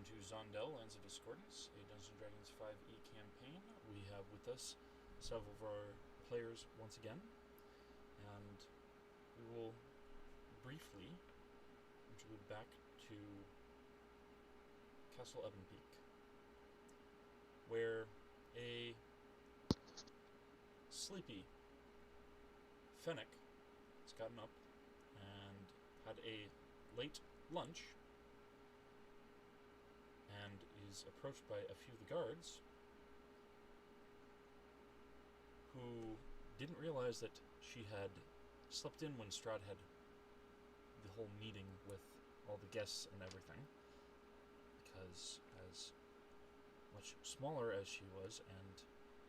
welcome to Zondell, Lands of Discordance, a Dungeons & Dragons 5e campaign. We have with us several of our players once again, and we will briefly interlude back to Castle Evenpeak, where a sleepy Fennec has gotten up and had a late lunch and is approached by a few of the guards who didn't realize that she had slept in when Strahd had the whole meeting with all the guests and everything, because as much smaller as she was and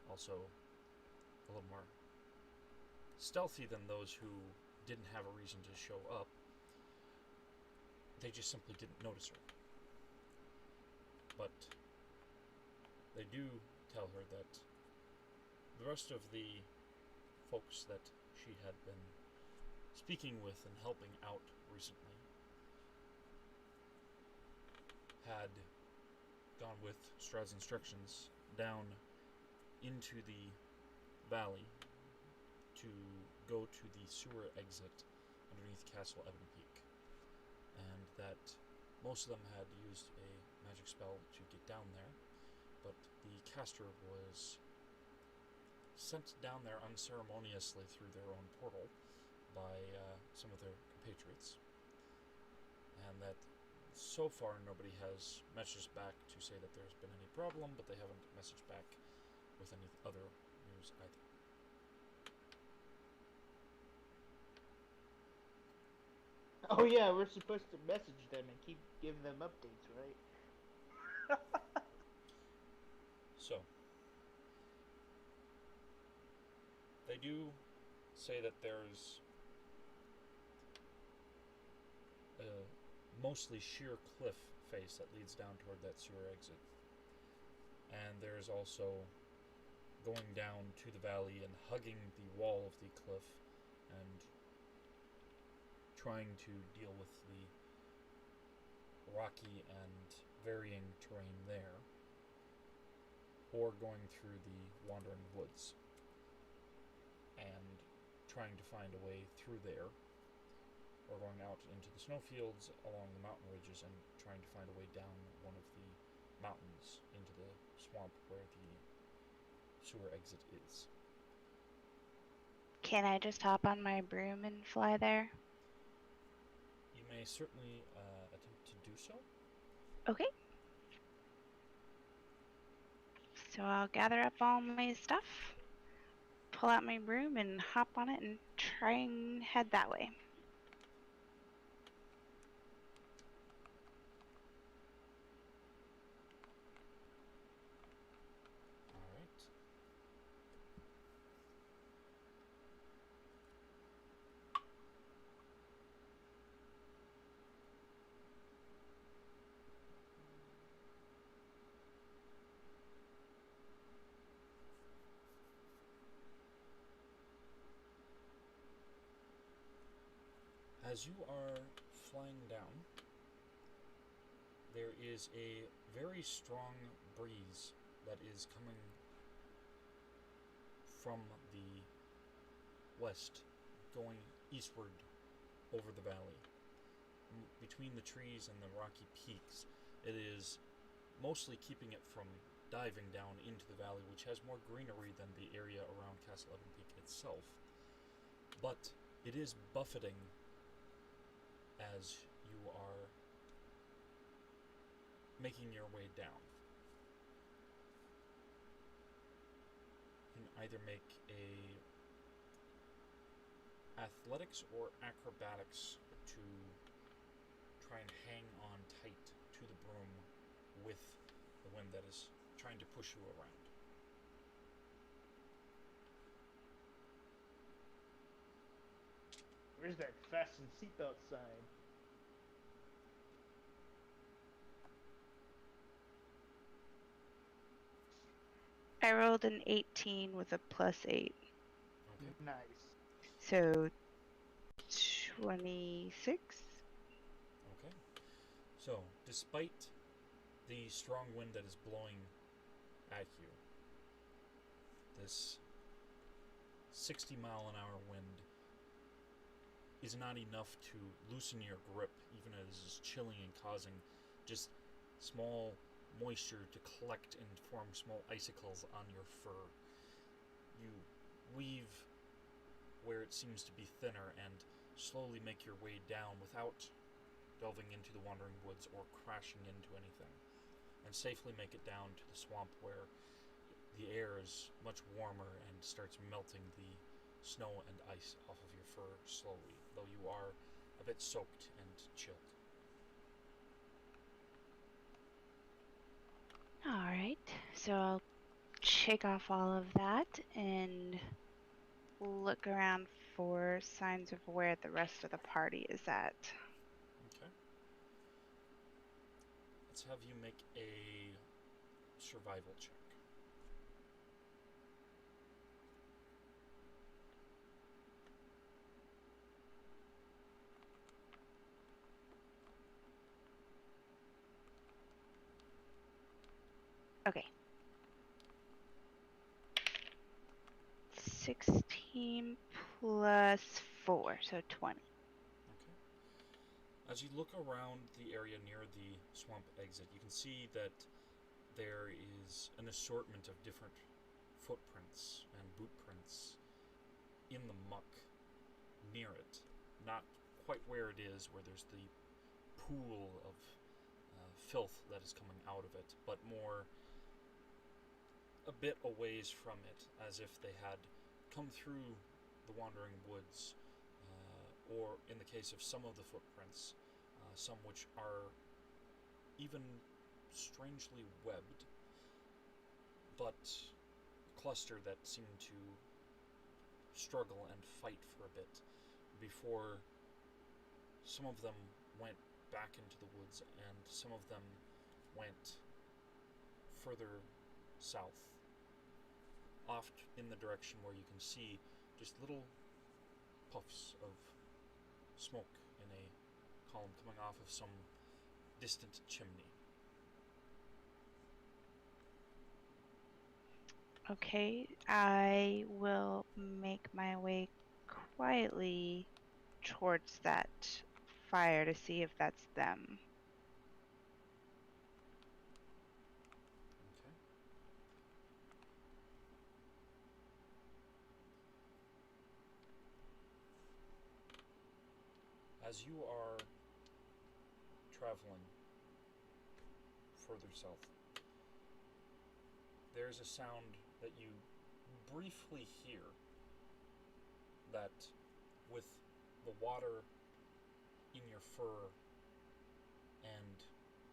also a little more stealthy than those who didn't have a reason to show up, they just simply didn't notice her. But they do tell her that the rest of the folks that she had been speaking with and helping out recently had gone with Strahd's instructions down into the valley to go to the sewer exit underneath Castle Evenpeak, and that most of them had used a magic spell to get down there, but the caster was sent down there unceremoniously through their own portal by some of their compatriots, and that so far nobody has messaged back to say that there's been any problem, but they haven't messaged back with any other news either. Oh yeah, we're supposed to message them and keep giving them updates, right? So, they do say that there's a mostly sheer cliff face that leads down toward that sewer exit. And there's also going down to the valley and hugging the wall of the cliff and trying to deal with the rocky and varying terrain there, or going through the wandering woods and trying to find a way through there, or going out into the snowfields along the mountain ridges and trying to find a way down one of the mountains into the swamp where the sewer exit is. Can I just hop on my broom and fly there? You may certainly attempt to do so. Okay. So I'll gather up all my stuff, pull out my broom, and hop on it and try and head that way. Alright. As you are flying down, there is a very strong breeze that is coming from the west, going eastward over the valley. Between the trees and the rocky peaks, it is mostly keeping it from diving down into the valley, which has more greenery than the area around Castle Evenpeak itself. But it is buffeting as you are making your way down. You can either make a athletics or acrobatics to try and hang on tight to the broom with the wind that is trying to push you around. Where's that fasten seatbelt sign? I rolled an 18 with a +8. Okay. Nice. So 26? Okay. So, despite the strong wind that is blowing at you, this 60-mile-an-hour wind, is not enough to loosen your grip, even as it is chilling and causing just small moisture to collect and form small icicles on your fur. You weave where it seems to be thinner and slowly make your way down without delving into the wandering woods or crashing into anything, and safely make it down to the swamp where the air is much warmer and starts melting the snow and ice off of your fur slowly, though you are a bit soaked and chilled. Alright, so I'll shake off all of that and look around for signs of where the rest of the party is at. Okay. Let's have you make a survival check. Okay. 16 plus 4, so 20. Okay. As you look around the area near the swamp exit, you can see that there is an assortment of different footprints and boot prints in the muck near it. Not quite where it is, where there's the pool of filth that is coming out of it, but more a bit a ways from it, as if they had come through the wandering woods, or in the case of some of the footprints, some which are even strangely webbed, but cluster that seem to struggle and fight for a bit before some of them went back into the woods and some of them went further south, off in the direction where you can see just little puffs of smoke in a column coming off of some distant chimney. Okay, I will make my way quietly towards that fire to see if that's them. Okay. As you are traveling further south, there's a sound that you briefly hear that, with the water in your fur and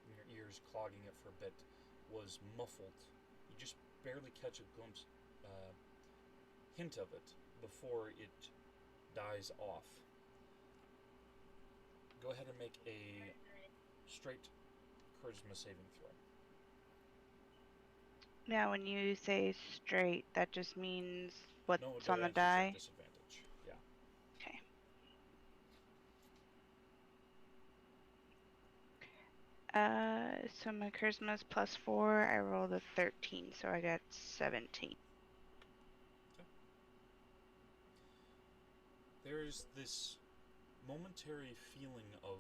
in your ears clogging it for a bit, was muffled. You just barely catch a glimpse, hint of it before it dies off. Go ahead and make a straight charisma saving throw. Now, when you say straight, that just means what's No on the advantage or die? disadvantage. Yeah. Okay. So my charisma is plus 4. I rolled a 13, so I got 17. Okay. There's this momentary feeling of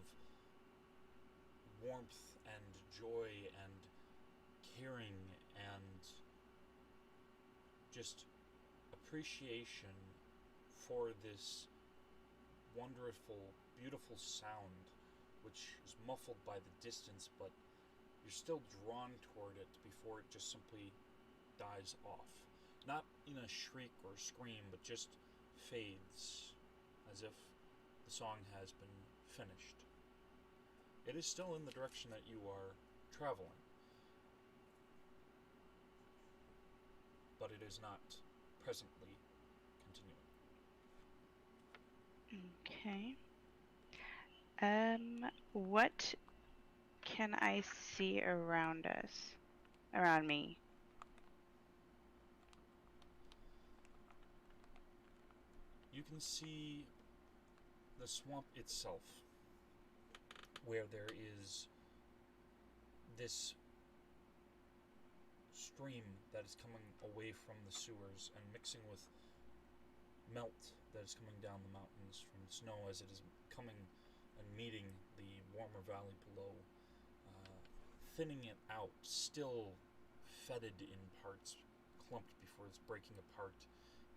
warmth and joy and caring and just appreciation for this wonderful, beautiful sound, which is muffled by the distance, but you're still drawn toward it before it just simply dies off. Not in a shriek or scream, but just fades, as if the song has been finished. It is still in the direction that you are traveling, but it is not presently continuing. Okay. What can I see around us? Around me? You can see the swamp itself, where there is this stream that is coming away from the sewers and mixing with melt that is coming down the mountains from the snow as it is coming and meeting the warmer valley below, thinning it out, still fetid in parts, clumped before it's breaking apart.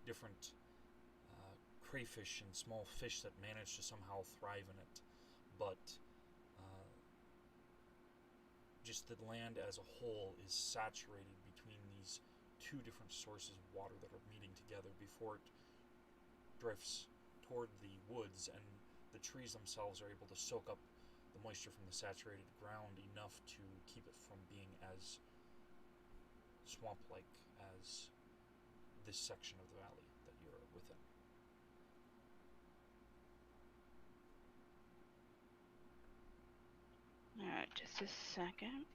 Different crayfish and small fish that manage to somehow thrive in it, but just the land as a whole is saturated between these two different sources of water that are meeting together before it drifts toward the woods, and the trees themselves are able to soak up the moisture from the saturated ground enough to keep it from being as swamp-like as this section of the valley that you're within. Alright, just a second.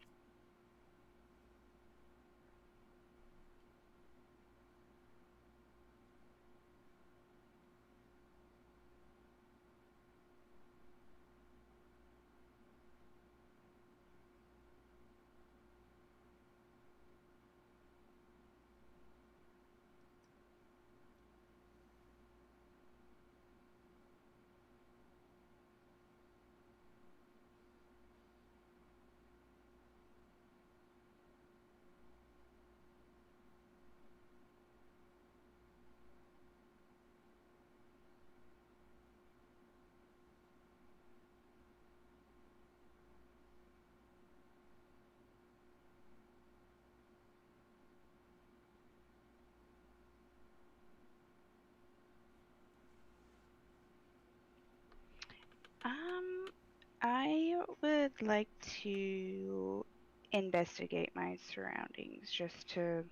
I would like to investigate my surroundings just to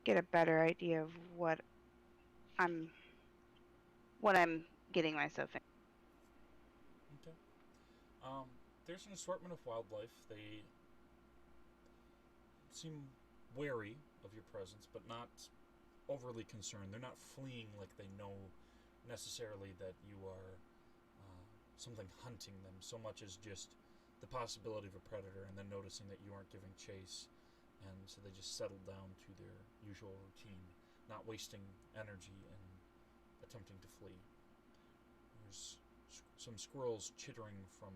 get a better idea of what I'm getting myself in. Okay. There's an assortment of wildlife. They seem wary of your presence, but not overly concerned. They're not fleeing like they know necessarily that you are something hunting them, so much as just the possibility of a predator and then noticing that you aren't giving chase, and so they just settle down to their usual routine, not wasting energy in attempting to flee. There's some squirrels chittering from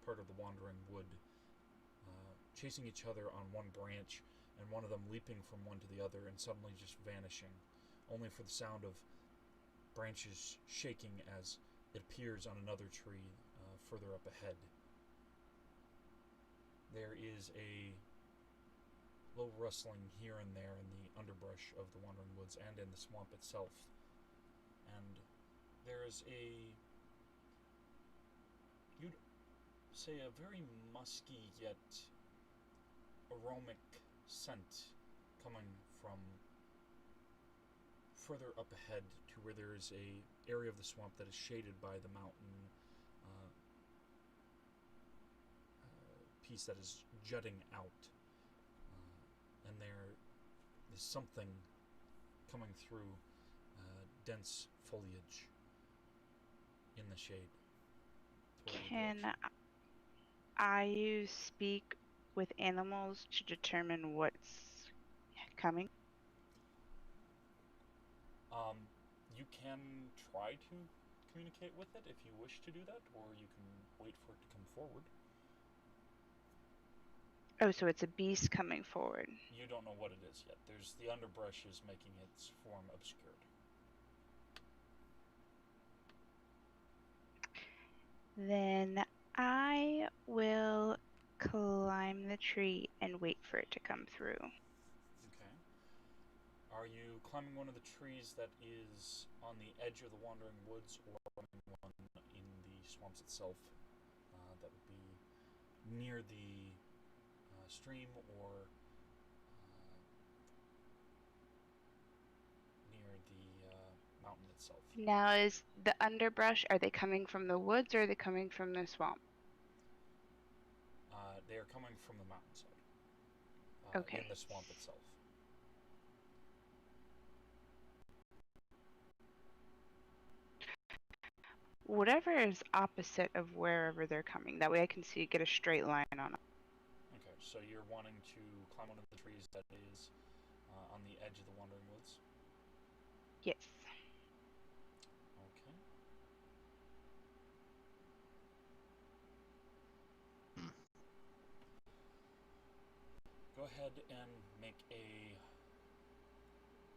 part of the wandering wood, chasing each other on one branch, and one of them leaping from one to the other and suddenly just vanishing, only for the sound of branches shaking as it appears on another tree further up ahead. There is a low rustling here and there in the underbrush of the wandering woods and in the swamp itself, and there is you'd say a very musky yet aromatic scent coming from further up ahead to where there is a area of the swamp that is shaded by the mountain piece that is jutting out, and there is something coming through dense foliage in the shade. Can I speak with animals to determine what's coming? You can try to communicate with it if you wish to do that, or you can wait for it to come forward. Oh, so it's a beast coming forward. You don't know what it is yet. There's the underbrush is making its form obscured. Then I will climb the tree and wait for it to come through. Okay. Are you climbing one of the trees that is on the edge of the wandering woods, or one in the swamps itself that would be near the stream, or near the mountain itself? Now, is the underbrush, are they coming from the woods or are they coming from the swamp? They are coming from the mountainside. Okay. In the swamp itself. Whatever is opposite of wherever they're coming. That way I can get a straight line on it. Okay, So you're wanting to climb one of the trees that is on the edge of the Wandering Woods? Yes. Okay. Go ahead and make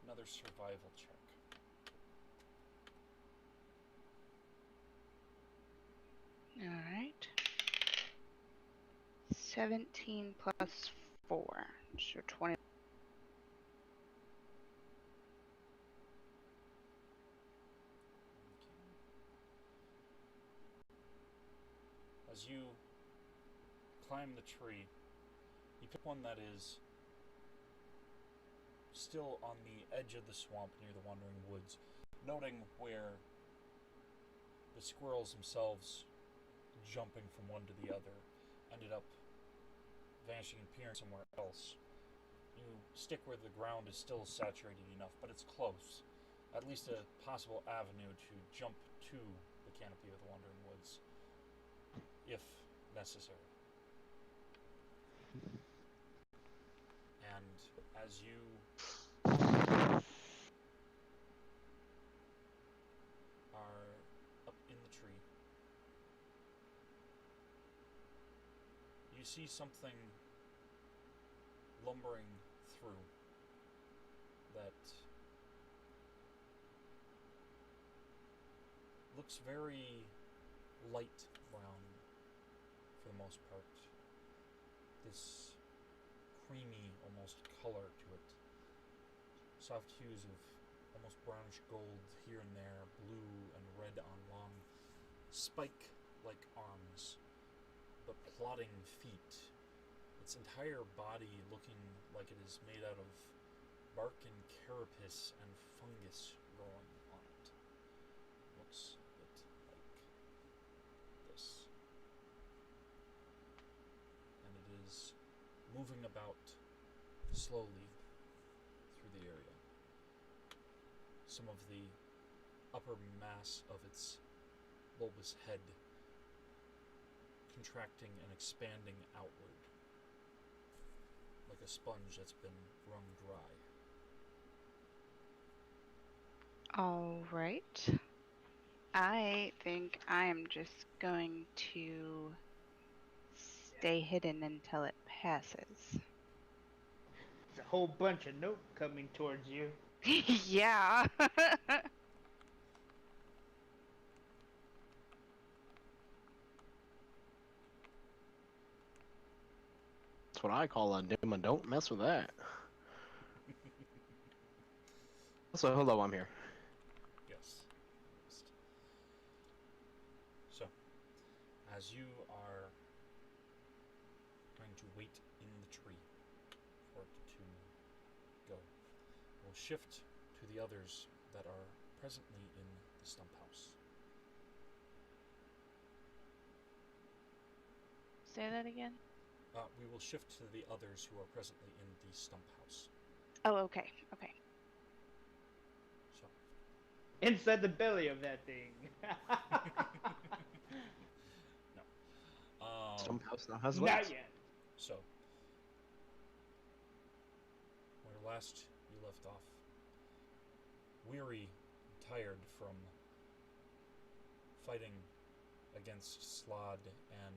another survival check. Alright. 17 plus 4. So 20. As you climb the tree, you pick one that is still on the edge of the swamp near the Wandering Woods, noting where the squirrels themselves, jumping from one to the other, ended up vanishing and appearing somewhere else. You stick where the ground is still saturated enough, but it's close. At least a possible avenue to jump to the canopy of the Wandering Woods, if necessary. And as you are up in the tree, you see something lumbering through that looks very light brown for the most part. This creamy almost color to it. Soft hues of almost brownish gold here and there, blue and red on long spike-like arms, but plodding feet. Its entire body looking like it is made out of bark and carapace and fungus growing on it. Looks a bit like this. And it is moving about slowly through the area. Some of the upper mass of its bulbous head contracting and expanding outward, like a sponge that's been wrung dry. Alright. I think I am just going to stay hidden until it passes. There's a whole bunch of note coming towards you. Yeah. That's what I call a dim and don't mess with that. So, hello, I'm here. Yes. So, as you are trying to wait in the tree for it to go, we'll shift to the others that are presently in the Stump House. Say that again? We will shift to the others who are presently in the Stump House. Oh, okay. Okay. So, Inside the belly of that thing. no. Stump House now has Not legs. yet. So, where last you left off, weary, tired from fighting against Strahd and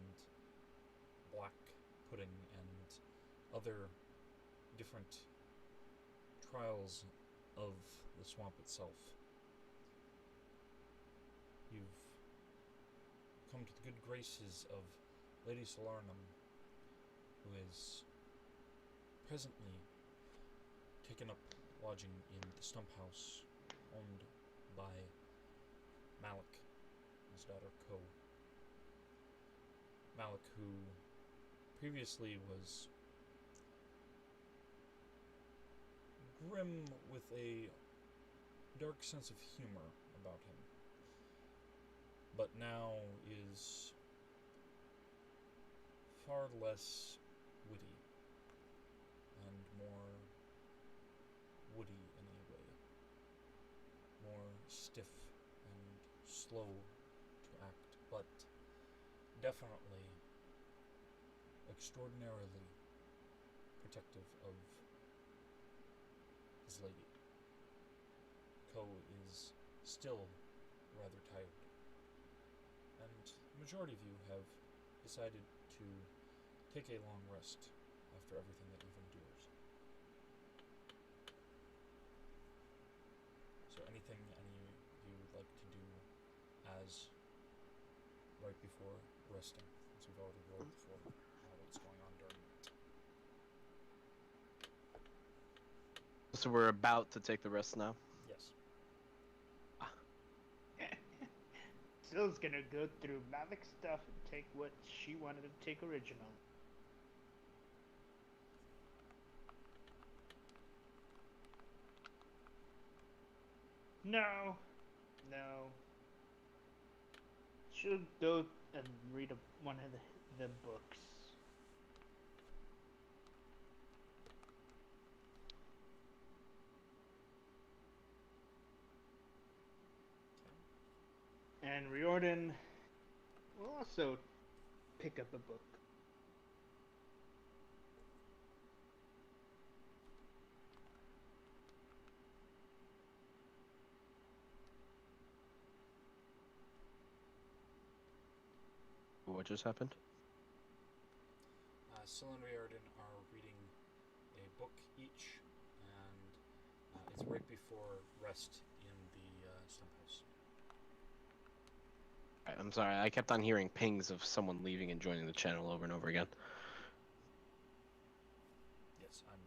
Black Pudding and other different trials of the swamp itself, you've come to the good graces of Lady Solarnum, who is presently taken up lodging in the Stump House owned by Malik, his daughter Co. Malik, who previously was grim with a dark sense of humor about him, but now is far less witty and more woody in a way, more stiff and slow to act, but definitely extraordinarily protective of his lady. Ko is still rather tired, and the majority of you have decided to take a long rest after everything that you've endured. So anything any of you would like to do as right before resting, since we've already rolled for what's going on during that. So we're about to take the rest now? Yes. Sill's gonna go through Malik's stuff and take what she wanted to take originally. No. She'll go and read one of the books. And Riordan will also pick up a book. What just happened? Syl and Riordan are reading a book each, and it's right before rest in the Stump House. I'm sorry, I kept on hearing pings of someone leaving and joining the channel over and over again. Yes, I'm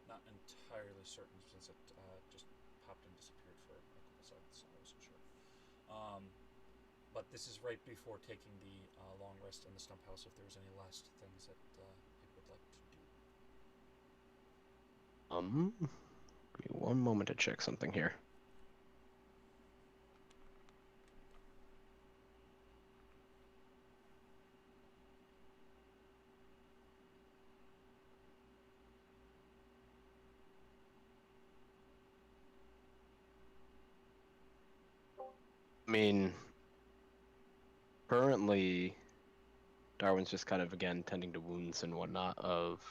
not entirely certain since it just popped and disappeared for a couple seconds. I wasn't sure. But this is right before taking the long rest in the Stump House, if there's any last things that it would like to do. Give me one moment to check something here. I mean, currently, Darwin's just kind of, again, tending to wounds and whatnot of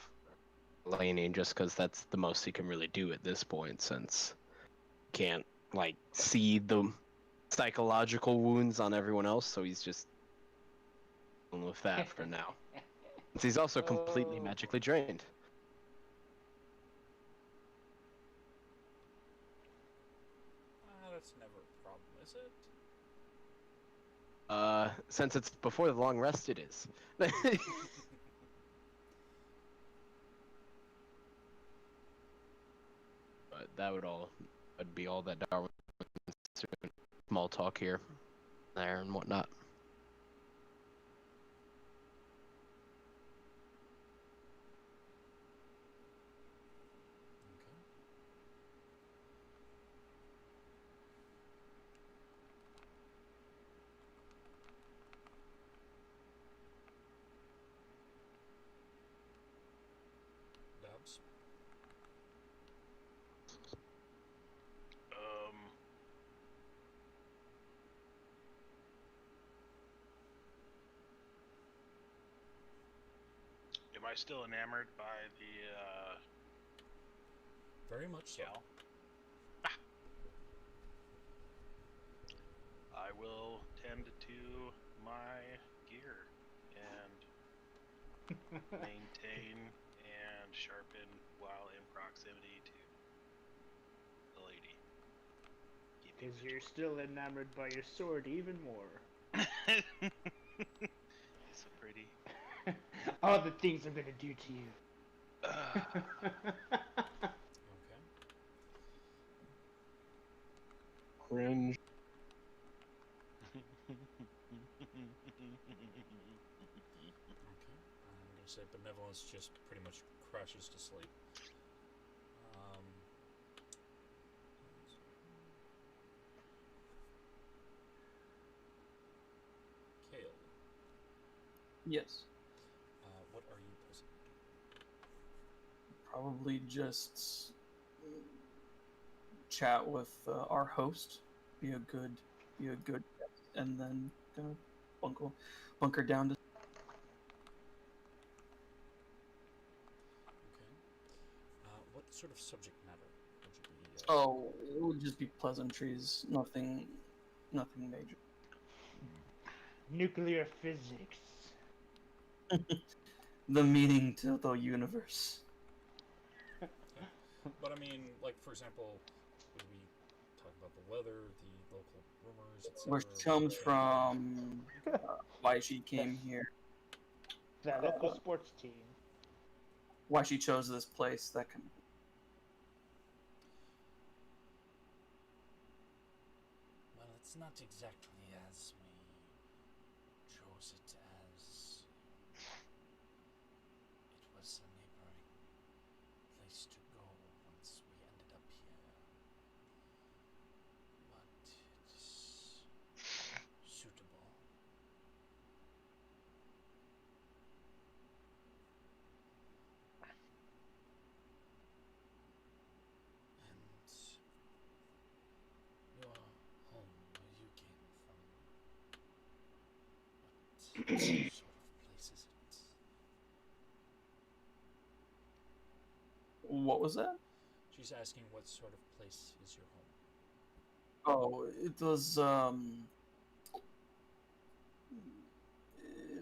Laney, just because that's the most he can really do at this point, since he can't, like, see the psychological wounds on everyone else, so he's just dealing with that for now. Since he's also completely magically drained. That's never a problem, is it? Since it's before the long rest, it is. But that would be all that Darwin small talk here, there, and whatnot. Okay. Dubs? Am I still enamored by the Very much so. gal? I will tend to my gear and maintain and sharpen while in proximity to the lady. Because you're still enamored by your sword even more. So pretty. All the things I'm gonna do to you. Okay. Cringe. Okay. I'm going to say Benevolence just pretty much crashes to sleep. Kale, Yes. what are you posing? Probably just chat with our host. Be a good guest, and then gonna bunker down to. Okay. sort of subject matter would you be? Oh, it would just be pleasantries, nothing major. Nuclear physics. The meaning to the universe. But I mean, like for example, would we talk about the weather, the local rumors, etc.? Where she comes from, why she came here, That local sports team. why she chose this place, that kind of thing. Well, it's not exactly as we chose it as. It was a neighboring place to go once we ended up here. But it's suitable. And your home, where you came from, what sort of place is it? What was that? She's asking what sort of place is your home. Oh, it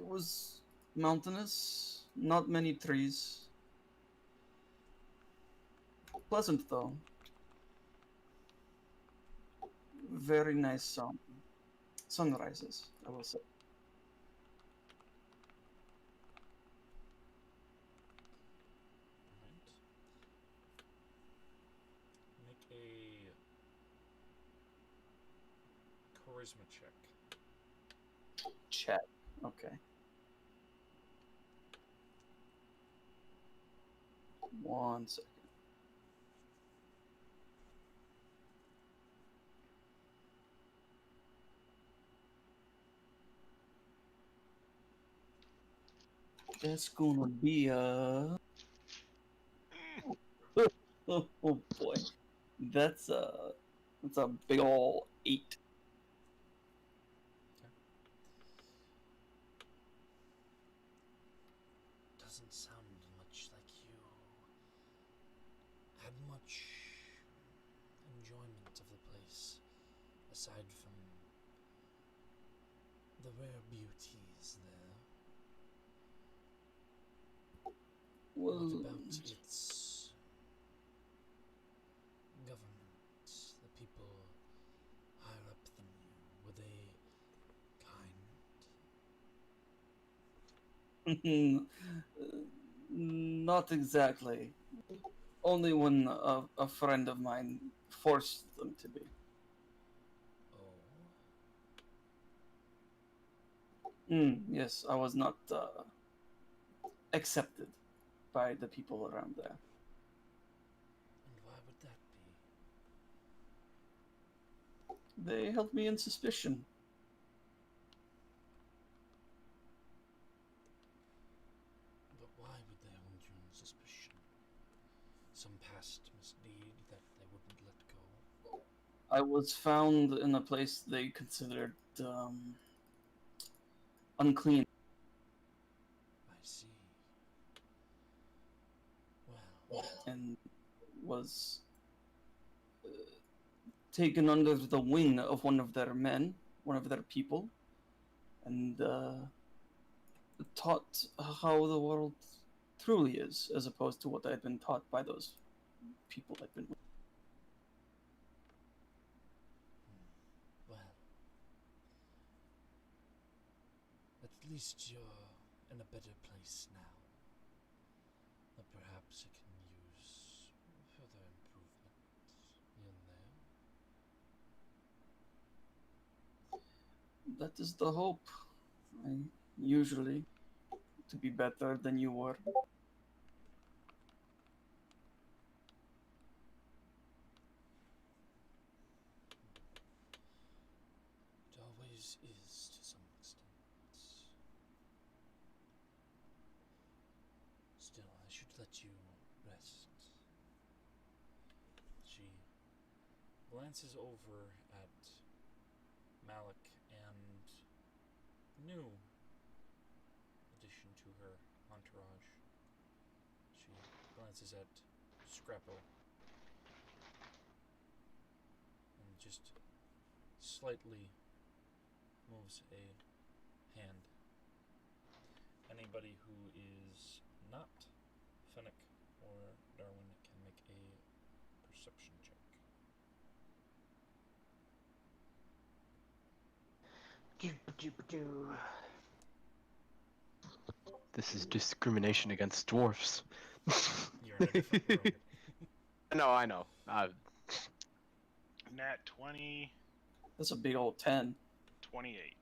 was mountainous, not many trees. Pleasant though. Very nice sunrises, I will say. Alright. Make a charisma check. Check. Okay. 1 second. That's gonna be a. Oh boy, that's a big ol' 8. Doesn't sound much like you had much enjoyment of the place, aside from the rare beauties there. Well, What about its government, the people higher up than you? Were they kind? not exactly. Only when a friend of mine forced them to be. Oh. Yes, I was not accepted by the people around there. And why would that be? They held me in suspicion. But why would they hold you in suspicion? Some past misdeed that they wouldn't let go? I was found in a place they considered unclean. I see. Well, And was taken under the wing of one of their men, one of their people, and taught how the world truly is, as opposed to what I had been taught by those people I'd been with. well. At least you're in a better place now. But perhaps it can use further improvement in there. That is the hope. I usually to be better than you were. It always is to some extent. Still, I should let you rest. She glances over at Malik and new addition to her entourage. She glances at Scrappo. And just slightly moves a hand. Anybody who is not Fennec or Darwin can make a perception check. This is discrimination against dwarfs. You're in a different room. No, I know. Nat 20, That's a big old 10. 28.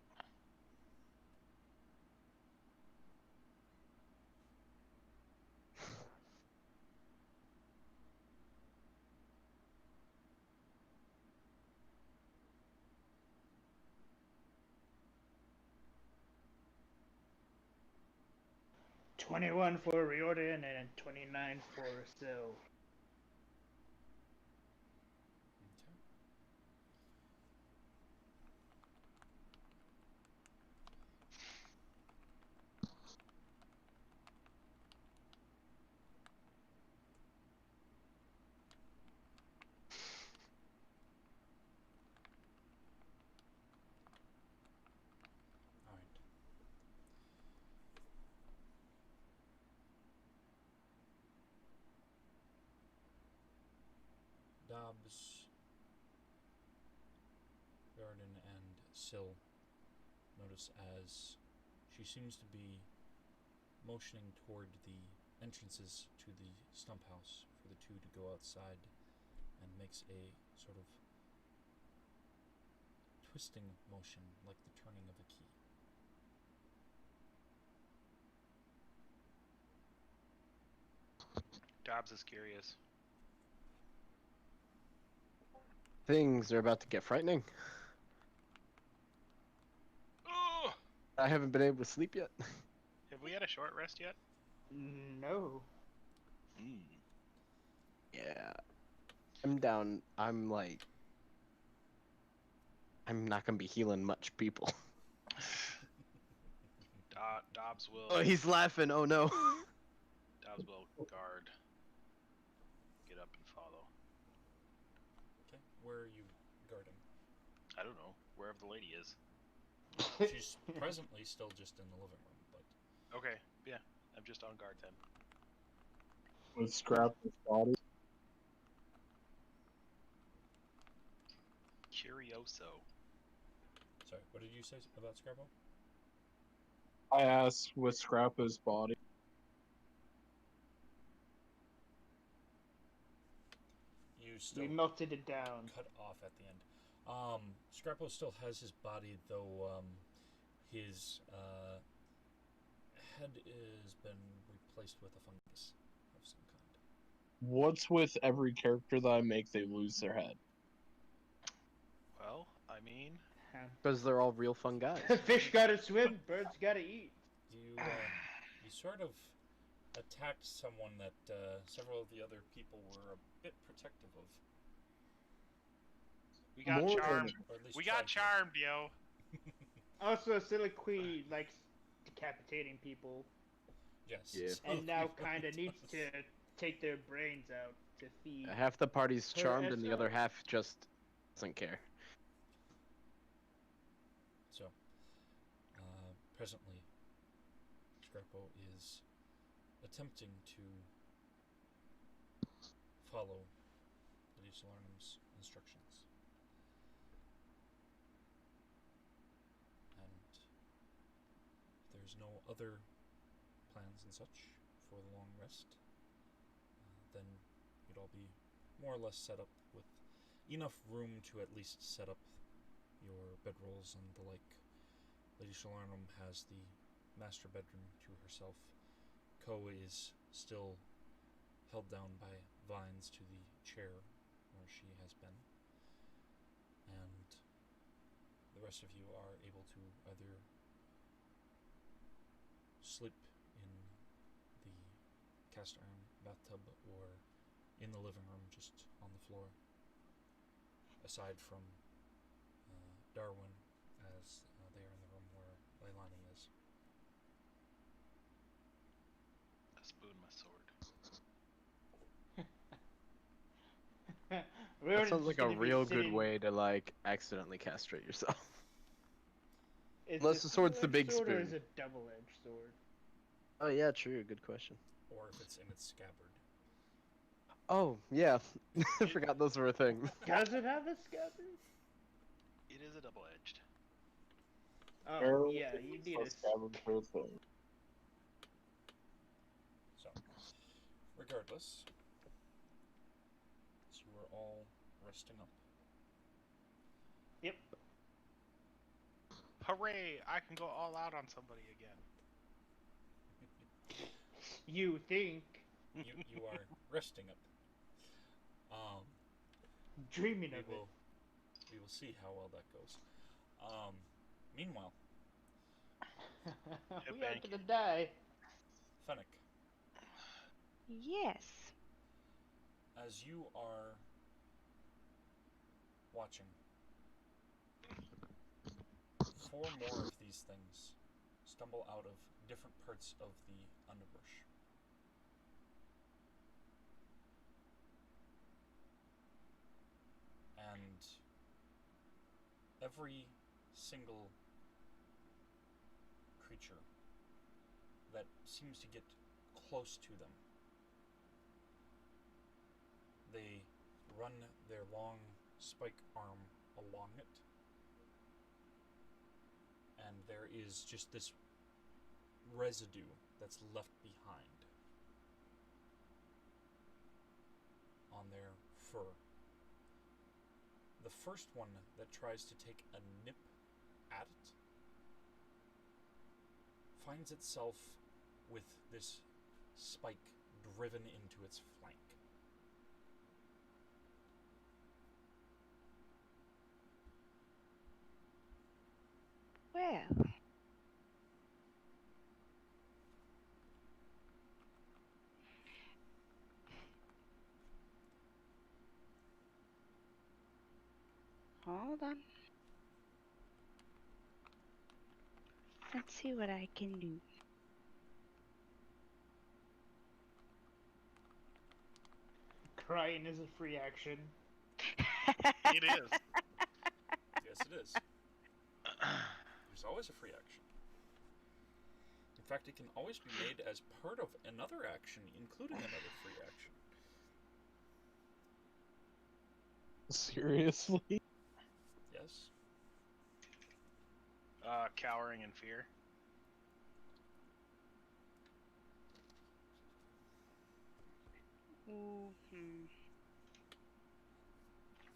$21 for Riordan and $29 for Sil. Okay. Alright. Dobbs, Garden, and Syl notice as she seems to be motioning toward the entrances to the Stump House for the two to go outside, and makes a sort of twisting motion like the turning of a key. Dobbs is curious. Things are about to get frightening. Oh! I haven't been able to sleep yet. Have we had a short rest yet? No. Yeah. I'm down. I'm not gonna be healing much people. Dobbs will. Oh, he's laughing. Oh no. Dobbs will guard. Get up and follow. Okay, where are you guarding? I don't know. Wherever the lady is. She's presently still just in the living room, but Okay, yeah. I'm just on guard then. With Scrap's body. Curioso. sorry, what did you say about Scrappo? I asked with Scrappa's body. You still We melted it down. cut off at the end. Scrappo still has his body, though his head has been replaced with a fungus of some kind. What's with every character that I make, they lose their head? Well, I mean, Because they're all real fun guys. Fish gotta swim, birds gotta eat. You sort of attacked someone that several of the other people were a bit protective of. we got More than- charmed. Or at least We tried got to. charmed, yo. Also, Siliqui likes decapitating people, Yes. Yeah. and now kind of needs to take their brains out to feed. Half the party's Her charmed, and the other SO. half just doesn't care. So, presently, Scrappo is attempting to follow Lady Solernum's instructions. And if there's no other plans and such for the long rest, then you'd all be more or less set up with enough room to at least set up your bedrolls and the like. Lady Solernum has the master bedroom to herself. Ko is still held down by vines to the chair where she has been. And the rest of you are able to either sleep in the cast iron bathtub or in the living room just on the floor, aside from Darwin, as they are in the room where Leilani is. I spoon my sword. We're That just sounds like a gonna be real good sitting- way to like accidentally castrate yourself. Is Unless it a the sword's the single-edged big sword or spoon. is it a double-edged sword? Oh yeah, true. Good question. Or if it's in its scabbard. Oh yeah, I forgot those were a thing. Does it have a scabbard? It is a double-edged. Oh Barrel yeah, is you a need a. scabbard for a thing. So, regardless, so you are all resting up. Yep. Hooray! I can go all out on somebody again. You think You are resting up. dreaming We of will see how well that goes. Meanwhile, it. We are thank gonna die. Fennec, Yes. as you are watching, 4 more of these things stumble out of different parts of the underbrush. And every single creature that seems to get close to them, they run their long spike arm along it, and there is just this residue that's left behind on their fur. The first one that tries to take a nip at it finds itself with this spike driven into its flank. Well. Hold on. Let's see what I can do. Crying is a free action. It is. Yes, it is. There's always a free action. In fact, it can always be made as part of another action, including another free action. Seriously? Yes? Cowering in fear. Mm-hmm.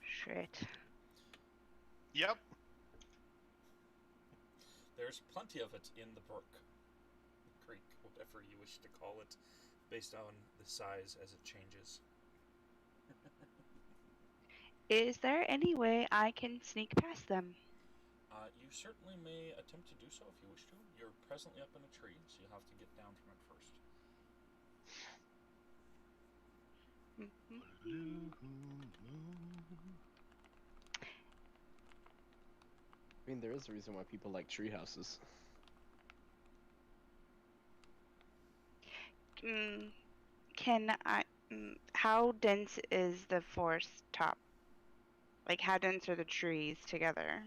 Shit. Yep. There's plenty of it in the brook. The creek, whatever you wish to call it, based on the size as it changes. Is there any way I can sneak past them? You certainly may attempt to do so if you wish to. You're presently up in a tree, so you'll have to get down from it first. I mean, there is a reason why people like tree houses. Can I? How dense is the forest top? Like, how dense are the trees together?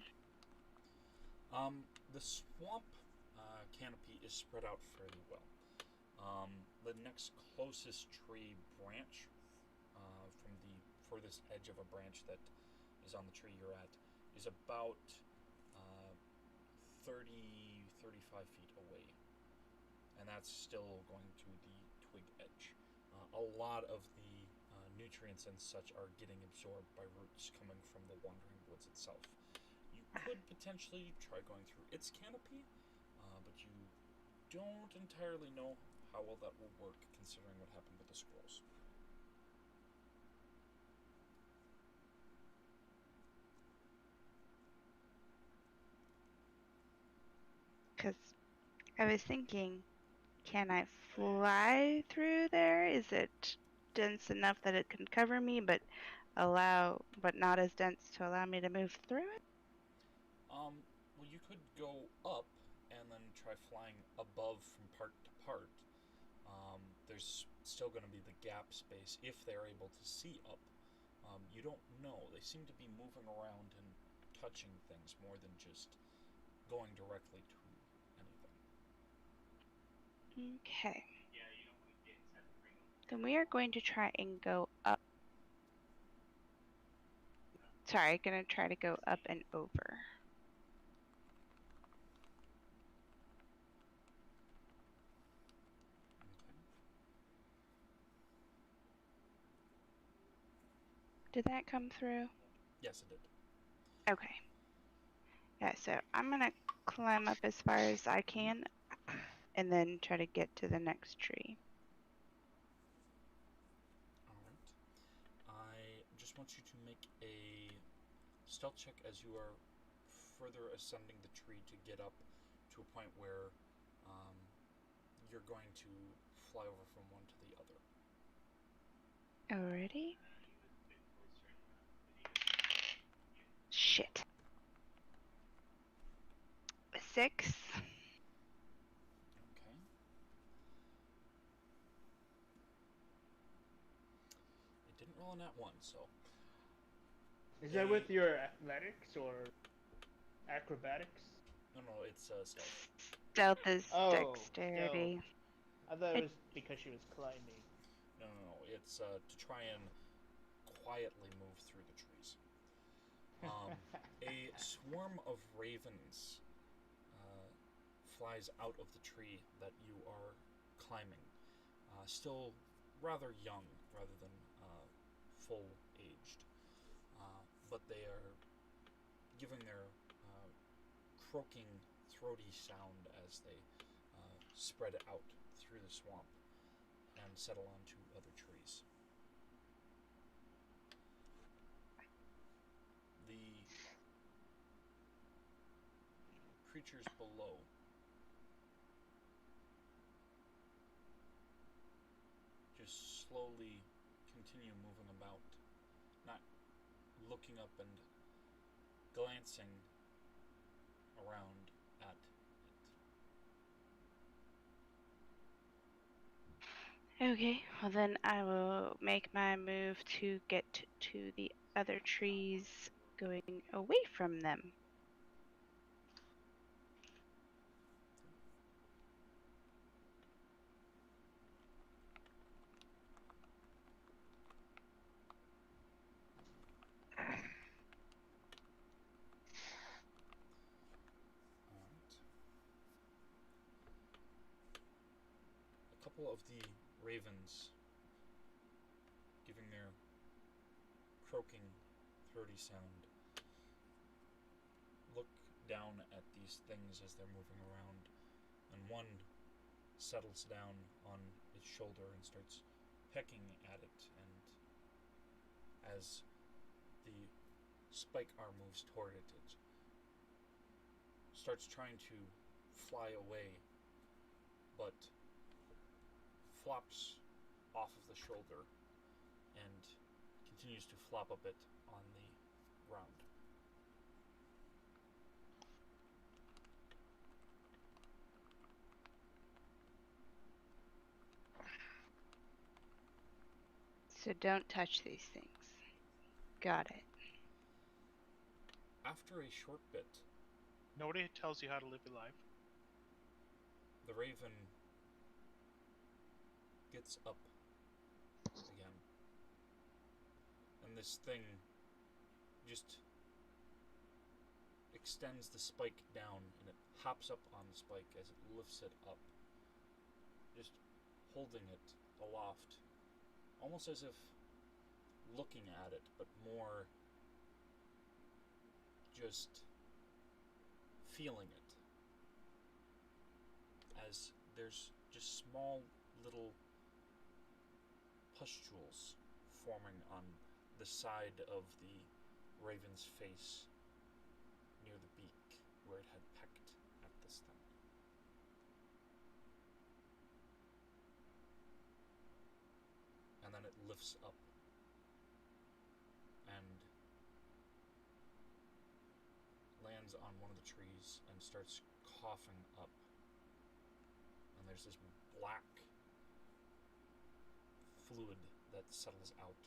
The swamp canopy is spread out fairly well. The next closest tree branch from the furthest edge of a branch that is on the tree you're at is about 30, 35 feet away. And that's still going to the twig edge. A lot of the nutrients and such are getting absorbed by roots coming from the wandering woods itself. You could potentially try going through its canopy, but you don't entirely know how well that will work considering what happened with the squirrels. Because I was thinking, can I fly through there? Is it dense enough that it can cover me, but not as dense to allow me to move through it? Well, you could go up and then try flying above from part to part. There's still going to be the gap space if they're able to see up. You don't know. They seem to be moving around and touching things more than just going directly to anything. Okay. Then we are going to try and go up. Sorry, gonna try to go up and over. Did that come through? Yes, it did. Okay. Yeah, so I'm gonna climb up as far as I can and then try to get to the next tree. Alright. I just want you to make a stealth check as you are further ascending the tree to get up to a point where you're going to fly over from one to the other. Alrighty. Shit. 6. Okay. It didn't roll on that one, so. Is that with your athletics or acrobatics? No, it's stealth. Stealth is Oh, dexterity. I thought it was because she was climbing. No. It's to try and quietly move through the trees. A swarm of ravens flies out of the tree that you are climbing. Still rather young, rather than full-aged. But they are giving their croaking, throaty sound as they spread out through the swamp and settle onto other trees. The creatures below just slowly continue moving about, not looking up and glancing around at it. Okay, well then I will make my move to get to the other trees going away from them. A couple of the ravens, giving their croaking, throaty sound, look down at these things as they're moving around, and one settles down on its shoulder and starts pecking at it, and as the spike arm moves toward it, it starts trying to fly away, but flops off of the shoulder and continues to flop a bit on the ground. So don't touch these things. Got it. After a short bit, Nobody tells you how to live your life. the raven gets up again, and this thing just extends the spike down, and it hops up on the spike as it lifts it up, just holding it aloft, almost as if looking at it, but more just feeling it, as there's just small little pustules forming on the side of the raven's face near the beak where it had pecked at this thing. And then it lifts up and lands on one of the trees and starts coughing up. And there's this black fluid that settles out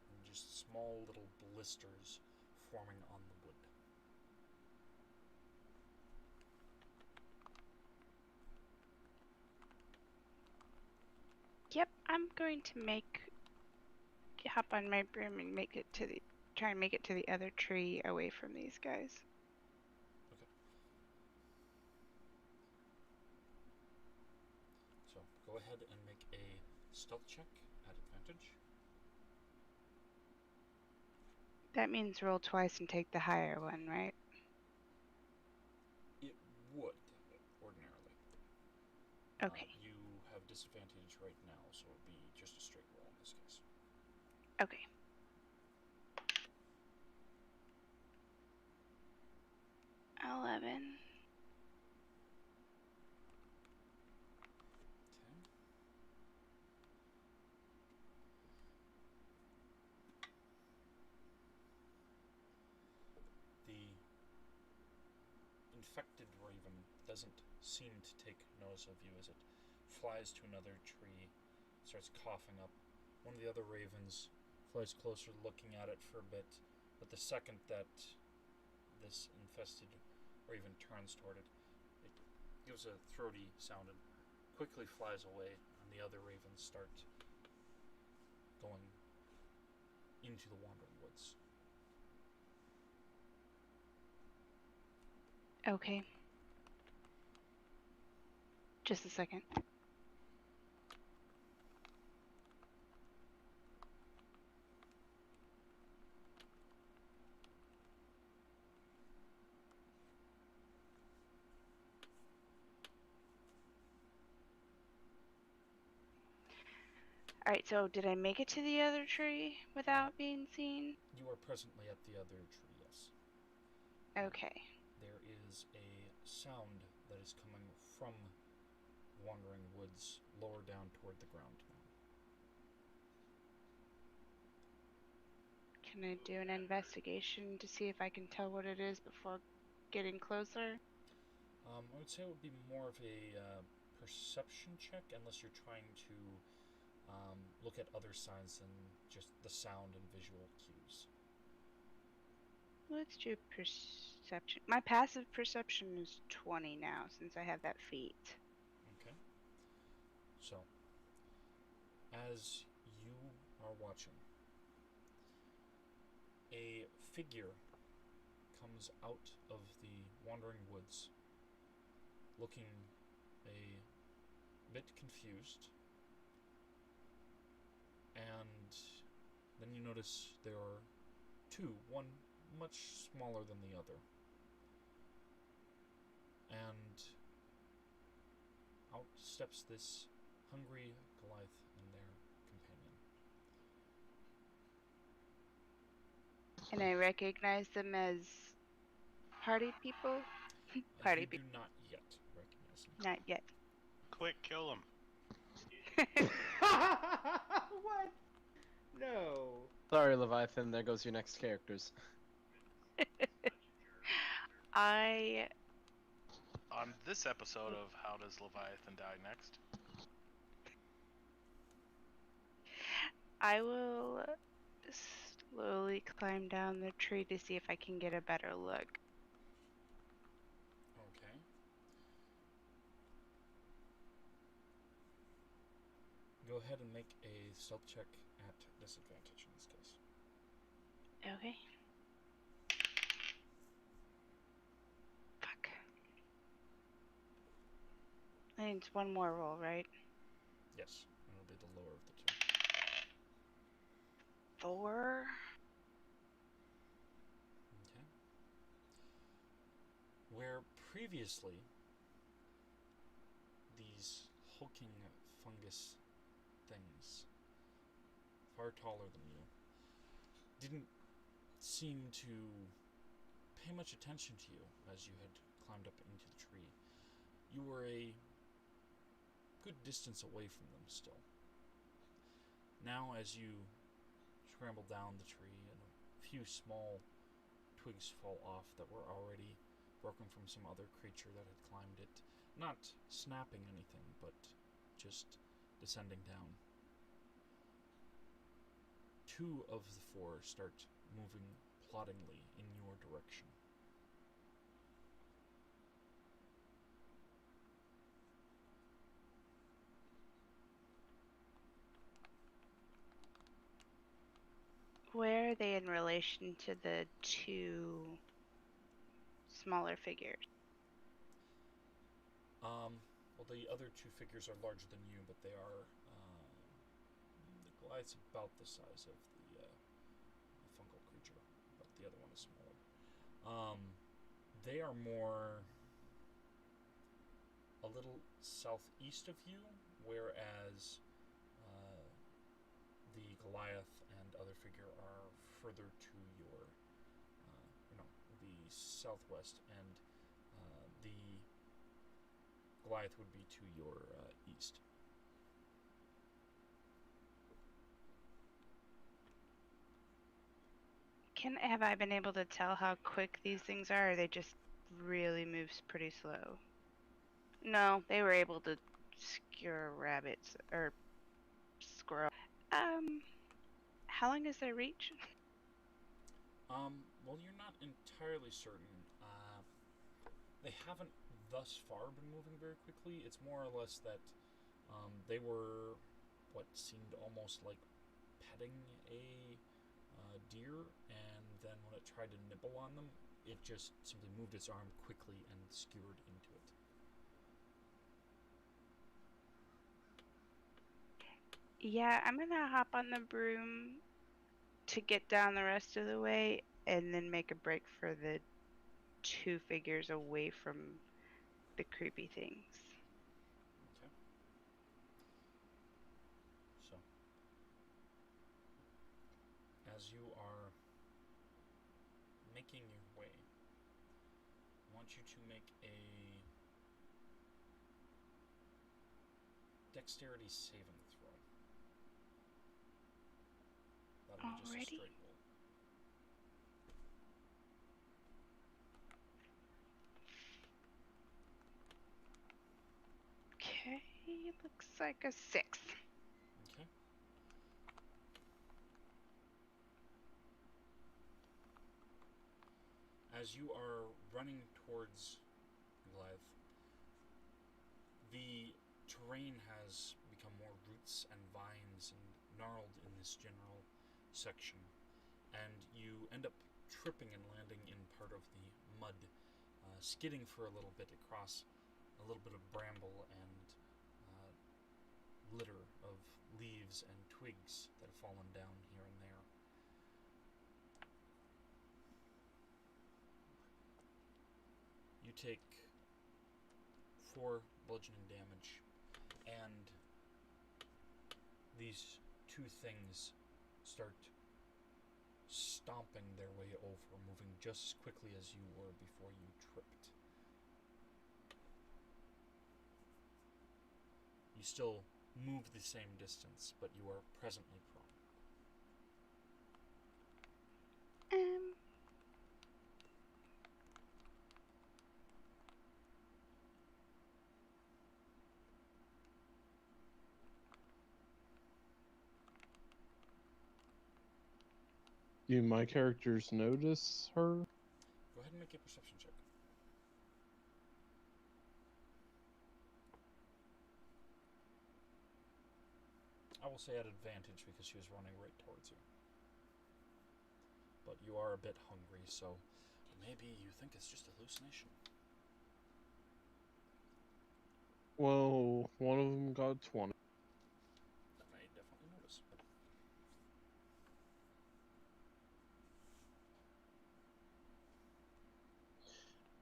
and just small little blisters forming on the wood. Yep, I'm going to hop on my broom and try and make it to the other tree away from these guys. Okay. So go ahead and make a stealth check at advantage. That means roll twice and take the higher one, right? It would, ordinarily. Okay. You have disadvantage right now, so it would be just a straight roll in this case. Okay. $11. Okay. The infected raven doesn't seem to take notice of you as it flies to another tree, starts coughing up. One of the other ravens flies closer, looking at it for a bit, but the second that this infested raven turns toward it, it gives a throaty sound and quickly flies away, and the other ravens start going into the wandering woods. Okay. Just a second. Alright, so did I make it to the other tree without being seen? You are presently at the other tree, yes. Okay. There is a sound that is coming from wandering woods lower down toward the ground now. Can I do an investigation to see if I can tell what it is before getting closer? I would say it would be more of a perception check, unless you're trying to look at other signs than just the sound and visual cues. Let's do perception. My passive perception is 20 now, since I have that feat. Okay. So, as you are watching, a figure comes out of the wandering woods, looking a bit confused, and then you notice there are two, one much smaller than the other, and out steps this hungry Goliath and their companion. And I recognize them as party people? Party You do people. not yet recognize him. Not yet. Quick, kill him. What? No. Sorry, Leviathan. There goes your next characters. I On this episode of How Does Leviathan Die Next? will slowly climb down the tree to see if I can get a better look. Okay. Go ahead and make a stealth check at disadvantage in this case. Okay. Fuck. I need one more roll, right? Yes, it'll be the lower of the two. 4. Okay. Where previously these hulking fungus things, far taller than you, didn't seem to pay much attention to you as you had climbed up into the tree. You were a good distance away from them still. Now, as you scramble down the tree and a few small twigs fall off that were already broken from some other creature that had climbed it, not snapping anything, but just descending down. 2 of the 4 start moving ploddingly in your direction. Where are they in relation to the 2 smaller figures? Well, the other 2 figures are larger than you, but they are, the Goliath's about the size of the fungal creature, but the other one is smaller. They are more a little southeast of you, whereas the Goliath and other figure are further to your, the southwest, and the Goliath would be to your east. Have I been able to tell how quick these things are, or they just really moves pretty slow? No, they were able to skewer rabbits or squirrel. How long is their reach? Well, you're not entirely certain. They haven't thus far been moving very quickly. It's more or less that they were what seemed almost like petting a deer, and then when it tried to nibble on them, it just simply moved its arm quickly and skewered into it. Yeah, I'm gonna hop on the broom to get down the rest of the way, and then make a break for the 2 figures away from the creepy things. Okay. So, as you are making your way, I want you to make a dexterity saving throw. That'll be just a Already? straight roll. Okay, looks like a 6. Okay. As you are running towards Goliath, the terrain has become more roots and vines and gnarled in this general section, and you end up tripping and landing in part of the mud, skidding for a little bit across a little bit of bramble and litter of leaves and twigs that have fallen down here and there. You take 4 bludgeoning damage, and these 2 things start stomping their way over, moving just as quickly as you were before you tripped. You still move the same distance, but you are presently prone. Do my characters notice her? Go ahead and make a perception check. I will say at advantage because she was running right towards you. But you are a bit hungry, so maybe you think it's just a hallucination. Well, one of them got 20. I definitely notice.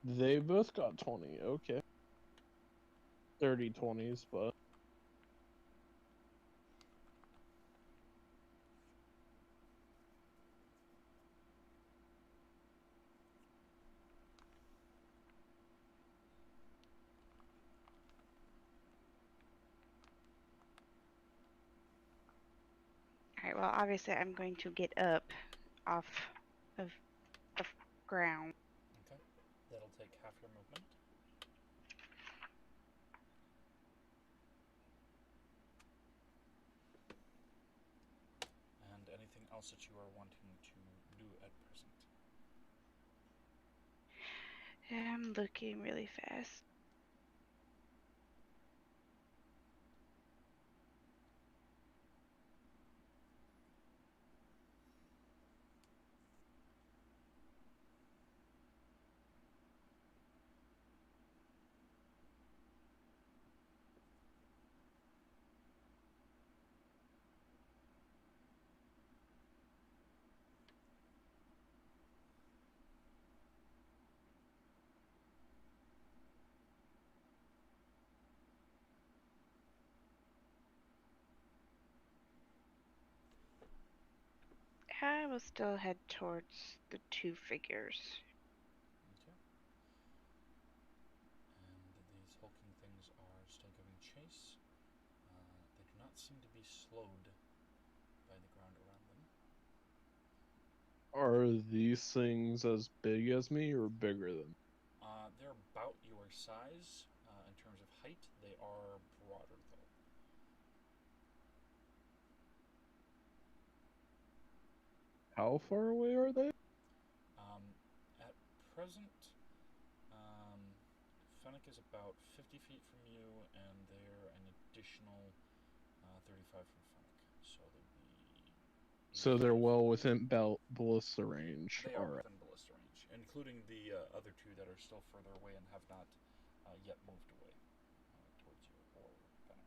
They both got 20, okay. 30 20s, but... Alright, well, obviously I'm going to get up off of the ground. Okay. That'll take half your movement. And anything else else that you are wanting to do at present? I'm looking really fast. I will still head towards the two figures. Okay. And these hulking things are still giving chase. They do not seem to be slowed by the ground around them. Are these things as big as me or bigger than? They're about your size in terms of height. They are broader, though. How far away are they? At present, Fennec is about 50 feet from you, and they're an additional 35 from Fennec. So they'd be. So they're well within ballista range. They All are right. within ballista range, including the other two that are still further away and have not yet moved away towards you or Fennec.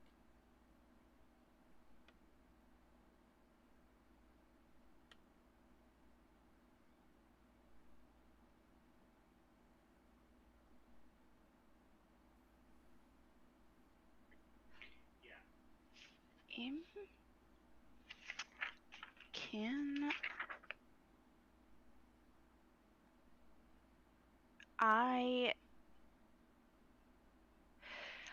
Can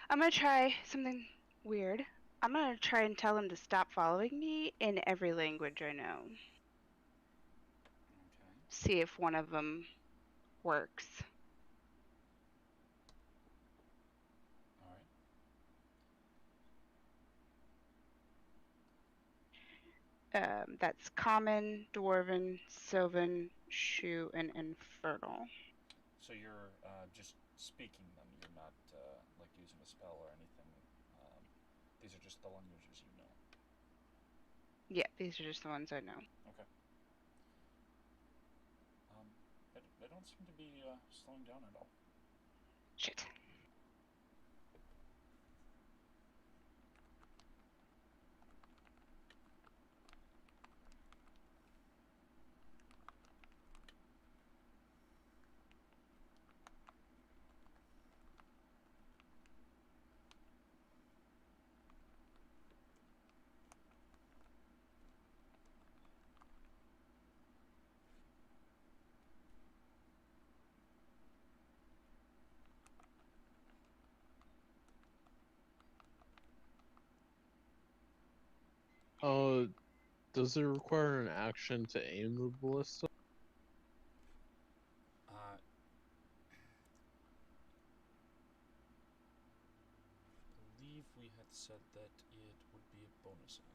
I'm gonna try something weird. I'm gonna try and tell them to stop following me in every language I know. Okay. See if one of them works. All right. That's Common, Dwarven, Sylvan, Shu, and Infernal. So you're just speaking them. You're not like using a spell or anything. These are just the languages you know. Yeah, these are just the ones I know. Okay. They don't seem to be slowing down at all. Shit. Does it require an action to aim the ballista? I believe we had said that it would be a bonus action.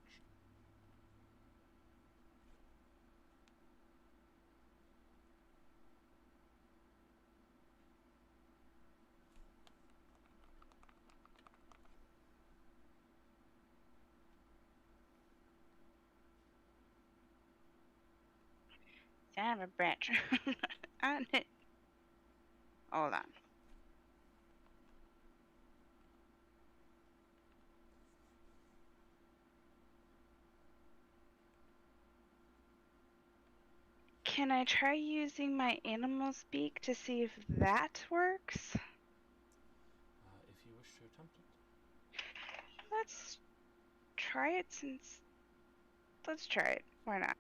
Son of a bitch. Hold on. Can I try using my animal speak to see if that works? If you wish to attempt it. Let's try it since... Let's try it. Why not?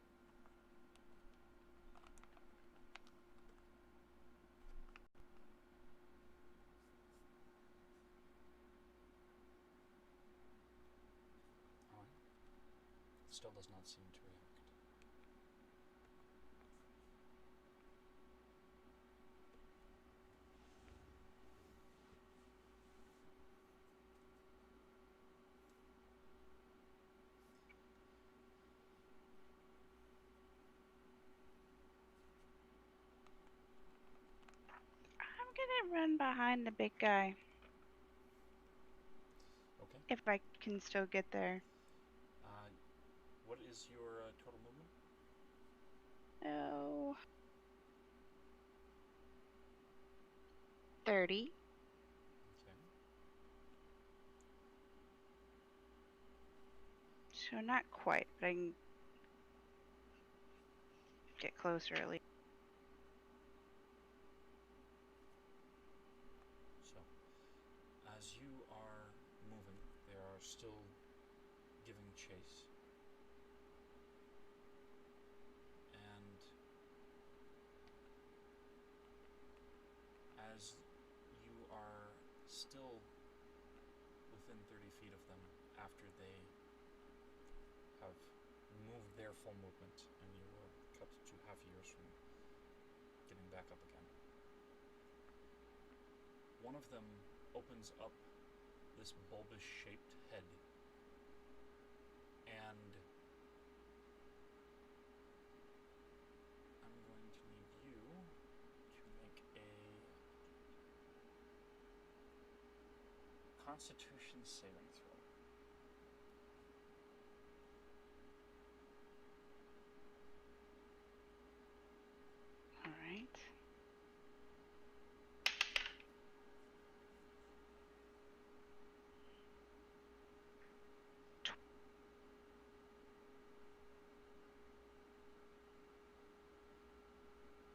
All right. Still does not seem to react. gonna run behind the big guy. Okay. If I can still get there. What is your total movement? Oh. 30. Okay. So not quite, but I can get closer at least. So, as you are moving, they are still giving chase. And as you are still within 30 feet of them after they have moved their full movement and you were cut to half years from getting back up again, one of them opens up this bulbous shaped head and I'm going to need you to make a Constitution saving throw. Alright.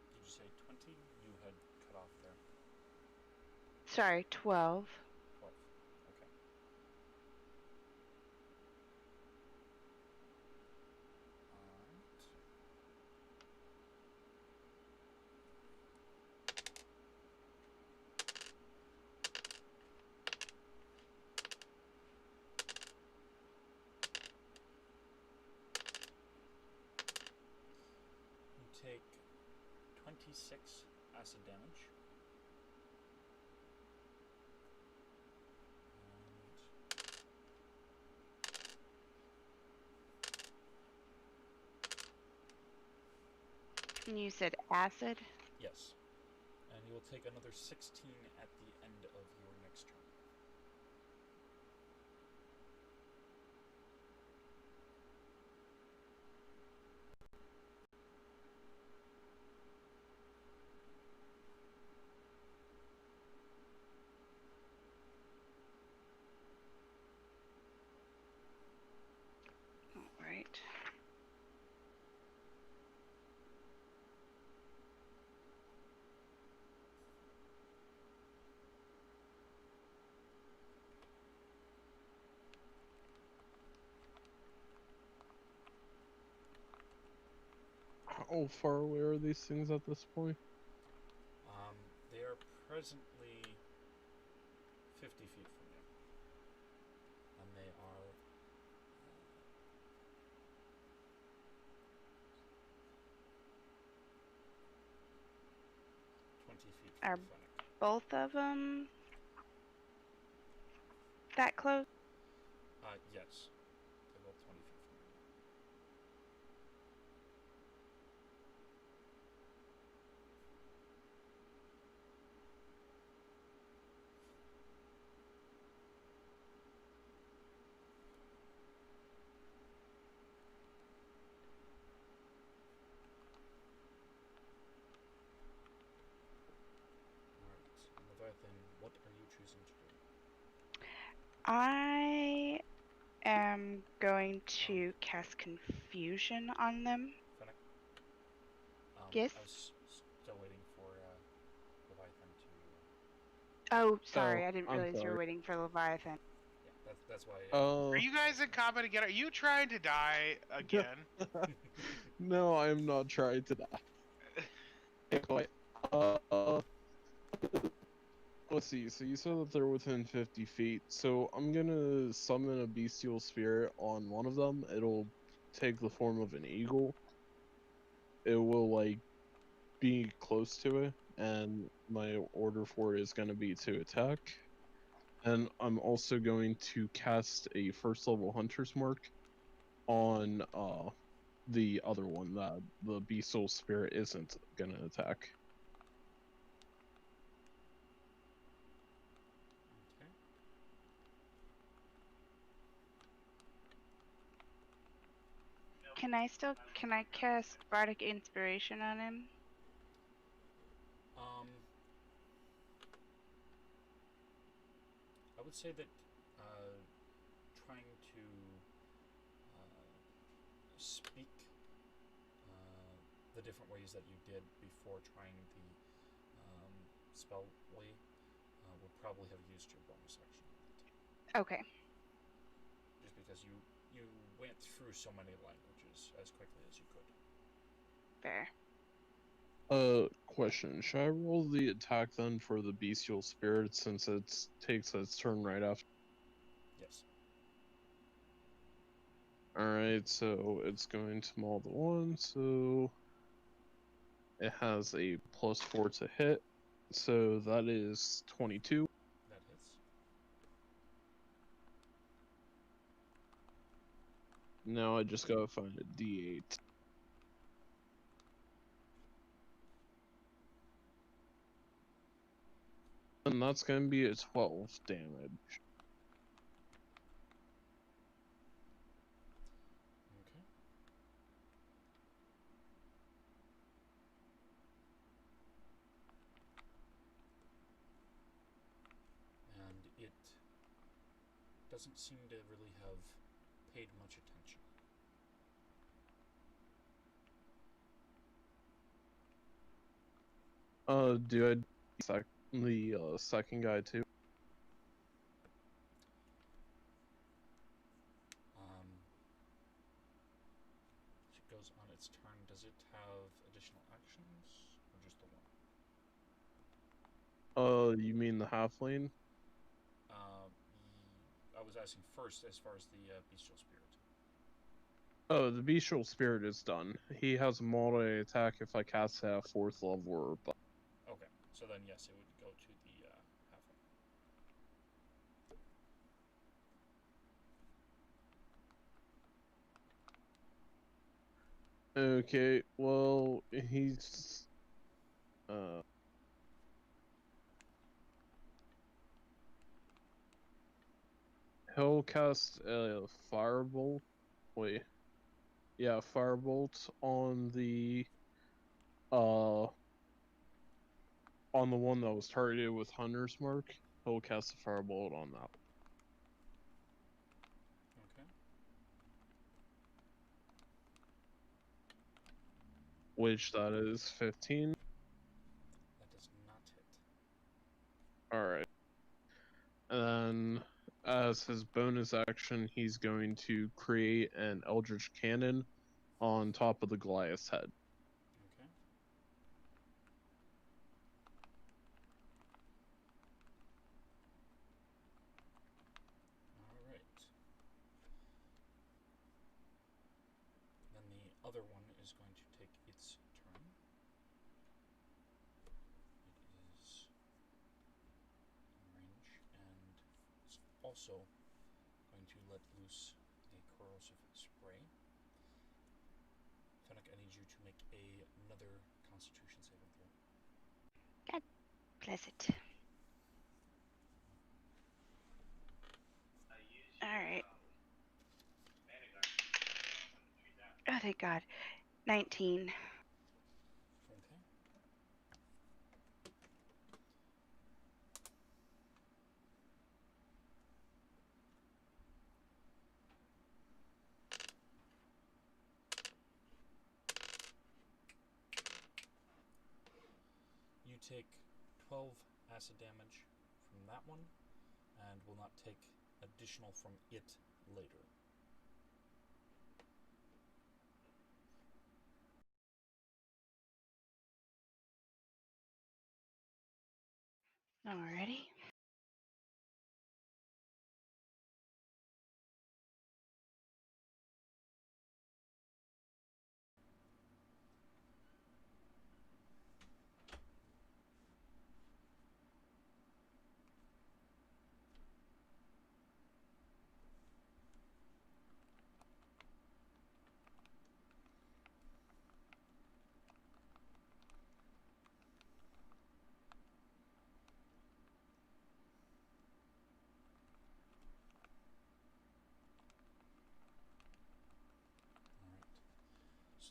Did you say 20? You had cut off there. Sorry, 12. 12. Okay. Alright. You take 26 acid damage. And you said acid? Yes. And you will take another 16 at the end of your next turn. Alright. How far away are these things at this point? They are presently 50 feet from you. And they are 20 feet from Are Fennec. both of them that close? Yes. They're both 20 feet from you. Alright. Leviathan, what are you choosing to do? I am going to cast confusion on them. Fennec? Yes? I was still waiting for Leviathan to... Oh, sorry, Oh, I didn't I'm realize you were sorry. waiting for Leviathan. Yeah, that's why... Are you guys in combat again? Are you trying to die again? No, I'm not trying to die. Wait, let's see. So you said that they're within 50 feet. So I'm gonna summon a bestial spirit on one of them. It'll take the form of an eagle. It will like be close to it, and my order for it is gonna be to attack. And I'm also going to cast a first level hunter's mark on the other one that the bestial spirit isn't gonna attack. Can I cast Bardic Inspiration on him? I would say that trying to speak the different ways that you did before trying the spell way would probably have used your bonus action. Okay. Just because you went through so many languages as quickly as you could. Fair. Question. Should I roll the attack then for the bestial spirit since it takes its turn right after? Yes. Alright, so it's going to maul the one, so it has a +4 to hit, so that is 22. That hits. Now I just gotta find a D8. And that's gonna be a 12 damage. Okay. And it doesn't seem to really have paid much attention. Do I the second guy too? It goes on its turn. Does it have additional actions or just the one? You mean the halfling? I was asking first as far as the bestial spirit. Oh, the bestial spirit is done. He has a multi attack if I cast it at 4th level or above. Okay, so then yes, it would go to the halfling. Okay, well, he's he'll cast a firebolt. Wait. Yeah, firebolt on the one that was targeted with Hunter's Mark. He'll cast a firebolt on that. Okay. Which that is 15. That does not hit. Alright. And then as his bonus action, he's going to create an Eldritch Cannon on top of the Goliath's head. Okay. Alright. Then the other one is going to take its turn. It is in range and it's also going to let loose a corrosive spray. Fennec, I need you to make another Constitution saving throw. Bless it. Alright. Oh, thank God. 19. Okay. You take 12 acid damage from that one, and will not take additional from it later. Alrighty.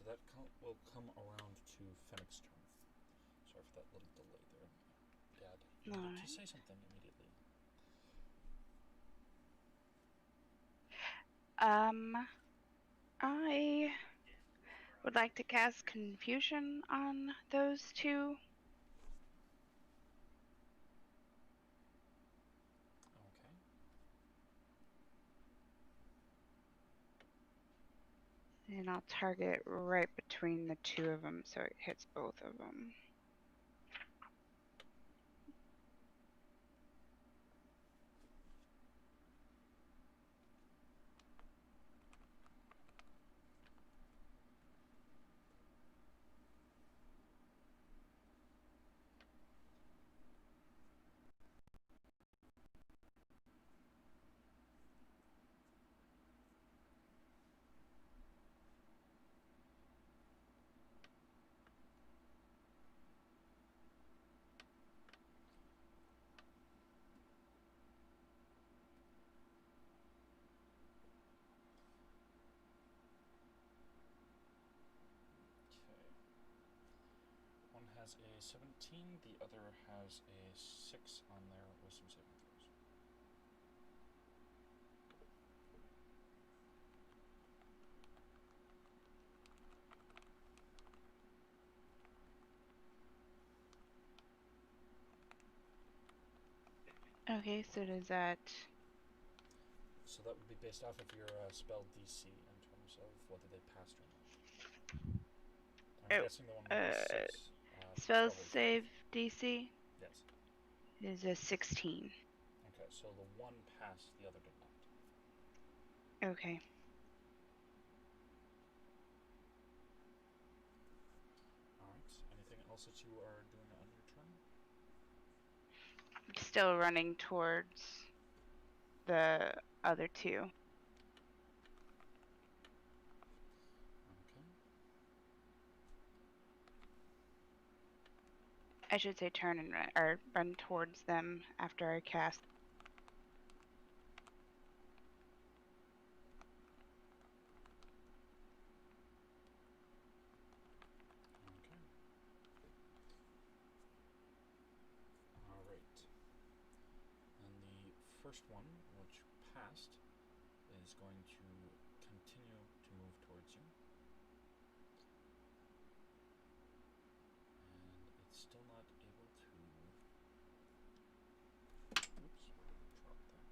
So that will come around to Fennec's turn. Sorry for that little delay there. Dad, you needed to say something immediately. I would like to cast confusion on those two. Okay. And I'll target right between the two of them so it hits both of them. One has a 17, the other has a 6 on their wisdom saving throws. Okay, so does that... So that would be based off of your spell DC in terms of whether they passed or not. I'm guessing the one with the 6. Spell probably save failed. DC Yes. is a 16. Okay, so the one passed, the other did not. Okay. Alright, anything else that you are doing on your turn? Still running towards the other two. Okay. I should say turn and run, or run towards them after I cast. Okay. Alright. And the first one, which passed, is going to continue to move towards you. And it's still not able to... Oops, drop that.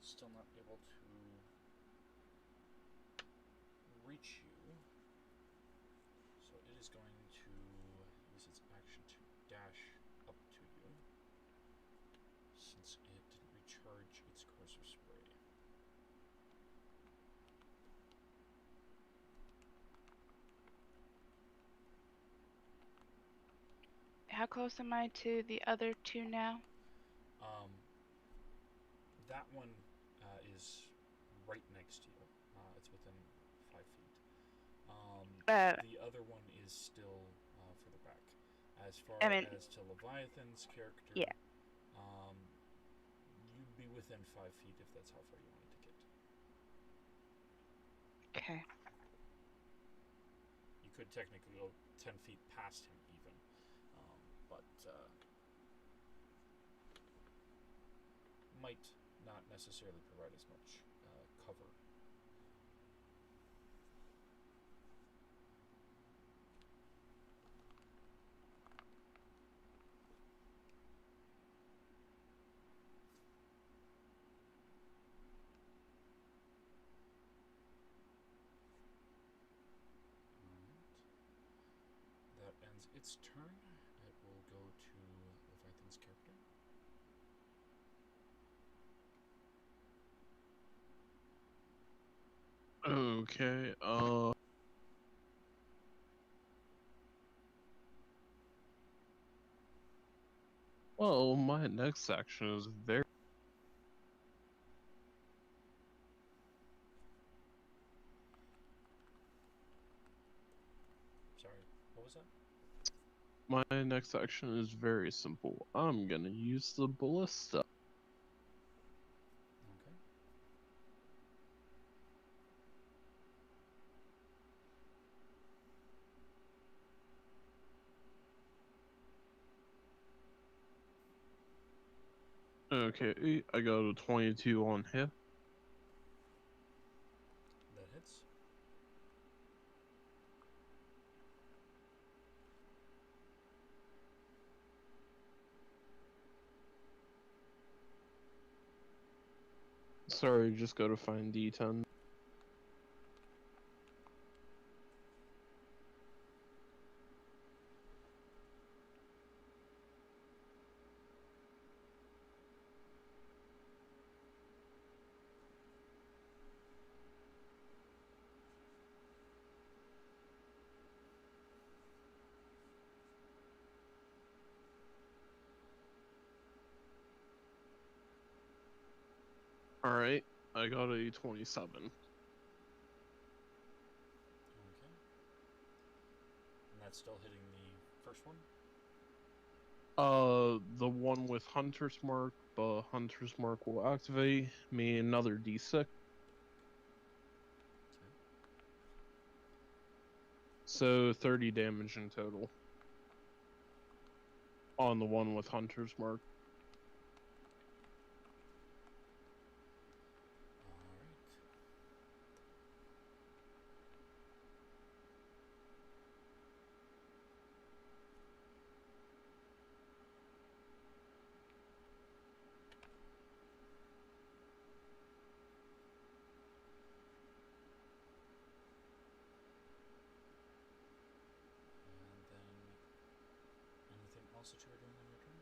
Still not able to reach you. So it is going to use its action to dash up to you, since it didn't recharge its corrosive spray. How close am I to the other two now? That one is right next to you. It's within 5 feet. The other one is still further back. As far as to Leviathan's character, yeah. You'd be within 5 feet if that's how far you wanted to get. Okay. You could technically go 10 feet past him even, but might not necessarily provide as much cover. That ends its turn. It will go to Leviathan's character. Okay, well, my next action is very... Sorry, what was that? My next action is very simple. I'm gonna use the ballista. Okay, I got a 22 on hit. That hits. Sorry, just gotta find D10. Alright, I got a 27. Okay. And that's still hitting the first one? The one with Hunter's Mark, the Hunter's Mark will activate me another D6. Okay. So 30 damage in total. On the one with Hunter's Mark. Alright. And then anything else that you were doing on your turn?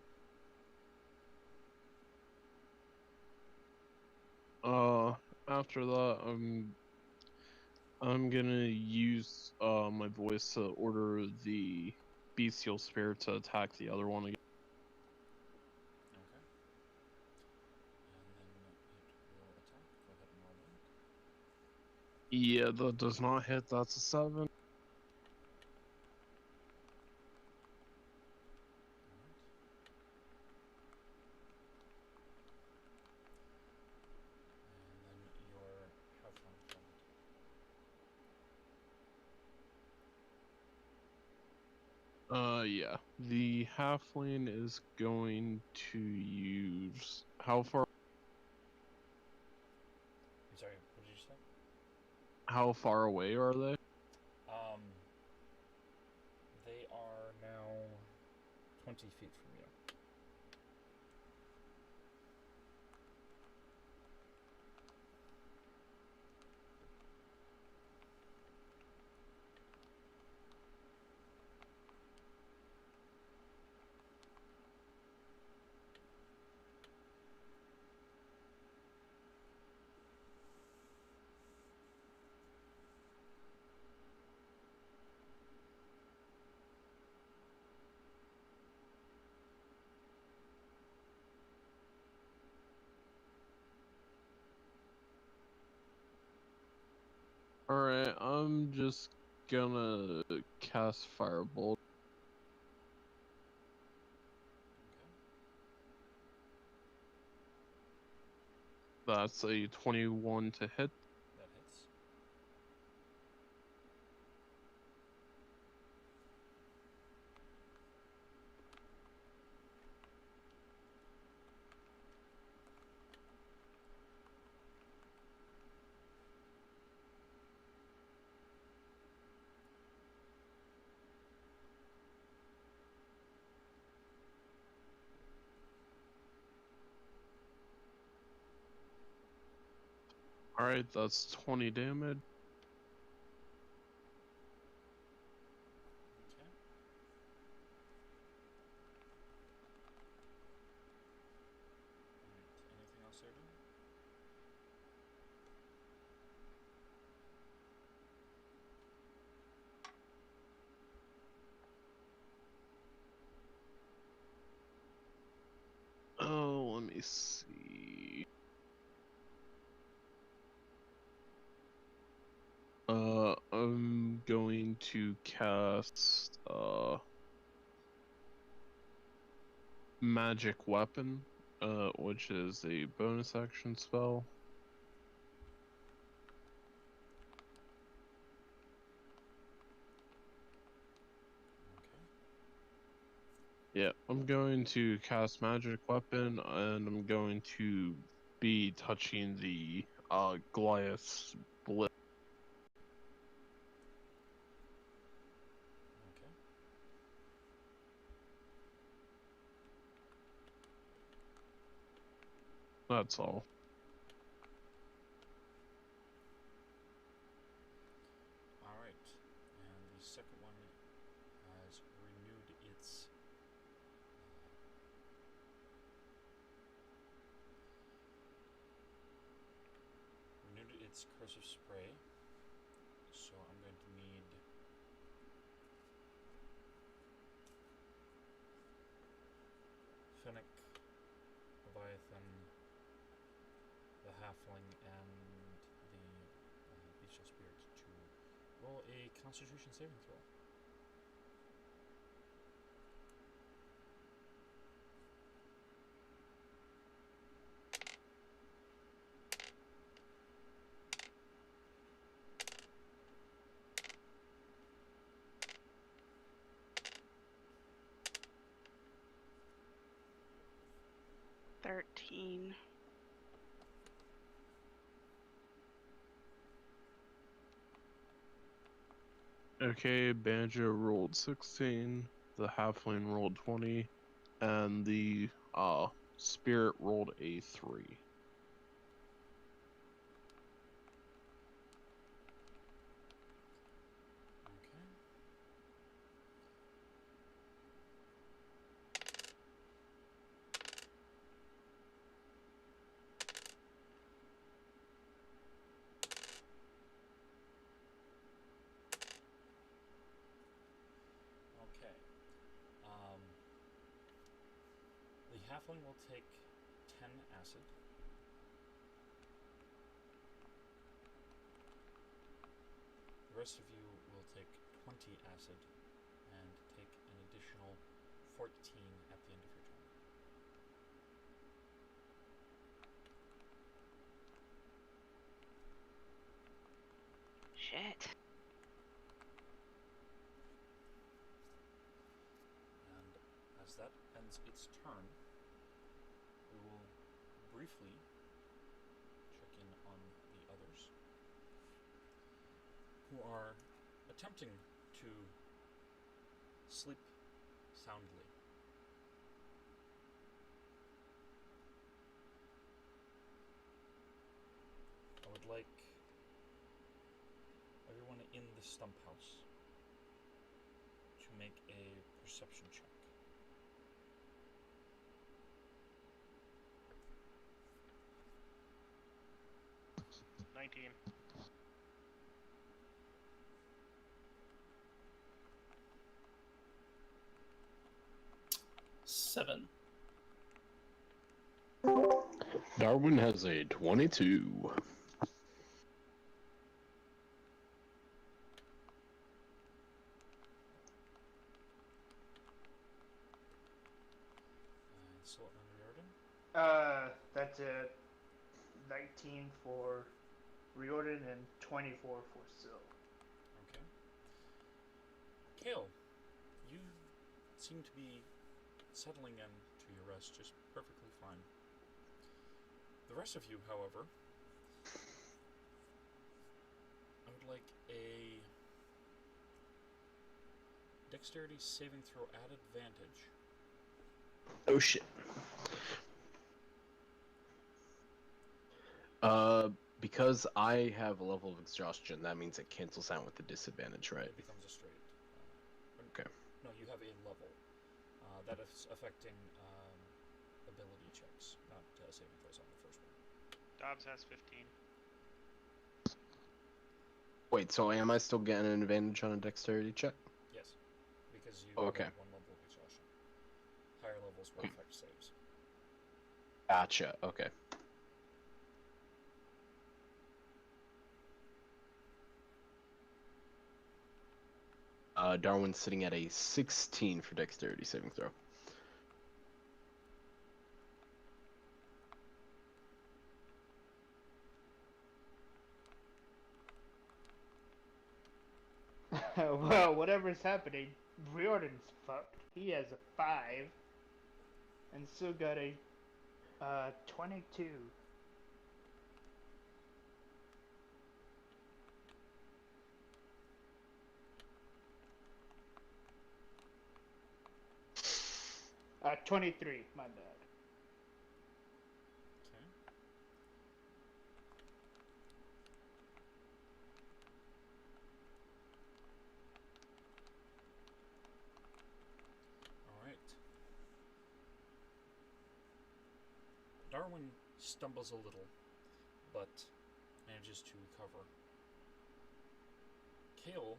After that, I'm gonna use my voice to order the bestial spirit to attack the other one again. Okay. And then it will attack. Go ahead and roll that. Yeah, that does not hit. That's a 7. Alright. And then your halfling friend. Yeah. The halfling is going to use how far? I'm sorry, what did you say? How far away are they? They are now 20 feet from you. Alright, I'm just gonna cast Firebolt. Okay. That's a 21 to hit. That hits. Alright, that's 20 damage. Okay. Alright, anything else they're doing? Oh, let me see. I'm going to cast Magic Weapon, which is a bonus action spell. Okay. Yeah, I'm going to cast magic weapon, and I'm going to be touching the Goliath's blip. Okay. That's all. Alright. And the second one has renewed its cursive spray. So I'm going to need Finnick, Leviathan, the Halfling, and the Bestial Spirit to roll a Constitution saving throw. "13." Okay, Banjo rolled 16, the Halfling rolled 20, and the Spirit rolled a 3. Okay. Okay. The Halfling will take 10 acid. The rest of you will take 20 acid and take an additional 14 at the end of your turn. Shit. And as that ends its turn, we will briefly check in on the others who are attempting to sleep soundly. I would like everyone in the Stump House to make a perception check. 19. 7. Darwin has a 22. And Sultan and Riordan. That's a 19 for Riordan and 24 for Sil. Okay. Kale, you seem to be settling in to your rest just perfectly fine. The rest of you, however, I would like a dexterity saving throw at advantage. Oh shit. Because I have a level of exhaustion, that means it cancels out with the disadvantage, right? It becomes a straight. Okay. No, you have a level. That is affecting ability checks, not saving throws on the first one. Dobbs has 15. Wait, so am I still getting an advantage on a dexterity check? Yes, because you Okay. have one level of exhaustion. Higher levels will affect saves. Gotcha, okay. Darwin's sitting at a 16 for dexterity saving throw. Well, whatever's happening, Riordan's fucked. He has a 5. And still got a 22. Uh, 23, my bad. Okay. Alright. Darwin stumbles a little, but manages to recover. Kale,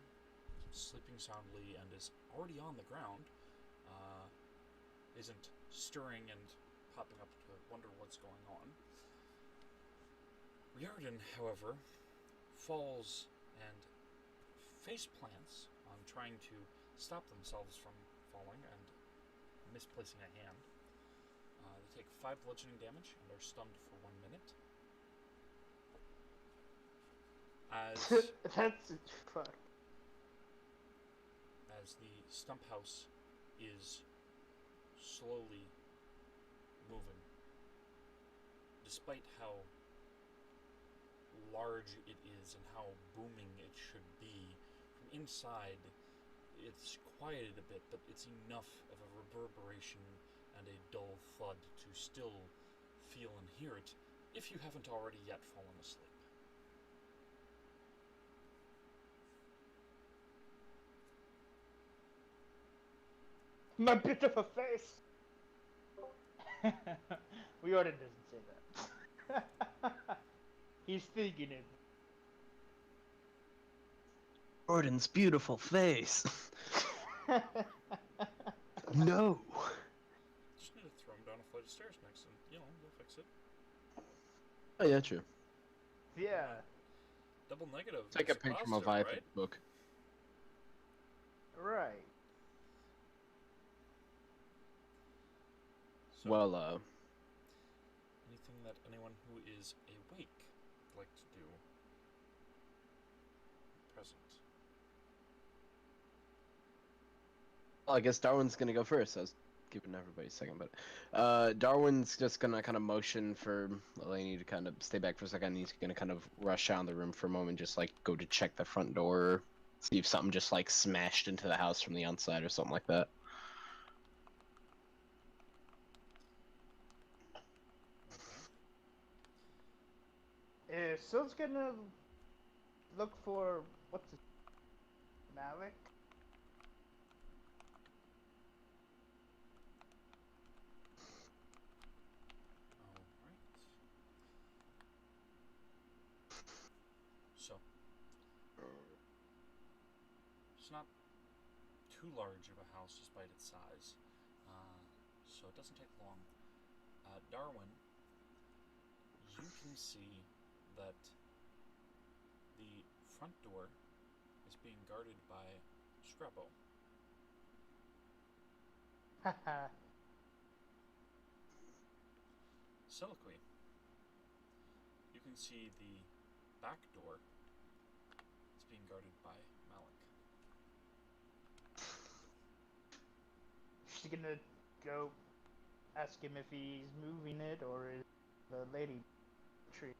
sleeping soundly and is already on the ground, isn't stirring and popping up to wonder what's going on. Riordan, however, falls and face plants on trying to stop themselves from falling and misplacing a hand. They take 5 bludgeoning damage and are stunned for 1 minute. That's fuck. As the Stump House is slowly moving, despite how large it is and how booming it should be. From inside, it's quieted a bit, but it's enough of a reverberation and a dull thud to still feel and hear it, if you haven't already yet fallen asleep. My bit of a face! Riordan doesn't say that. He's thinking it. Jordan's beautiful face. No. Just need to throw him down a flight of stairs next, and they'll fix it. Oh yeah, true. Yeah. Double negative. Take a is picture from a positive, Vibe right? book. Right. So, Well, anything that anyone who is awake would like to do? Present. I guess Darwin's gonna go first. I was giving everybody a second, but Darwin's just gonna kind of motion for Eleni to kind of stay back for a second. He's gonna kind of rush out of the room for a moment, just like go to check the front door, see if something just like smashed into the house from the outside or something like that. Sil's gonna look for what's his Malik? Alright. So, it's not too large of a house despite its size, so it doesn't take long. Darwin, you can see that the front door is being guarded by Scrubbo. Haha. Soliloquy. You can see the back door is being guarded by Malik. She's gonna go ask him if he's moving it or is the lady tree.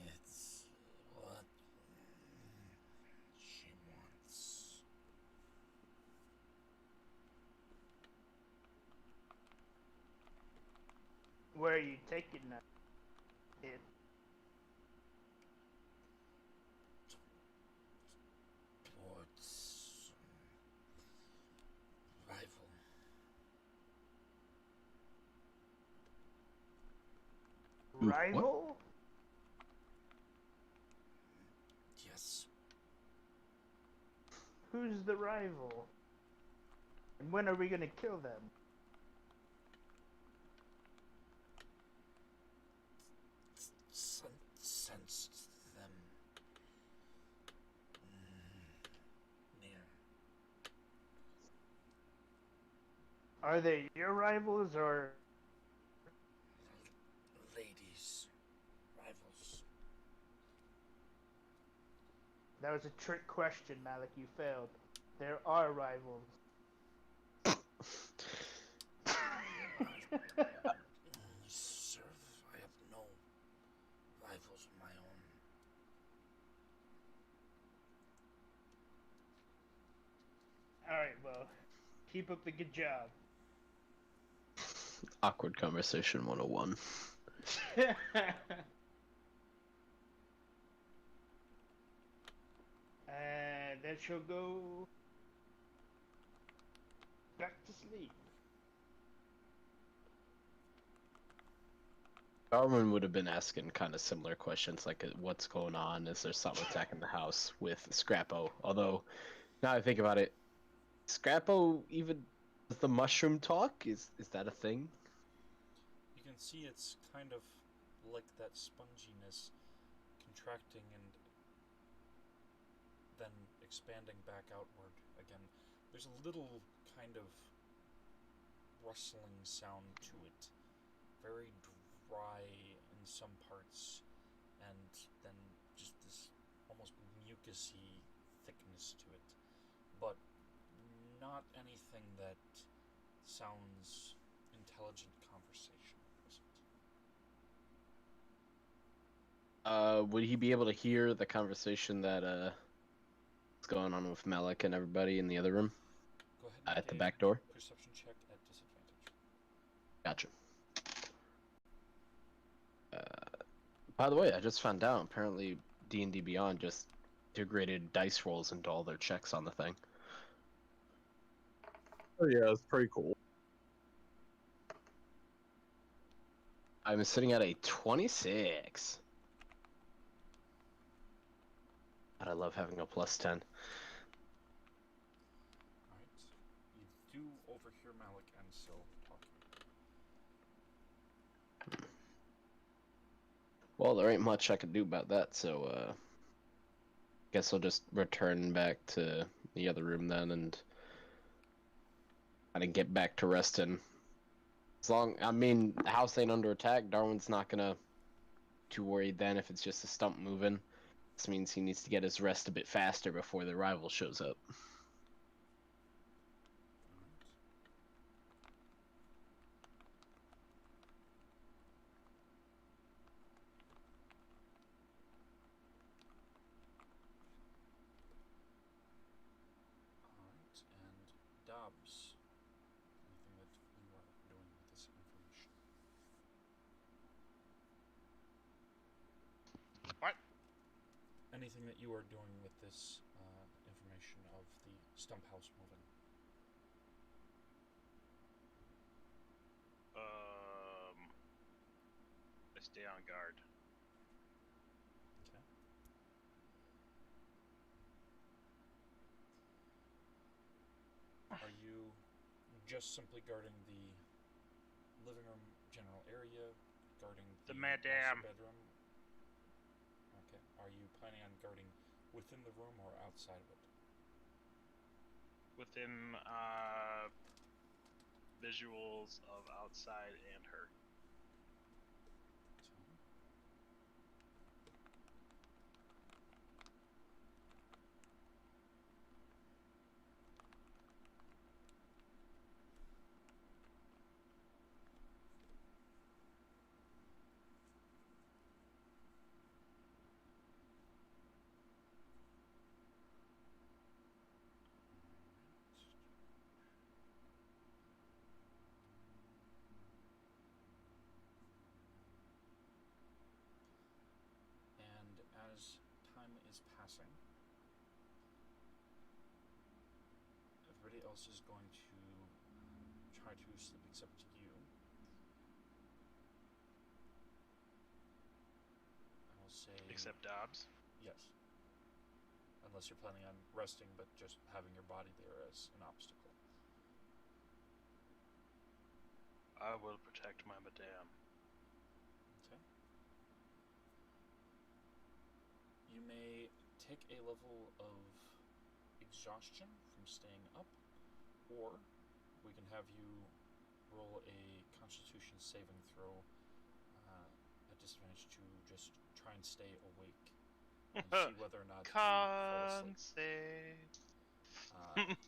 It's what she wants. Where are you taking that? It. Towards rival. What? Rival? Yes. Who's the rival? And when are we gonna kill them? Sensed them near. Are they your rivals or Ladies, rivals. that was a trick question, Malik? You failed. There are rivals. Sir, I have no rivals of my own. All right, well, keep up the good job. Awkward conversation 101. And then she'll go back to sleep. Darwin would have been asking kind of similar questions like what's going on? Is there something attacking the house with Scrappo? Although, now I think about it, Scrappo even does the mushroom talk? Is that a thing? You can see it's kind of like that sponginess contracting and then expanding back outward again. There's a little kind of rustling sound to it. Very dry in some parts, and then just this almost mucusy thickness to it. But not anything that sounds intelligent conversation at present. Would he be able to hear the conversation that is going on with Malik and everybody in the other room? Go ahead and At the make back a door? perception check at disadvantage. Gotcha. By the way, I just found out apparently D&D Beyond just integrated dice rolls into all their checks on the thing. Oh yeah, it's pretty cool. I'm sitting at a 26. God, I love having a plus 10. Alright. You do overhear Malik and Sil talking. Well, there ain't much I can do about that, so guess I'll just return back to the other room then and kind of get back to resting. I mean, the house ain't under attack. Darwin's not gonna too worried then if it's just a stump moving. This means he needs to get his rest a bit faster before the rival shows up. Alright, and Dobbs. Anything that you are doing with this information? What? Anything that you are doing with this information of the Stump House moving? I stay on guard. Okay. Are you just simply guarding the living room general area, guarding The master madam. bedroom? Okay. Are you planning on guarding within the room or outside of it? Within visuals of outside and her. So, and as time is passing, everybody else is going to try to sleep except you. I'll say Except Dobbs. yes, unless you're planning on resting, but just having your body there as an obstacle. I will protect my madame. Okay. You may take a level of exhaustion from staying up, or we can have you Constitution saving throw at disadvantage to just try and stay awake and see whether or not you fall Con asleep. save.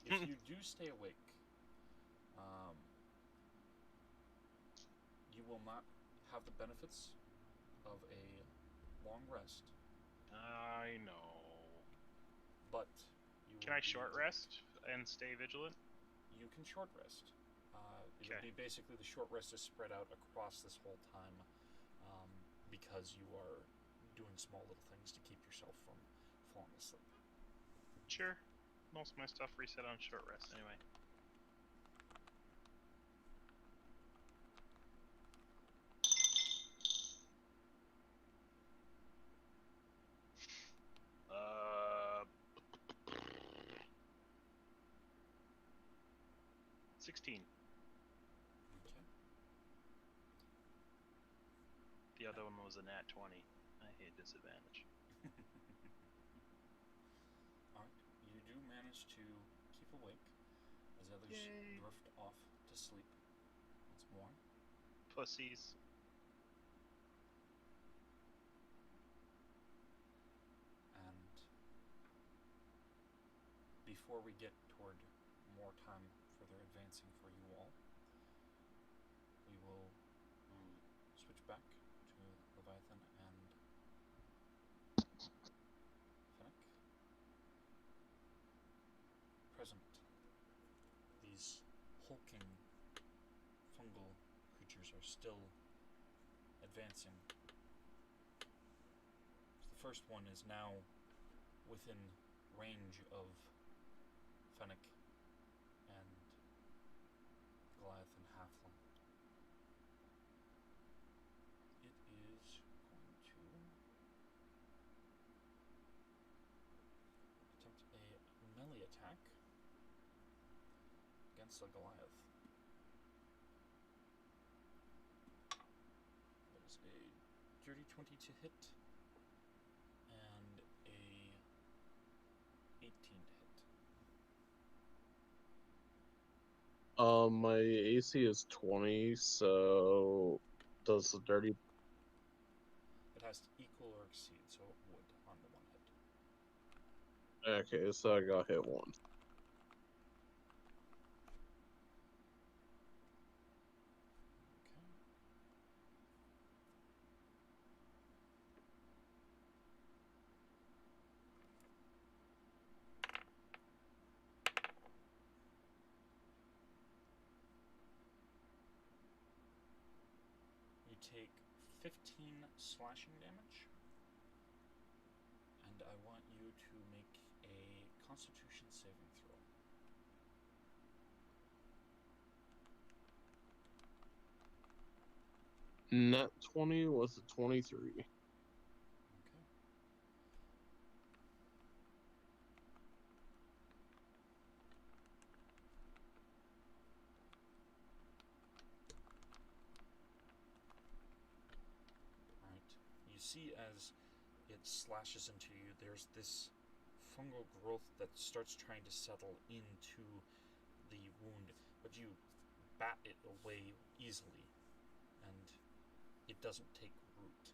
If you do stay awake, you will not have the benefits of a long rest, I know. but you Can will I short rest and stay vigilant? You can short rest. It'll Okay. be basically the short rest is spread out across this whole time, because you are doing small little things to keep yourself from falling asleep. Sure. Most of my stuff reset on short rest anyway. Uh, 16. Okay. The other one was a nat 20. I hate disadvantage. Alright, you do manage to keep awake as others Yay. drift off to sleep once more. Pussies. And before we get toward more time further advancing for you all, we will switch back to Leviathan and Fennec. Present, these hulking fungal creatures are still advancing. The first one is now within range of Fennec and Goliath and Halfling. It is going to attempt a melee attack against the Goliath. That is a dirty 20 to hit and a 18 to hit. My AC is 20, so does the dirty. It has to equal or exceed, so it would on the one hit. Okay, so I got hit once. Okay. You take 15 slashing damage, and I want you to make a Constitution saving throw. Net 20 was a 23. Okay. Alright. You see as it slashes into you, there's this fungal growth that starts trying to settle into the wound, but you bat it away easily, and it doesn't take root.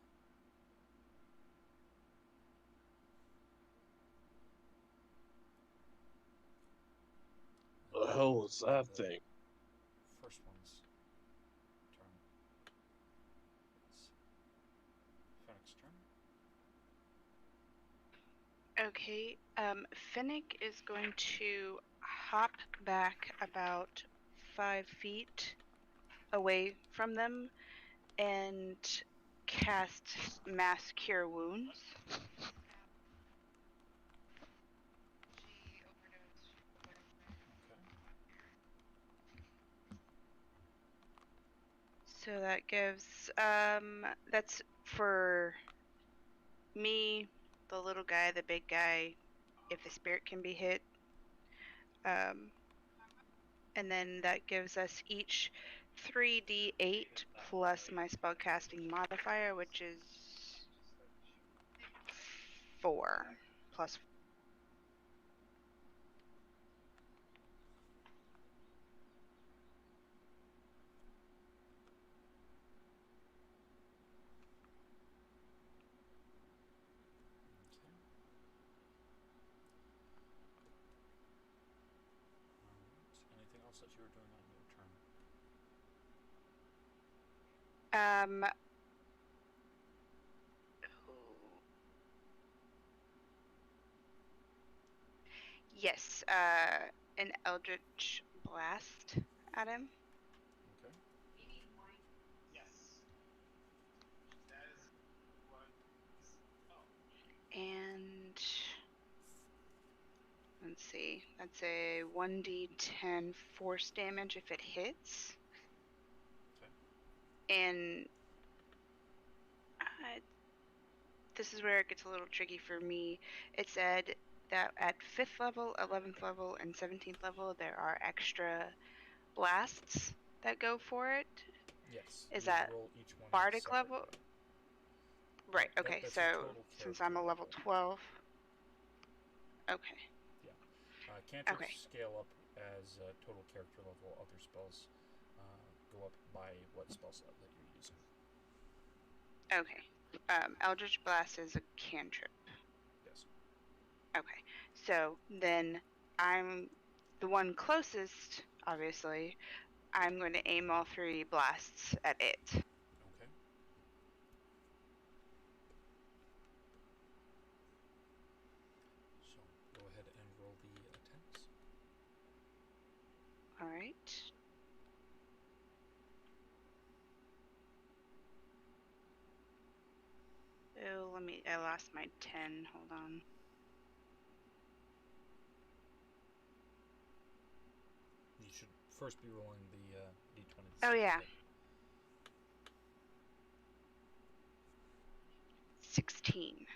The hell was that The thing? First one's turn. It's Fennec's turn. Okay, Finnick is going to hop back about 5 feet away from them and cast Mass Cure Wounds. Okay. So that gives, that's for me, the little guy, the big guy, if the spirit can be hit. And then that gives us each 3d8 plus my spellcasting modifier, which is 4 plus. else that you were doing on your turn? Yes, an Eldritch Blast at him. Okay. Yes. That is one. And let's see, that's a 1d10 force damage if it hits. Okay. And this is where it gets a little tricky for me. It said that at 5th level, 11th level, and 17th level, there are extra blasts that go for it. Yes. Is you would that roll each one Bardic separately. level? Right, That- okay, that's so your total since character I'm a level 12. Okay. Cantrips Okay. scale up as total character level. Other spells go up by what spell slot that you're using. Okay. Eldritch Blast is a cantrip. Yes. Okay. So then I'm the one closest, obviously. I'm going to aim all 3 blasts at it. Okay. So go ahead and roll the attempts. All right. Oh, I lost my 10. Hold on. You should first be rolling the d20. Oh, yeah. 16.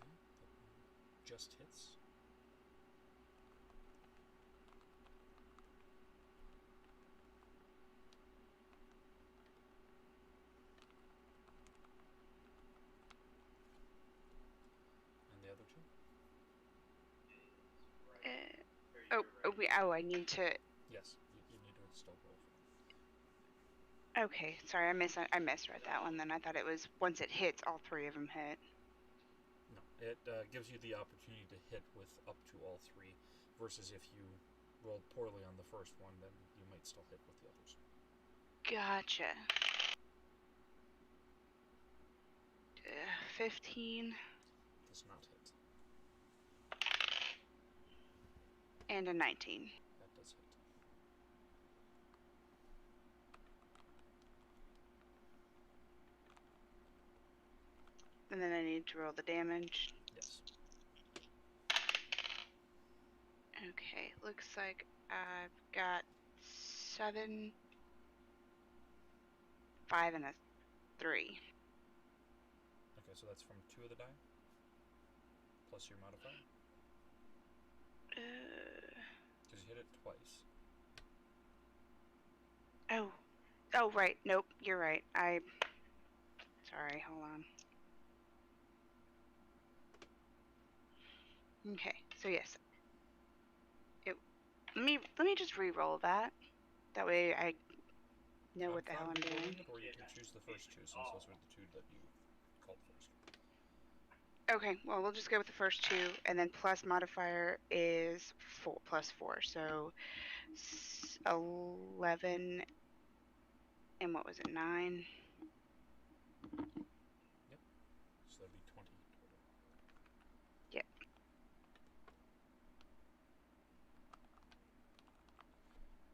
Okay. That just hits. And the other 2? I need to. Yes. You need to still roll for them. Okay, sorry, I misread that one. Then I thought it was once it hits, all 3 of them hit. No. It gives you the opportunity to hit with up to all 3, versus if you rolled poorly on the first one, then you might still hit with the others. Gotcha. 15. Does not hit. And a 19. That does hit. And then I need to roll the damage. Yes. Okay, looks like I've got 7, 5, and a 3. Okay, so that's from 2 of the die? Plus your modifier? Because you hit it twice. Oh, right. Nope, you're right. Sorry, hold on. Okay, so yes. Let me just re-roll that. That way I know what the hell I'm doing. It, or you can choose the first 2, since those were the 2 that you called first. Okay, well, we'll just go with the first 2, and then plus modifier is 4, plus 4, so 11, and what was it, 9? Yep. So that'd be 20 total. Yep.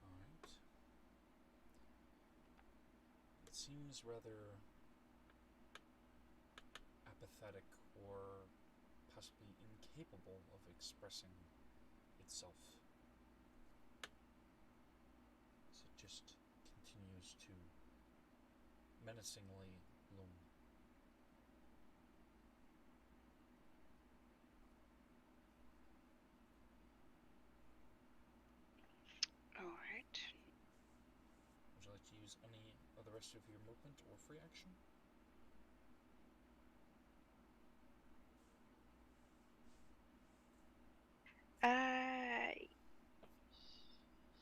Alright. It seems rather apathetic or possibly incapable of expressing itself. So it just continues to menacingly loom. Alright. Would you like to use any of the rest of your movement or free action?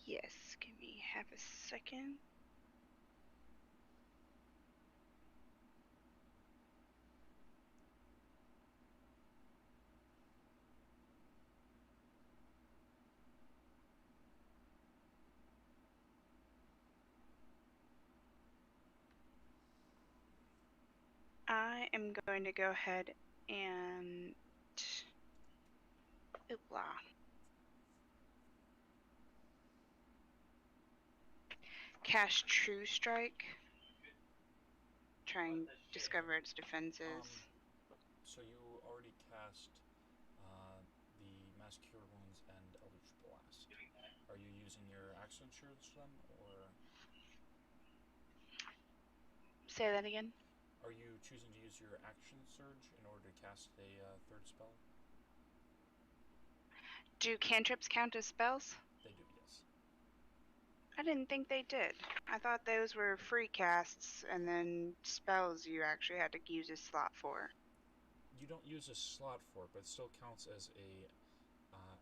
Yes, give me half a second. I am going to go ahead and oopla. Cast True Strike. Try and discover its defenses. So you already cast the Mass Cure Wounds and Eldritch Blast. Are you using your action surge then, or Say that again. are you choosing to use your action surge in order to cast a third spell? Do cantrips count as spells? They do, yes. I didn't think they did. I thought those were free casts, and then spells you actually had to use a slot for. You don't use a slot for it, but it still counts as a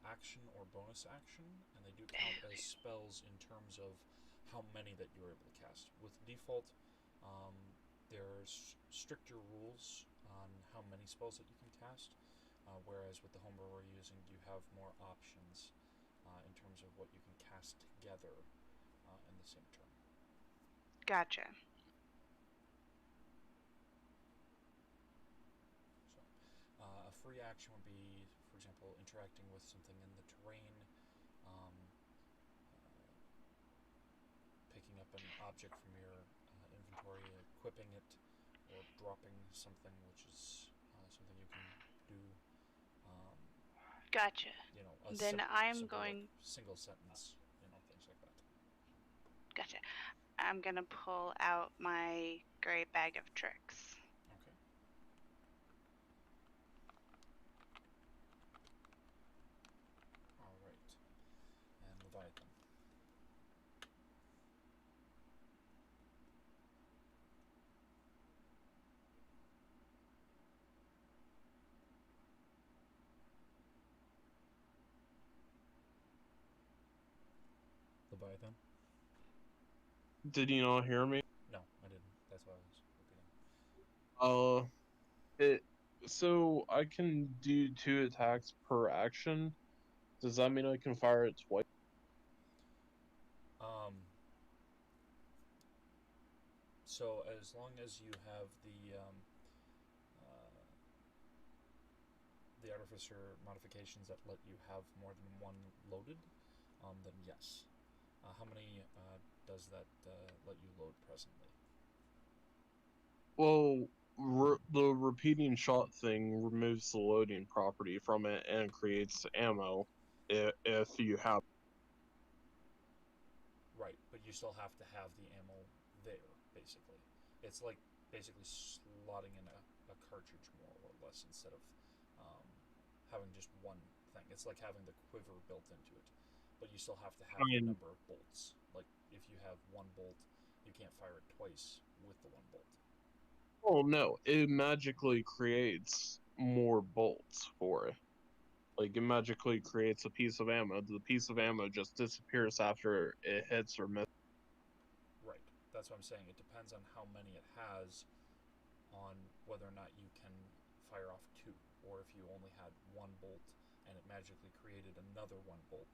action or bonus action, and they do count as spells in terms of how many that you're able to cast. With default, there's stricter rules on how many spells that you can cast, whereas with the homebrew we're using, you have more options in terms of what you can cast together in the same turn. Gotcha. So, a free action would be, for example, interacting with something in the terrain, picking up an object from your inventory, equipping it, or dropping something, which is something you can do. Gotcha. You know, Then I'm simple, going. like, single sentence, you know, things like that. Gotcha. I'm gonna pull out my great bag of tricks. Okay. All right. And Leviathan. Leviathan? Did you not hear me? No, I didn't. That's why I was repeating. So I can do 2 attacks per action. Does that mean I can fire it twice? So as long as you have the artificer modifications that let you have more than one loaded, then yes. How many does that let you load presently? Well, the repeating shot thing removes the loading property from it and creates ammo if you have. Right, but you still have to have the ammo there, basically. It's like basically slotting in a cartridge more or less instead of having just one thing. It's like having the quiver built into it, but you still have to have the number of bolts. Like if you have one bolt, you can't fire it twice with the one bolt. Oh no, it magically creates more bolts for it. Like it magically creates a piece of ammo. The piece of ammo just disappears after it hits or misses. Right, that's what I'm saying. It depends on how many it has on whether or not you can fire off 2, or if you only had one bolt and it magically created another one bolt.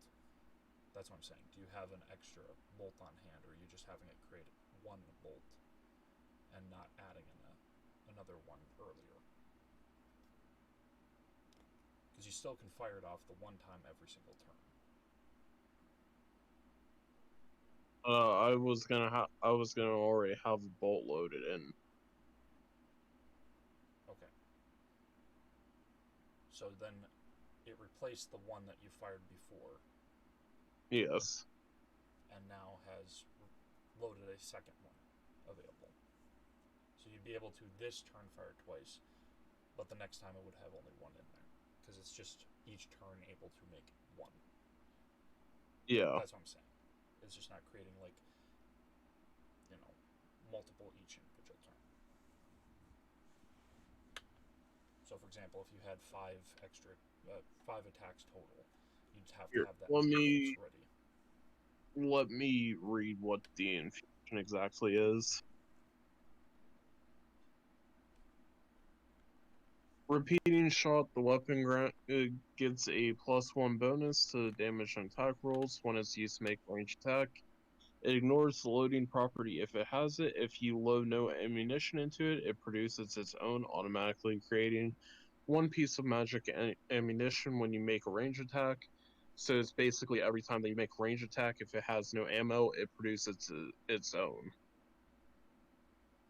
That's what I'm saying. Do you have an extra bolt on hand, or are you just having it create one bolt and not adding another one earlier? Because you still can fire it off the one time every single turn. I was gonna already have a bolt loaded in. Okay. So then it replaced the one that you fired before. Yes. And now has loaded a second one available. So you'd be able to this turn fire twice, but the next time it would have only one in there. Because it's just each turn able to make one. Yeah. That's what I'm saying. It's just not creating, like, you know, multiple each individual turn. So, for example, if you had 5 attacks total, you'd have to have that ready. Let me read what the infusion exactly is. Repeating shot, the weapon gets a +1 bonus to damage and attack rolls when it's used to make range attack. It ignores the loading property if it has it. If you load no ammunition into it, it produces its own, automatically creating one piece of magic ammunition when you make a range attack. So it's basically every time that you make a range attack, if it has no ammo, it produces its own.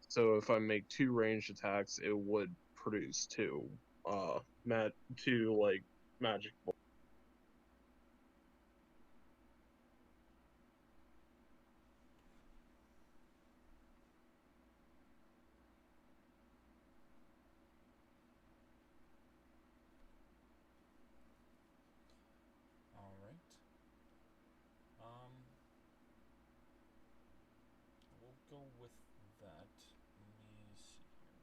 So if I make 2 ranged attacks, it would produce 2 like magic bullets. All right. We'll go with that. Let me see here.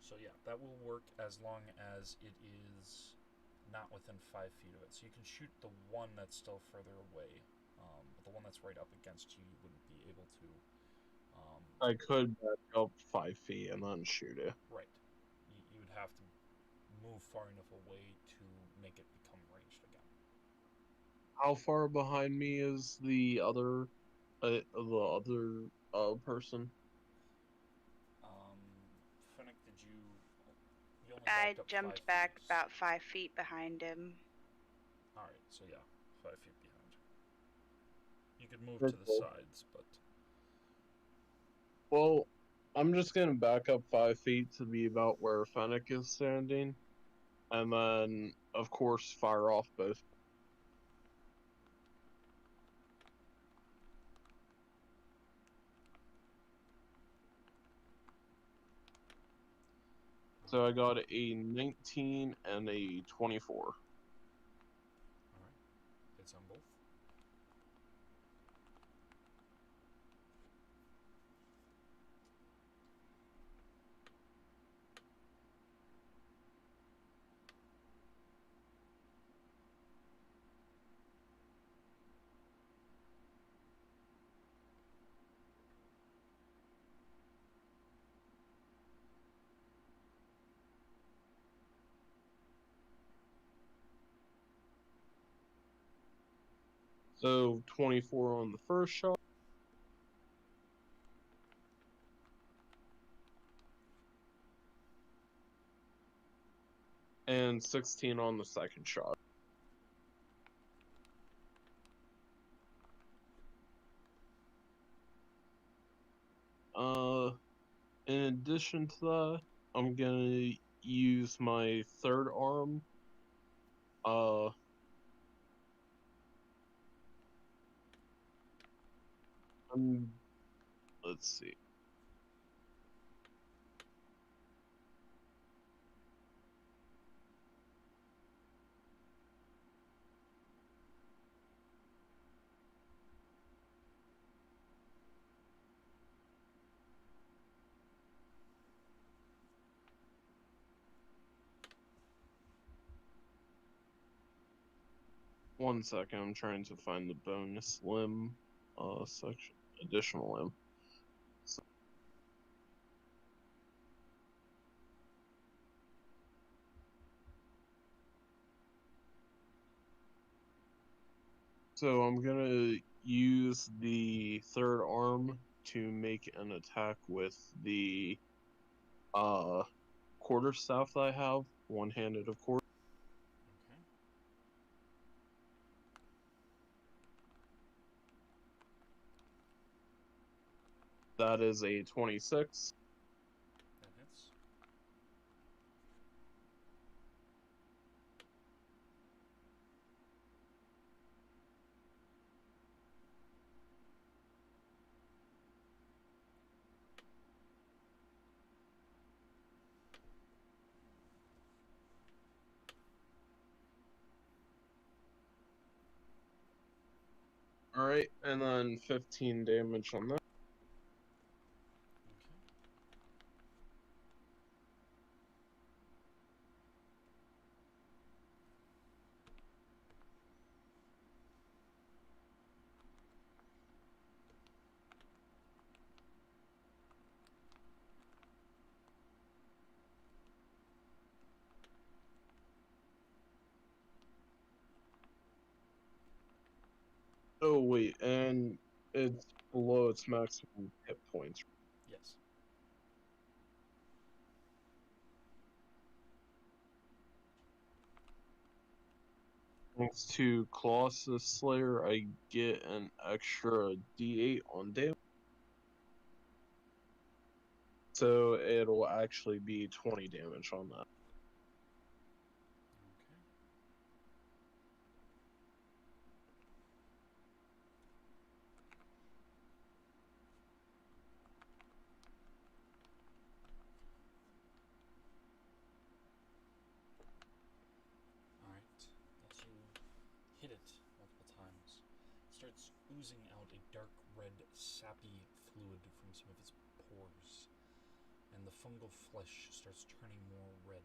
So yeah, that will work as long as it is not within 5 feet of it. So you can shoot the one that's still further away, but the one that's right up against you, you wouldn't be able to. I could back up 5 feet and then shoot it. Right. You would have to move far enough away to make it become ranged again. How far behind me is the other person? Finnick, did you? You only I backed up 5 jumped feet. back about 5 feet behind him. All right, so yeah, 5 feet behind. You could move That's to the cool. sides, but Well, I'm just gonna back up 5 feet to be about where Fennec is standing, and then, of course, fire off both. So I got a 19 and a 24. all right, it's on both. So 24 on the first shot. And 16 on the second shot. In addition to that, I'm gonna use my third arm. Let's see. One second, I'm trying to find the bonus limb section, additional limb. So I'm gonna use the third arm to make an attack with the quarterstaff that I have, one-handed of course. Okay. That is a 26. That hits. Alright, and then 15 damage on that. Okay. Oh wait, and it's below its maximum hit points. Yes. Thanks to Colossus Slayer, I get an extra D8 on damage. So it'll actually be 20 damage on that. Okay. Alright. As you hit it multiple times, it starts oozing out a dark red, sappy fluid from some of its pores, and the fungal flesh starts turning more red.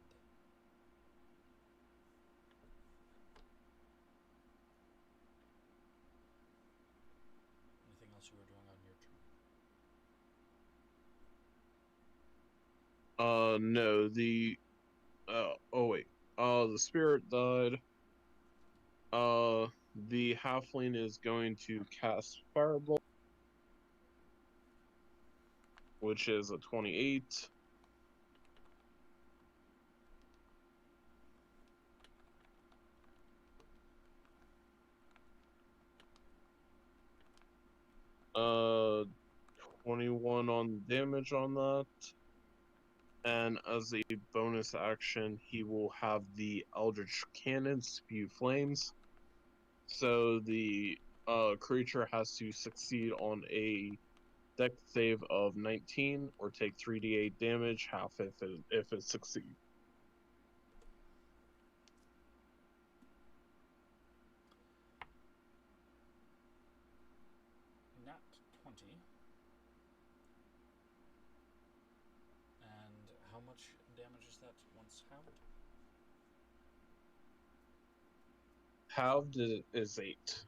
Anything else you were doing on your turn? No, oh wait. The spirit died. The halfling is going to cast Firebolt, which is a 28. Uh, 21 on damage on that. And as a bonus action, he will have the Eldritch Cannon spew flames. So the creature has to succeed on a dex save of 19 or take 3d8 damage, half if it succeeds. Nat 20. And how much damage is that once halved? Halved is 8.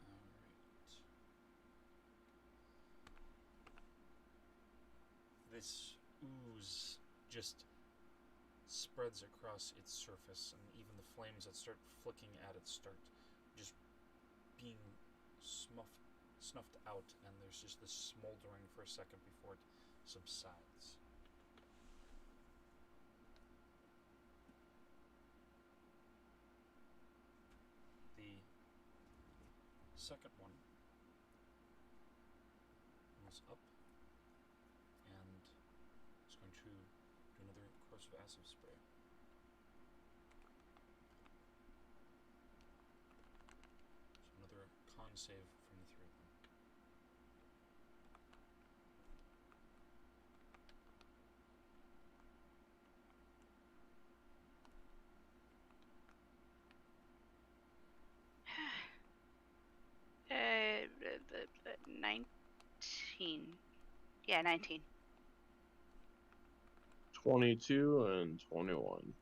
Alright. This ooze just spreads across its surface, and even the flames that start flicking at it start just being snuffed out, and there's just this smoldering for a second before it subsides. The second one is up and is going to do another corrosive acid spray. So another con save from the three of them. The 19. Yeah, 19. 22 and 21. Alright.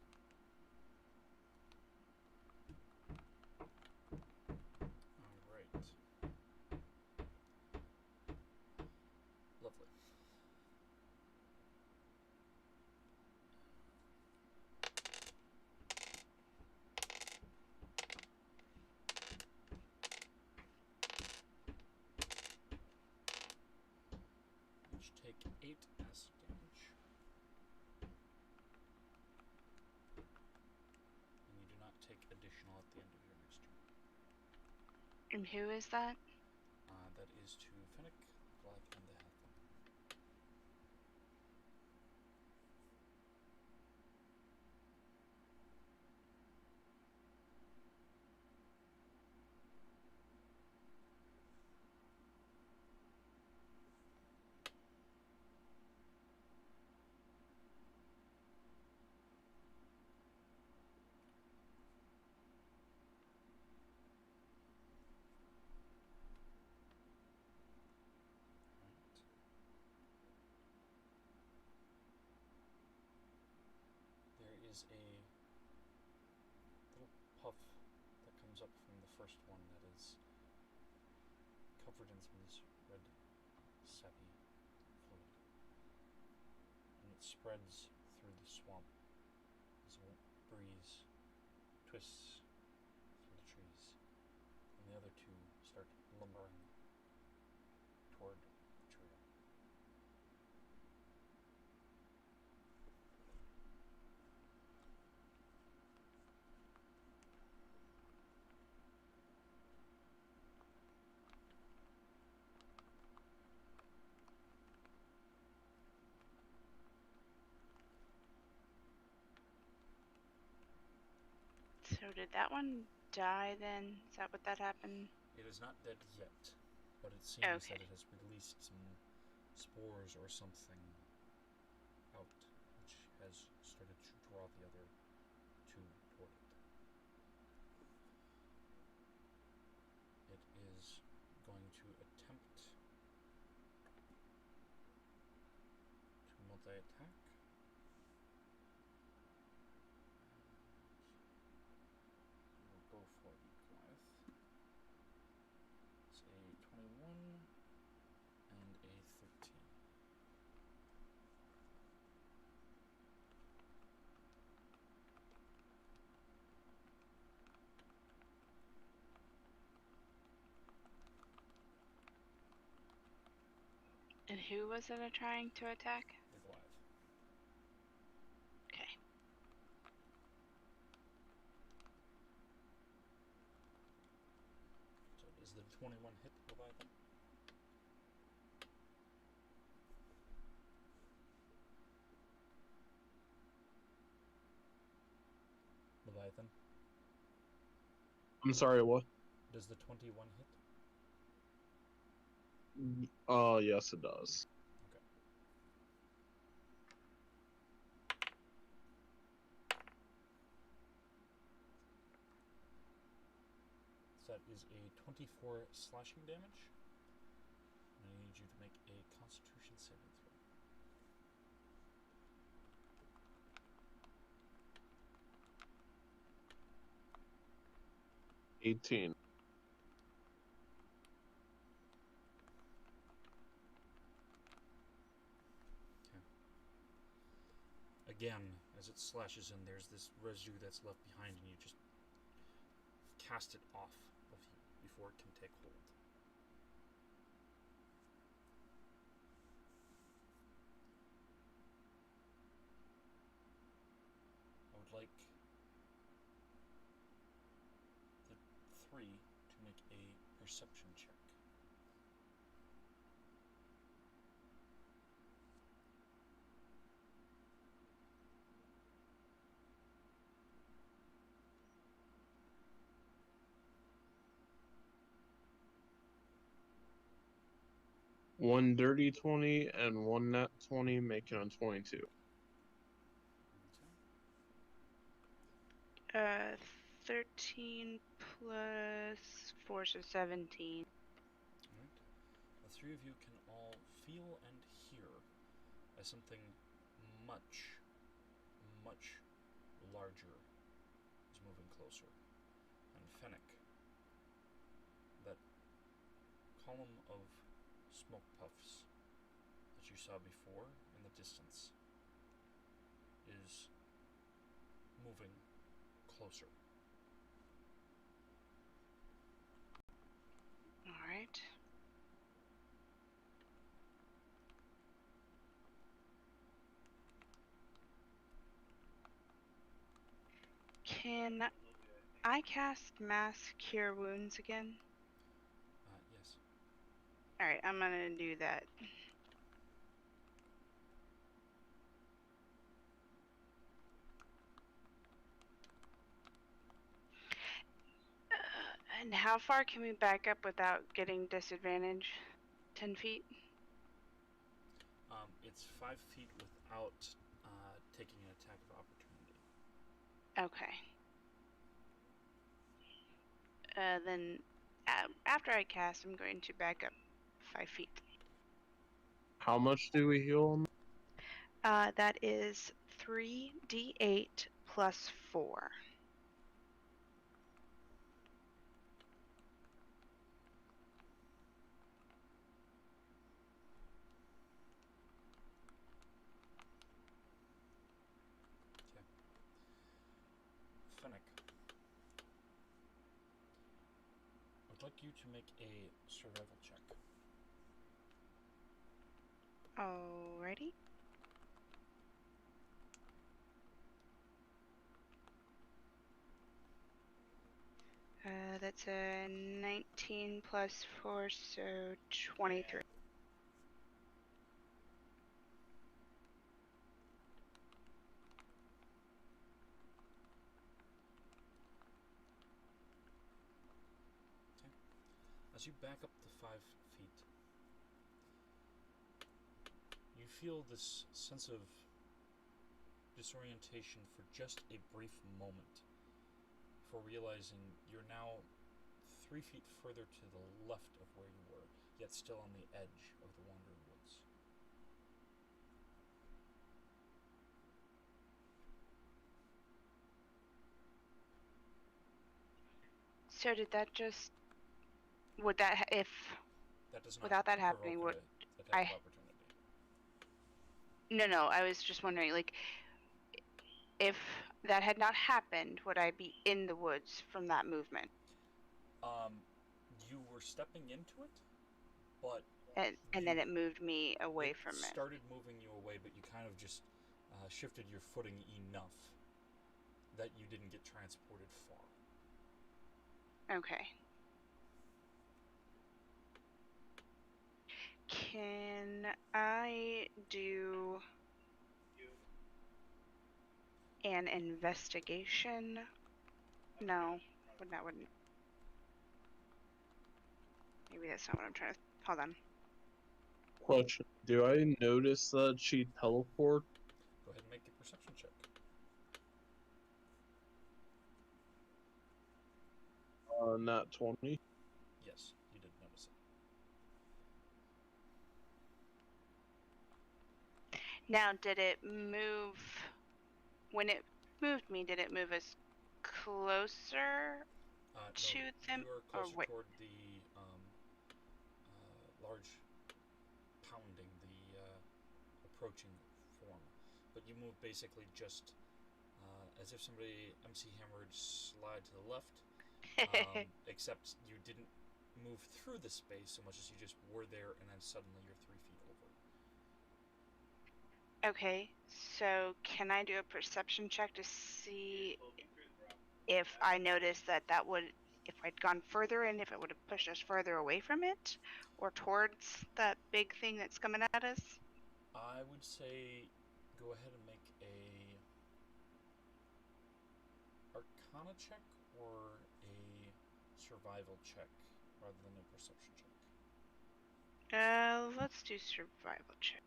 Lovely. Each take 8 acid damage. And you do not take additional at the end of your next turn. And who is that? That is to Finnick, Black, and the Halfling. There is a little puff that comes up from the first one that is covered in some of this red, sappy spreads through the swamp as a breeze twists through the trees, and the other two start lumbering toward the trail. So did that one die then? Is that what that happened? It is not dead yet, but it seems that Okay. it has released some spores or something out, which has started to draw the other two toward it. It is going to attempt to multi-attack. We'll go for the Goliath. It's a 21 and a 13. And who was it trying to attack? The Goliath. Okay. So does the 21 hit the Leviathan? Leviathan? I'm sorry, what? Does the 21 hit? Yes, it does. Okay. So that is a 24 slashing damage. And I need you to make a Constitution saving throw. 18. Again, as it slashes in, there's this residue that's left behind, and you just cast it off of you before it can take hold. I would like the 3 to make a perception check. One dirty 20 and one nat 20, making a 22. Okay. 13 plus 4, so 17. Alright. The 3 of you can all feel and hear as something much, much larger is moving closer. And Fennec, that column of smoke puffs that you saw before in the distance, is moving closer. Alright. Can I cast Mass Cure Wounds again? Yes. Alright, I'm gonna do that. And how far can we back up without getting disadvantage? 10 feet? It's 5 feet without taking an attack of opportunity. Okay. Then after I cast, I'm going to back up 5 feet. How much do we heal him? That is 3d8 plus 4. I'd like you to make a survival check. Alrighty. That's a 19 plus 4, so 23. As you back up the 5 feet, you feel this sense of disorientation for just a brief moment before realizing you're now 3 feet further to the left of where you were, yet still on the edge of the Wandering Woods. So did that just... Would that... If... That does not Without that happening, provoke would an attack of opportunity. No, I was just wondering, like, if that had not happened, would I be in the woods from that movement? You were stepping into it, but And then it moved me away from it. It started moving you away, but you kind of just shifted your footing enough that you didn't get transported far. Okay. Can I do an investigation? No, that wouldn't. Maybe that's not what I'm trying to. Hold on. Question: do I notice that she teleported? Go ahead and make a perception check. Not 20. Yes, you did notice it. Now, did it move? When it moved me, did it move us closer to them? You are closer toward the large pounding, the approaching form. But you move basically just as if somebody MC hammered slide to the left, except you didn't move through the space so much as you just were there and then suddenly you're 3 feet over. Okay, so can I do a perception check to see if I noticed that would, if I'd gone further and if it would have pushed us further away from it or towards that big thing that's coming at us? I would say go ahead and make a Arcana check or a survival check rather than a perception check. Let's do survival check.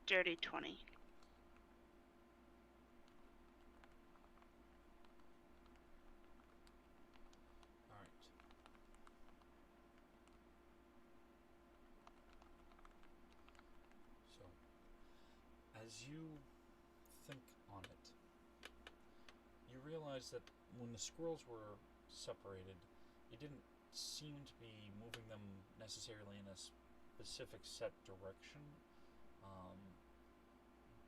Dirty 20. Alright. So, as you think on it, you realize that when the squirrels were separated, it didn't seem to be moving them necessarily in a specific set direction,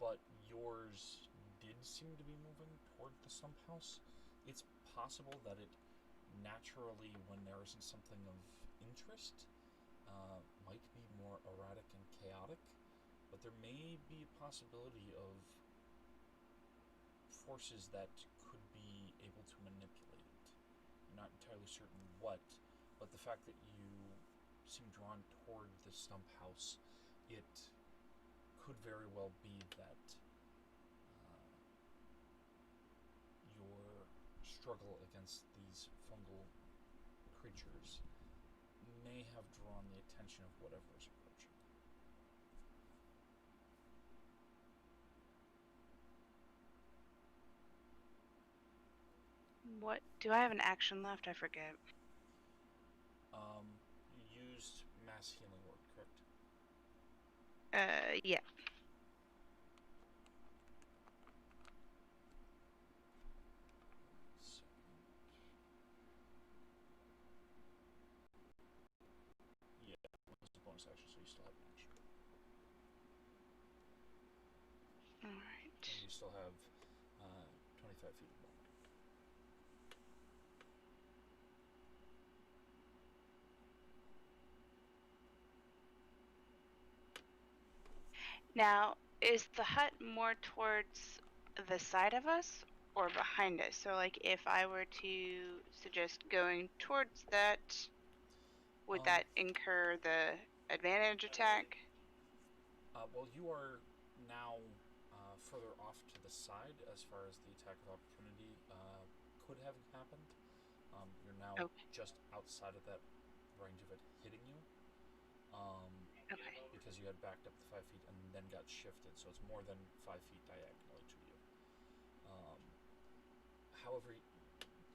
but yours did seem to be moving toward the Stump House. It's possible that it naturally, when there isn't something of interest, might be more erratic and chaotic, but there may be a possibility of forces that could be able to manipulate it. You're not entirely certain what, but the fact that you seem drawn toward the Stump House, it could very well be that your struggle against these fungal creatures may have drawn the attention of whatever is approaching. What? Do I have an action left? I forget. You used mass healing word, correct? Yeah. Yeah, it was a bonus action, so you still have an action. Alright. And you still have 25 feet of movement. Now, is the hut more towards the side of us or behind us? So, like, if I were to suggest going towards that, would that incur the advantage attack? Well, you are now further off to the side as far as the attack of opportunity could have happened. You're now just outside of that range of it hitting you. Because you had backed up the 5 feet and then got shifted, so it's more than 5 feet diagonally to you. However,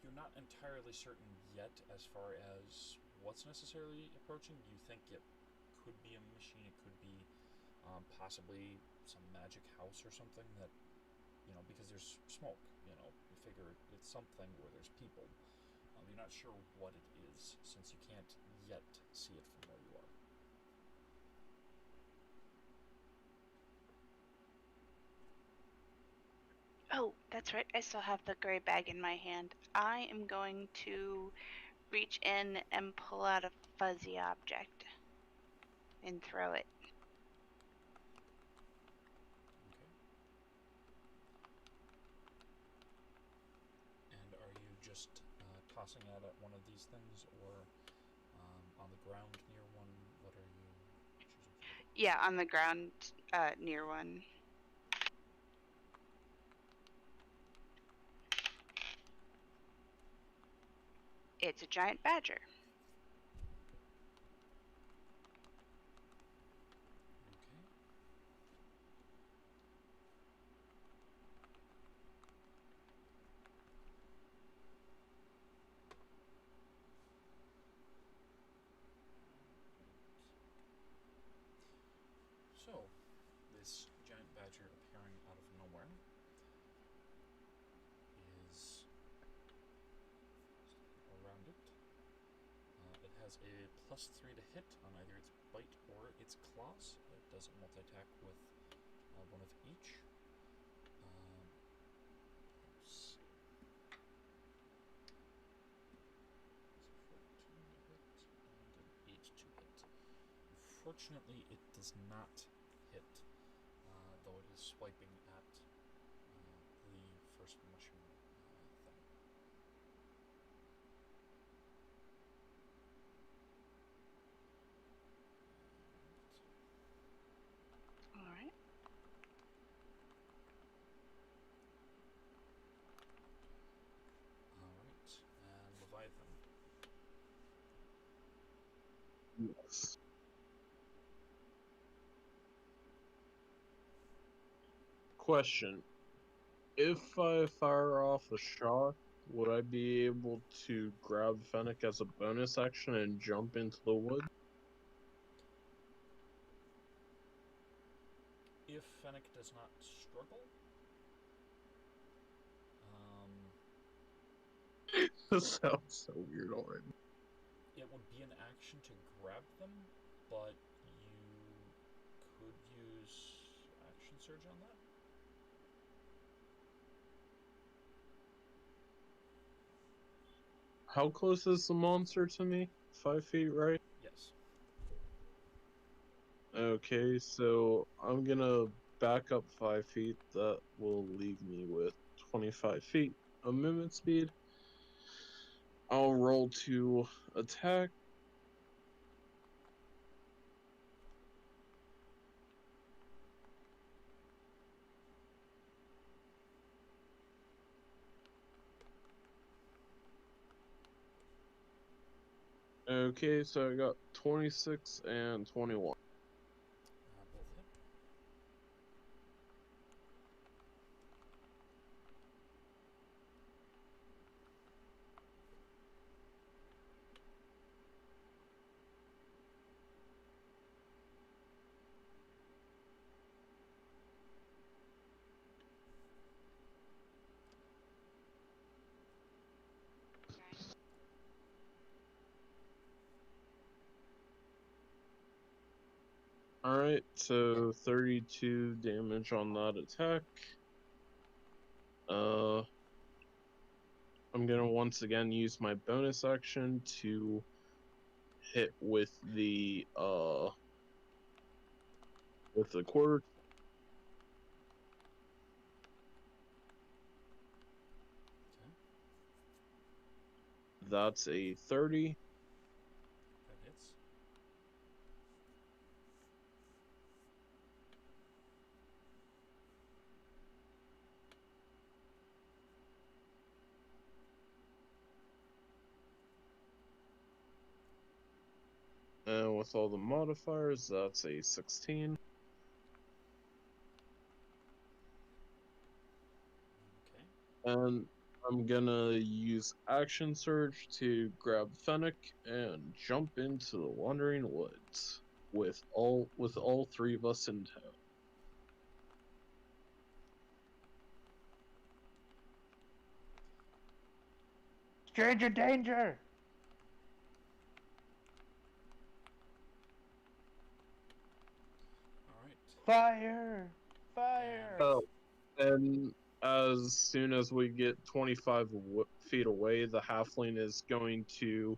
you're not entirely certain yet as far as what's necessarily approaching. You think it could be a machine, it could be possibly some magic house or something that, because there's smoke, you figure it's something where there's people. You're not sure what it is since you can't yet see it from where you are. Oh, that's right. I still have the gray bag in my hand. I am going to reach in and pull out a fuzzy object and throw it. Okay. And are you just tossing it at one of these things, or on the ground near one? What are you choosing for? Yeah, on the ground near one. It's a giant badger. Okay. So, this giant badger appearing out of nowhere is around it. It has a +3 to hit on either its bite or its claws. It does a multi-attack with one of each. Let's see. It's a 14 to hit and an 8 to hit. Unfortunately, it does not hit, though it is swiping at the first mushroom thing. All right. Alright, and Leviathan. Yes. Question. If I fire off a shot, would I be able to grab Fennec as a bonus action and jump into the wood? If Fennec does not struggle, That sounds so weird already. it would be an action to grab them, but you could use action surge on that. How close is the monster to me? 5 feet, right? Yes. Okay, so I'm gonna back up 5 feet. That will leave me with 25 feet of movement speed. I'll roll to attack. Okay, so I got 26 and 21. Both hit. Alright, so 32 damage on that attack. I'm gonna once again use my bonus action to hit with the quarter. Okay. That's a 30. That hits. And with all the modifiers, that's a 16. Okay. And I'm gonna use Action Surge to grab Fennec and jump into the Wandering Woods with all three of us in tow. Stranger danger! All right. Fire! Fire! Oh, and as soon as we get 25 feet away, the halfling is going to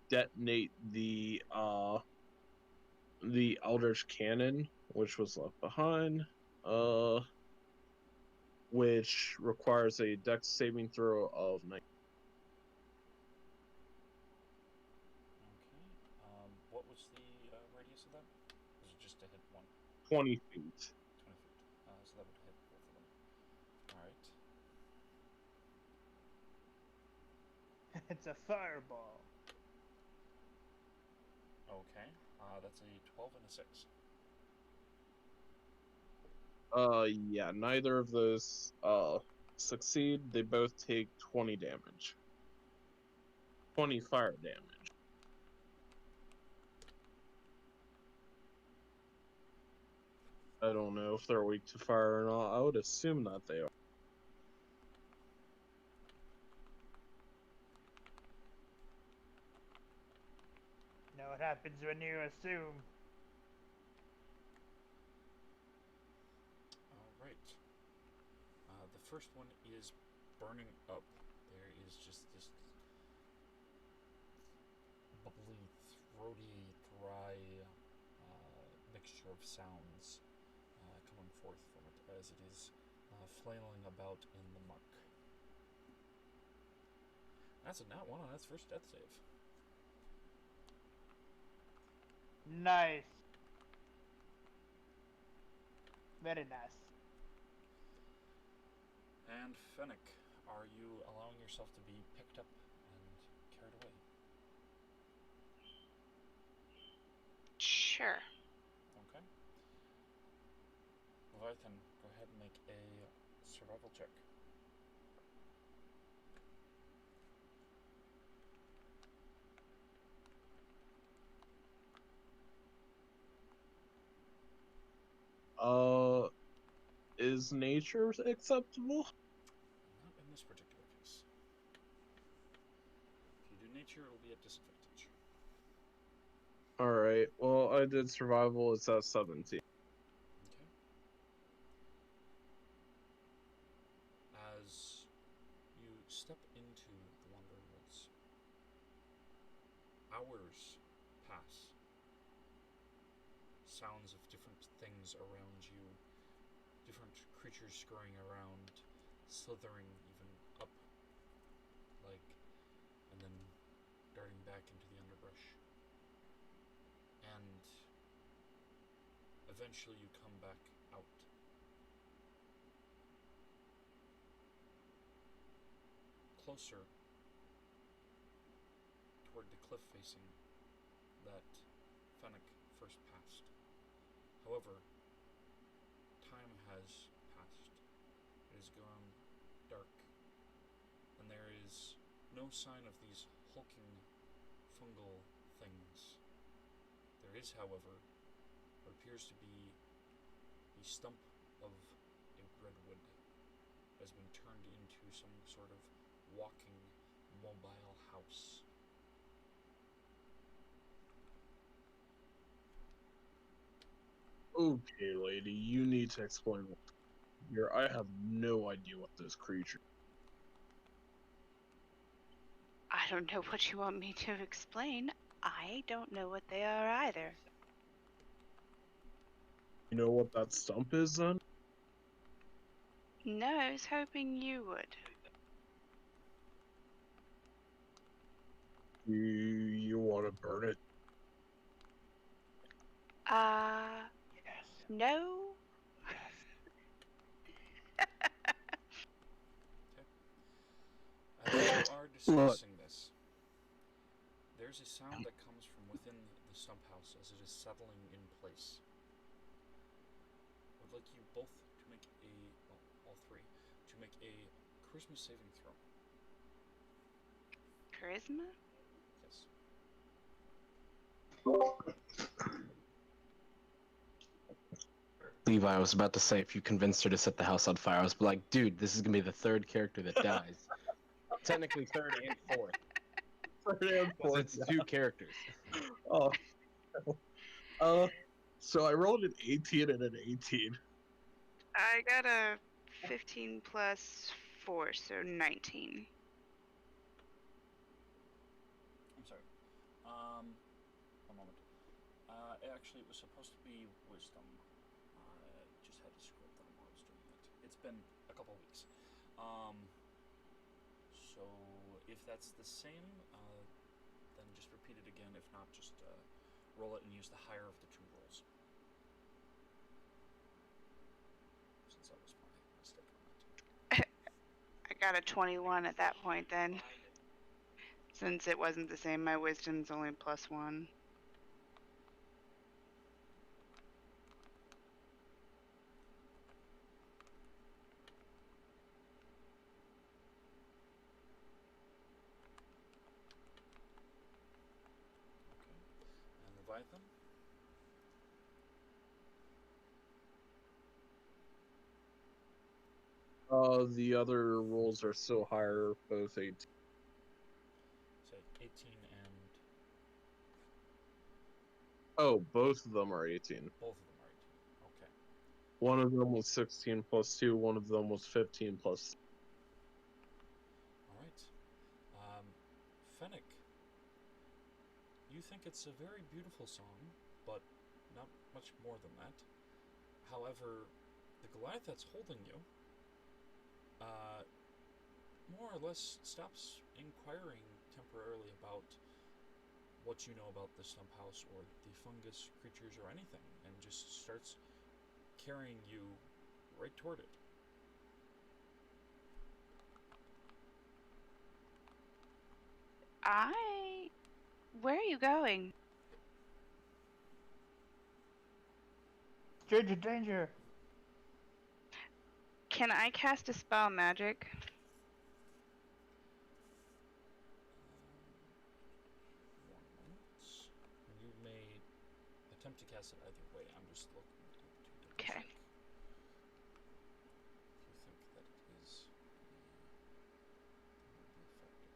detonate the Eldritch Cannon, which was left behind, which requires a Dex saving throw of 9. Okay. What was the radius of that? Was it just to hit one? 20 feet. 20 feet. So that would hit both of them. All right. It's a fireball. Okay. That's a 12 and a 6. Yeah, neither of those succeed. They both take 20 damage. 20 fire damage. I don't know if they're weak to fire or not. I would assume that they are. Know what happens when you assume. All right. The first one is burning up. There is just this bubbly, throaty, dry mixture of sounds coming forth from it as it is flailing about in the muck. That's a nat 1 on its first death save. Nice. Very nice. And Fennec, are you allowing yourself to be picked up and carried away? Sure. Okay. Leviathan, go ahead and make a survival check. Is nature acceptable? Not in this particular case. If you do nature, it will be at disadvantage. Alright, well, I did survival, it's at 17. Okay. As you step into the Wandering Woods, hours pass. Sounds of different things around you, different creatures scurrying around, slithering even up, and then darting back into the underbrush. And eventually you come back out. Closer toward the cliff facing that Fennec first passed. However, time has passed. It has gone dark, and there is no sign of these hulking fungal things. There is, however, what appears to be the stump of a redwood has been turned into some sort of walking, mobile house. Okay, lady, you need to explain what here. I have no idea what this creature. I don't know what you want me to explain. I don't know what they are either. You know what that stump is then? No, I was hoping you would. You want to burn it? Yes. No? As you are discussing this, there's a sound that comes from within the Stump House as it is settling in place. I would like you both to make all three, to make a charisma saving throw. Charisma? Yes. Levi, I was about to say, if you convinced her to set the house on fire, I was like, dude, this is gonna be the third character that dies. Technically third and fourth. Because it's two characters. Oh. So I rolled an 18 and an 18. I got a 15 plus 4, so 19. I'm sorry. One moment. Actually, it was supposed to be wisdom. Just had to scroll down while I was doing it. It's been a couple weeks. So if that's the same, then just repeat it again. If not, just roll it and use the higher of the two rolls. Since that was my mistake on that. I got a 21 at that point then. Since it wasn't the same, my wisdom's only plus 1. And Leviathan? The other rolls are still higher, both 18. Say 18 and Oh, both of them are 18. both of them are 18. Okay. One of them was 16 plus 2, one of them was 15 plus. Alright. Fennec, you think it's a very beautiful song, but not much more than that. However, the Goliath that's holding you more or less stops inquiring temporarily about what you know about the Stump House or the fungus creatures or anything, and just starts carrying you right toward it. Where are you going? Danger, danger. Can I cast a spell magic? One moment. And you may attempt to cast it either way. I'm just looking to double Okay. check. If you think that it is affected.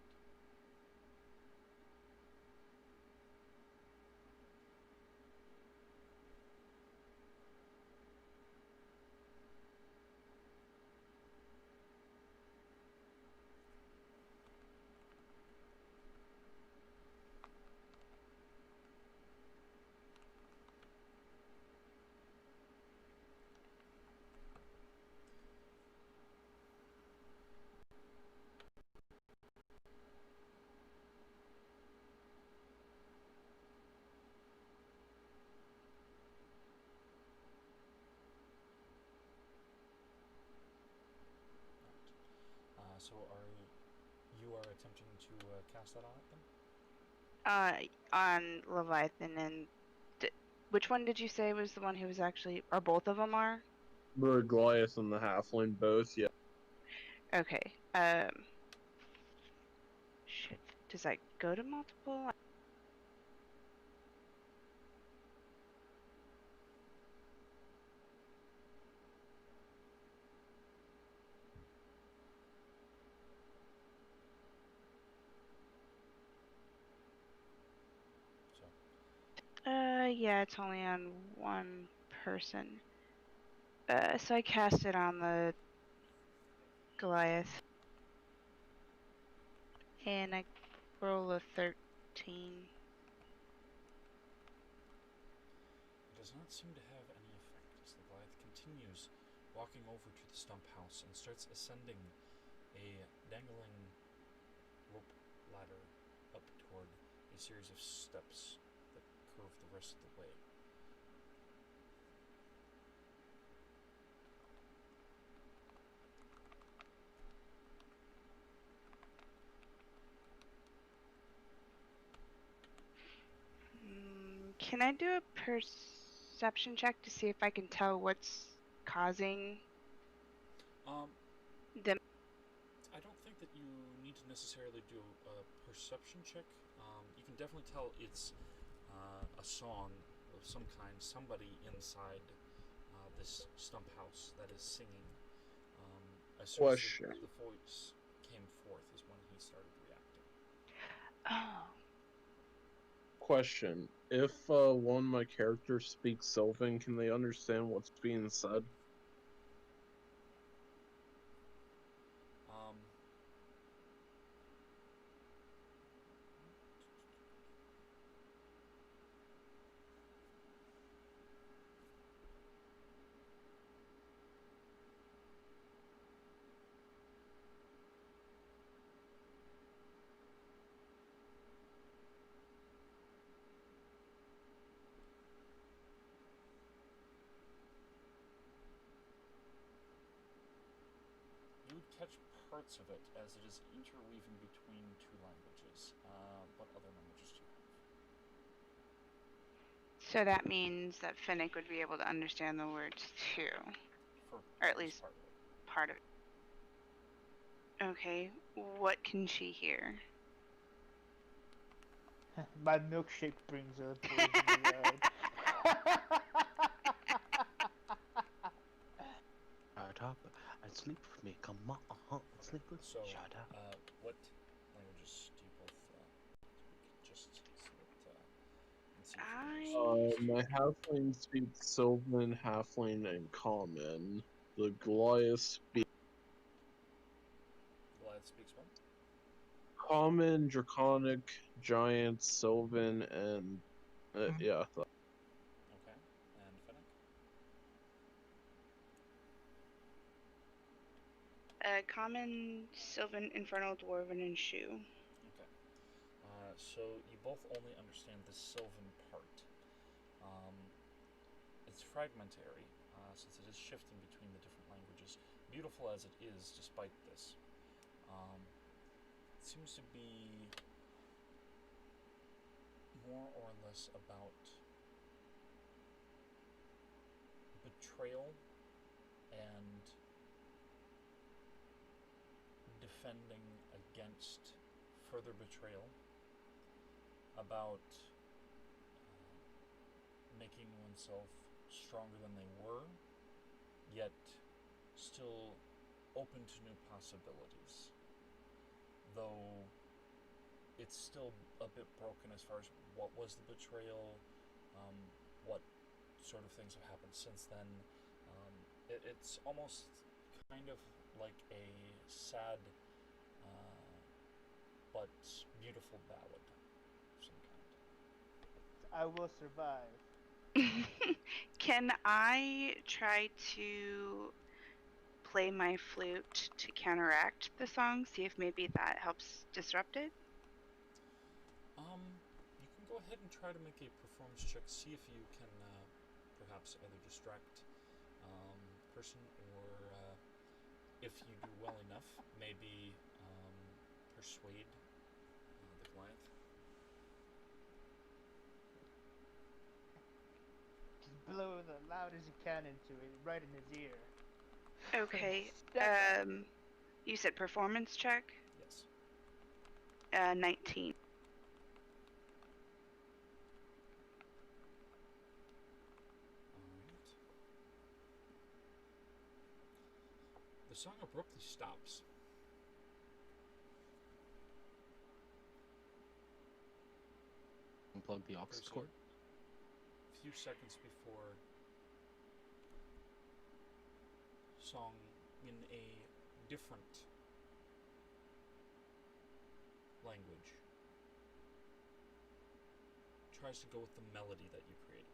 So you are attempting to cast that on it then? On Leviathan and which one did you say was the one who was actually, or both of them are? The Goliath and the Halfling both, yeah. Okay. Shit. Does that go to multiple? So Yeah, it's only on one person. So I cast it on the Goliath. And I roll a 13. It does not seem to have any effect as the Goliath continues walking over to the Stump House and starts ascending a dangling rope ladder up toward a series of steps that curve the rest of the way. Can I do a perception check to see if I can tell what's causing them? I don't think that you need to necessarily do a perception check. You can definitely tell it's a song of some kind, somebody inside this Stump House that is singing. As soon as Question. the voice came forth is when he started reacting. Oh. Question. If one of my characters speaks Sylvan, can they understand what's being said? You would catch parts of it as it is interweaving between two languages. What other languages do you have? So that means that Finnick would be able to understand the words too. For Or at least part of it. part of it. Okay, what can she hear? My milkshake brings her poison yard. Shut up and sleep with me. Come on, sleep with me. So, Shut up. what languages do you both speak? Just so that, and see if you understand. My halfling speaks Sylvan, halfling, and common. The Goliath speaks Goliath speaks what? common, draconic, giant, Sylvan, and yeah. Okay. And Finnick? Common, Sylvan, Infernal, Dwarven, and Shoe. Okay. So you both only understand the Sylvan part. It's fragmentary, since it is shifting between the different languages. Beautiful as it is, despite this. It seems to be more or less about betrayal and defending against further betrayal, about making oneself stronger than they were, yet still open to new possibilities. Though it's still a bit broken as far as what was the betrayal, what sort of things have happened since then. It's almost kind of like a sad but beautiful ballad of some kind. I will survive. Can I try to play my flute to counteract the song? See if maybe that helps disrupt it? You can go ahead and try to make a performance check, see if you can perhaps either distract person or if you do well enough, maybe persuade the Goliath. Just blow the loud as you can into it, right in his ear. Okay. Step You said performance check? Yes. 19. Alright. The song abruptly stops. Unplug the aux There's cord. a few seconds before song in a different language. Tries to go with the melody that you created.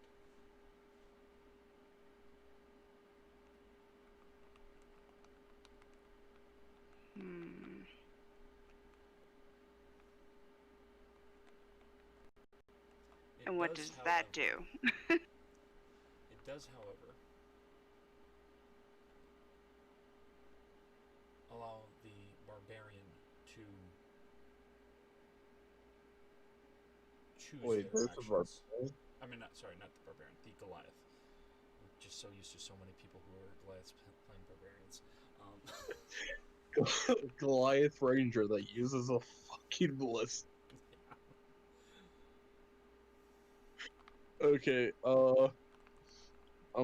And what does that do? It does, however, allow the barbarian to choose Wait, their there's a actions. barbarian? I mean, not the barbarian, the Goliath. I'm just so used to so many people who are Goliaths playing barbarians. Goliath Ranger that uses a fucking ballista. Okay, I'm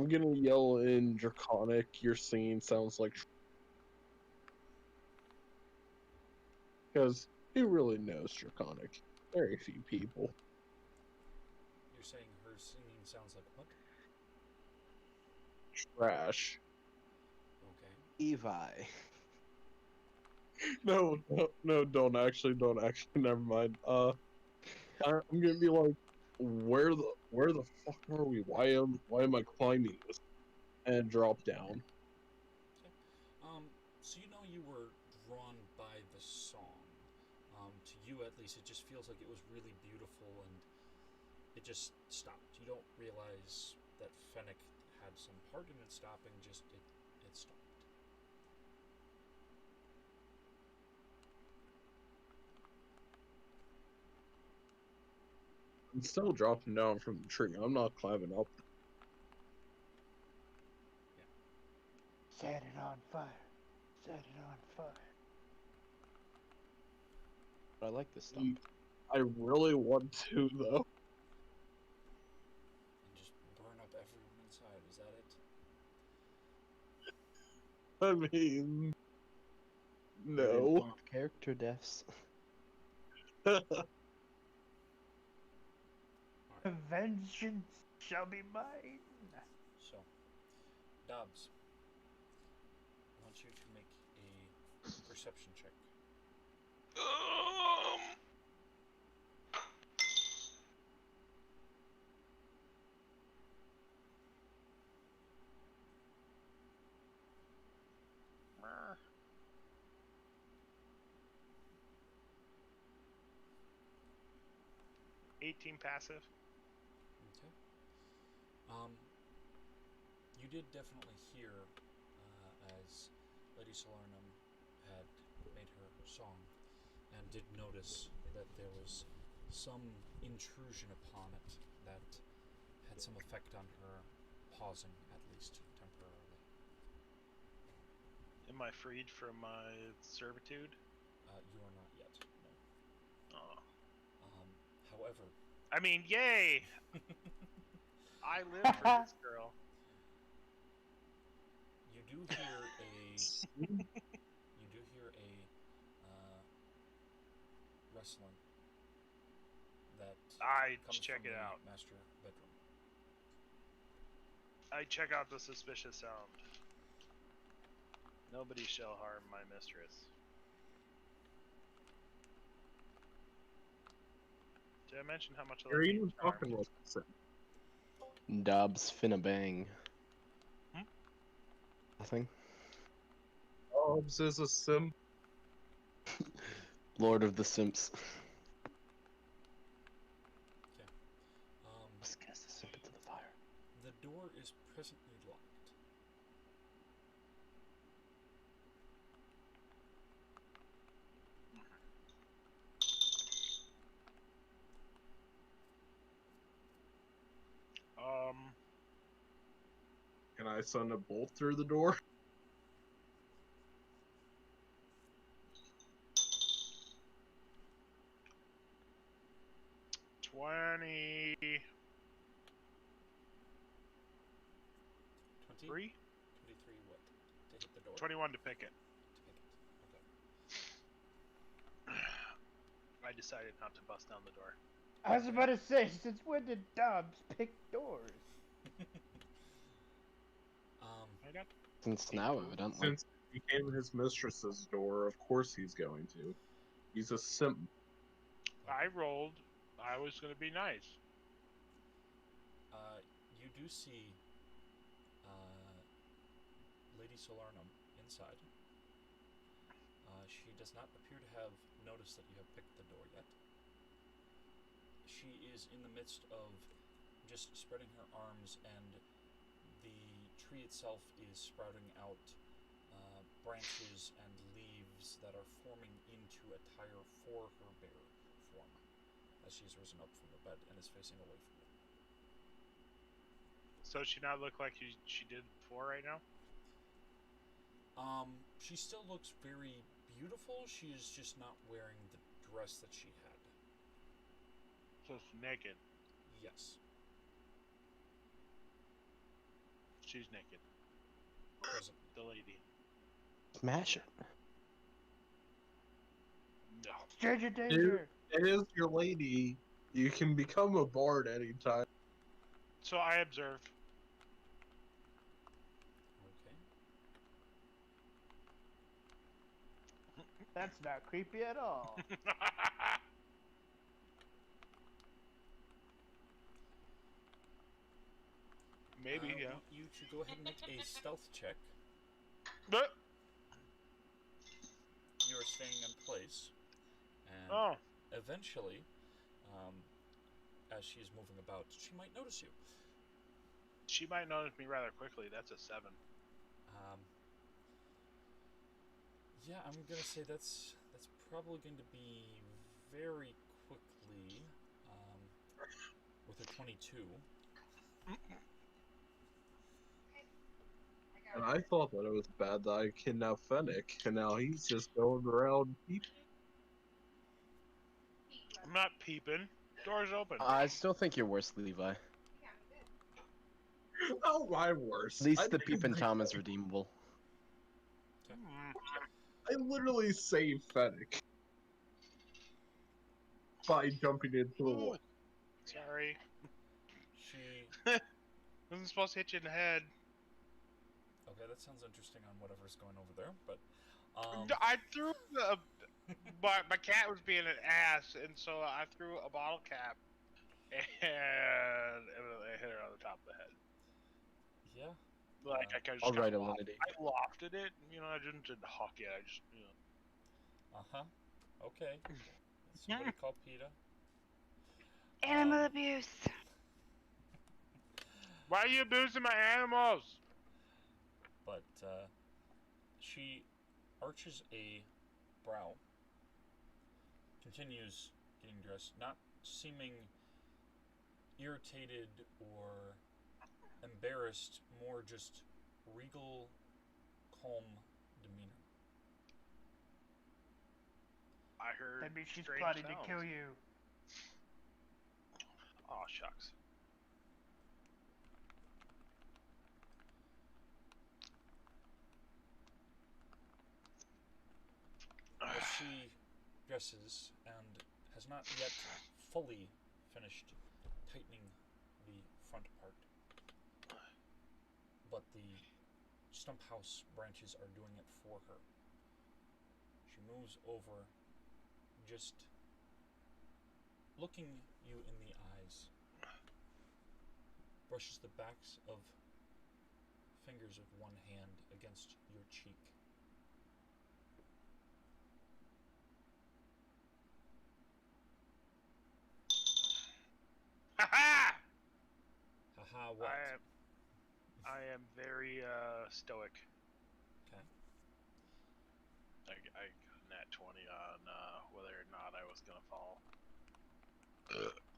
gonna yell in Draconic, your singing sounds like... Because who really knows Draconic? Very few people. You're saying her singing sounds like what? Trash. Okay. Evi. No, don't actually, never mind. I'm gonna be like, where the fuck are we? Why am I climbing this? And drop down. Okay. So you were drawn by the song. To you at least, it just feels like it was really beautiful, and it just stopped. You don't realize that Fennec had some part in it stopping. Just it stopped. I'm still dropping down from the tree. I'm not climbing up. Set it on fire. Set it on fire. But I like this stuff. I really want to, though. And just burn up everyone inside. Is that it? I mean, no. Character deaths. Vengeance shall be mine. So, Dobbs, I want you to make a perception check. Meh. 18 passive. Okay. You did definitely hear as Lady Solernum had made her song, and did notice that there was some intrusion upon it that had some effect on her, pausing at least temporarily. Am I freed from my servitude? You are not yet, no. Oh. However, I mean, yay! I live for this girl. you do hear a rustling that I comes check from it the out. master bedroom. I check out the suspicious sound. Nobody shall harm my mistress. Did I mention how much I You're love even being talking charmed? like this. Dobbs finna bang. Hmm? Nothing. Dobbs is a sim. Lord of the Simps. Okay. Let's cast a simp into the fire. The door is presently locked. Can I send a bolt through the door? $23. 23 what? To hit the door? 21 to pick it. To pick it. I decided not to bust down the door. I was about to say, since when did Dobbs pick doors? Okay. I got Since now, evidently. Since he came his mistress's door, of course he's going to. He's a simp. I rolled. I was going to be nice. You do see Lady Solarnum inside. She does not appear to have noticed that you have picked the door yet. She is in the midst of just spreading her arms, and the tree itself is sprouting out branches and leaves that are forming into attire for her bear form as she's risen up from the bed and is facing away from you. So she not look like she did before right now? She still looks very beautiful. She is just not wearing the dress that she had. So it's naked. Yes. She's naked. Present. The lady. Smash it. No. Stranger danger. It is your lady. You can become a bard anytime. So I observe. Okay. That's not creepy at all. Maybe, I yeah. want you to go ahead and make a stealth check. But, You are staying in place, and oh, eventually, as she is moving about, she might notice you. she might notice me rather quickly. That's a 7. Yeah, I'm gonna say that's probably going to be very quickly, with a 22. And I thought that it was bad that I kidnapped Fennec, and now he's just going around peeping. I'm not peeping. Door's open. I still think you're worse, Levi. Oh, my worst. At least the peeping Tom is redeemable. I literally saved Fennec by jumping into the Ooh. wood. Sorry. She. Wasn't supposed to hit you in the head. Okay, that sounds interesting on whatever's going over there, but. I threw my cat was being an ass, and so I threw a bottle cap, and it hit her on the top of the head. Yeah. Like I just All right, kinda Alinity. I lofted it, I didn't huck it. I just, Okay. Somebody call PETA. Animal abuse. Why are you abusing my animals? But she arches a brow, continues getting dressed, not seeming irritated or embarrassed, more just regal, calm demeanor. I heard. Maybe she's strange plotting sounds. to kill you. Oh shucks. As she dresses and has not yet fully finished tightening the front part, but the Stump House branches are doing it for her. She moves over, just looking you in the eyes, brushes the backs of fingers with one hand against your cheek. Ha Haha, what? I am very stoic. Okay. I got a nat 20 on whether or not I was gonna fall.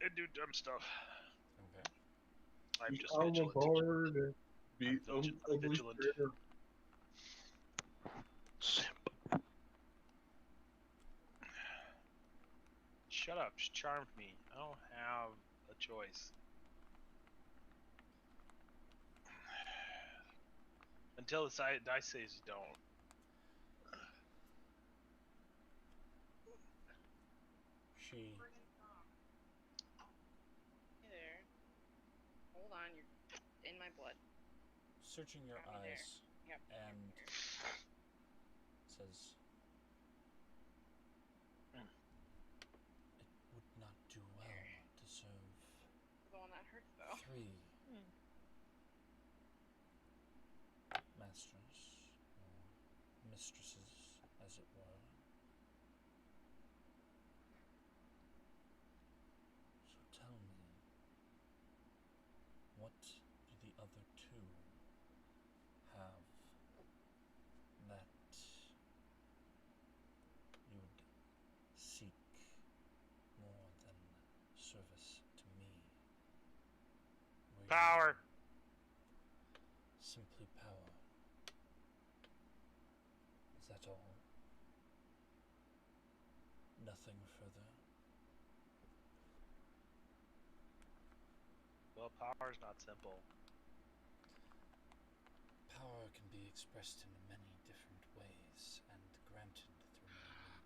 And do dumb stuff. Okay. I'm just I'm a vigilant. bard. I'm vigilant. Shut up, she charmed me. I don't have a choice. Until the dice says you don't. She Hey there. Hold on, you're in my blood. searching your Got me there. eyes, and says, Hmm. "It would not do well to serve The one that hurts though. 3 masters, or mistresses, as it were. So tell me, what do the other 2 have that you would seek more than service to me? Were you Power. simply power? Is that all? Nothing further? Well, power's not simple. Power can be expressed in many different ways and granted through many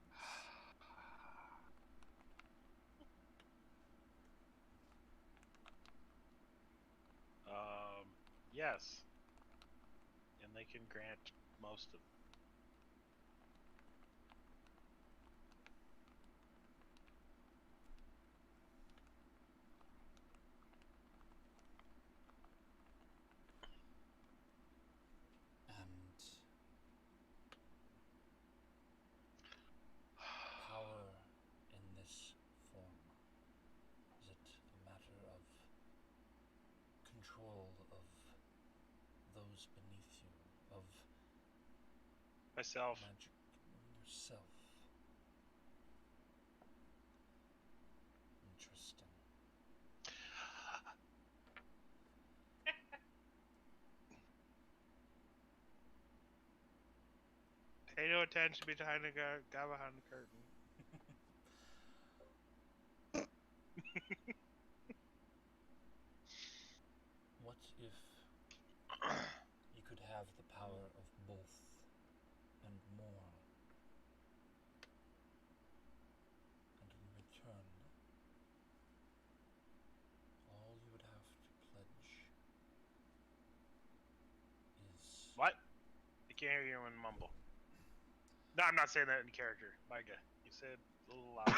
Yes. And they can grant most of them. And power in this form, is it a matter of control of those beneath you, of Myself. magic yourself? Interesting. Pay no attention behind the guy behind the curtain. What if you could have the power of both and more, and in return, all you would have to pledge is... What? I can't hear you when you mumble. No, I'm not saying that in character. Micah, you said a little louder.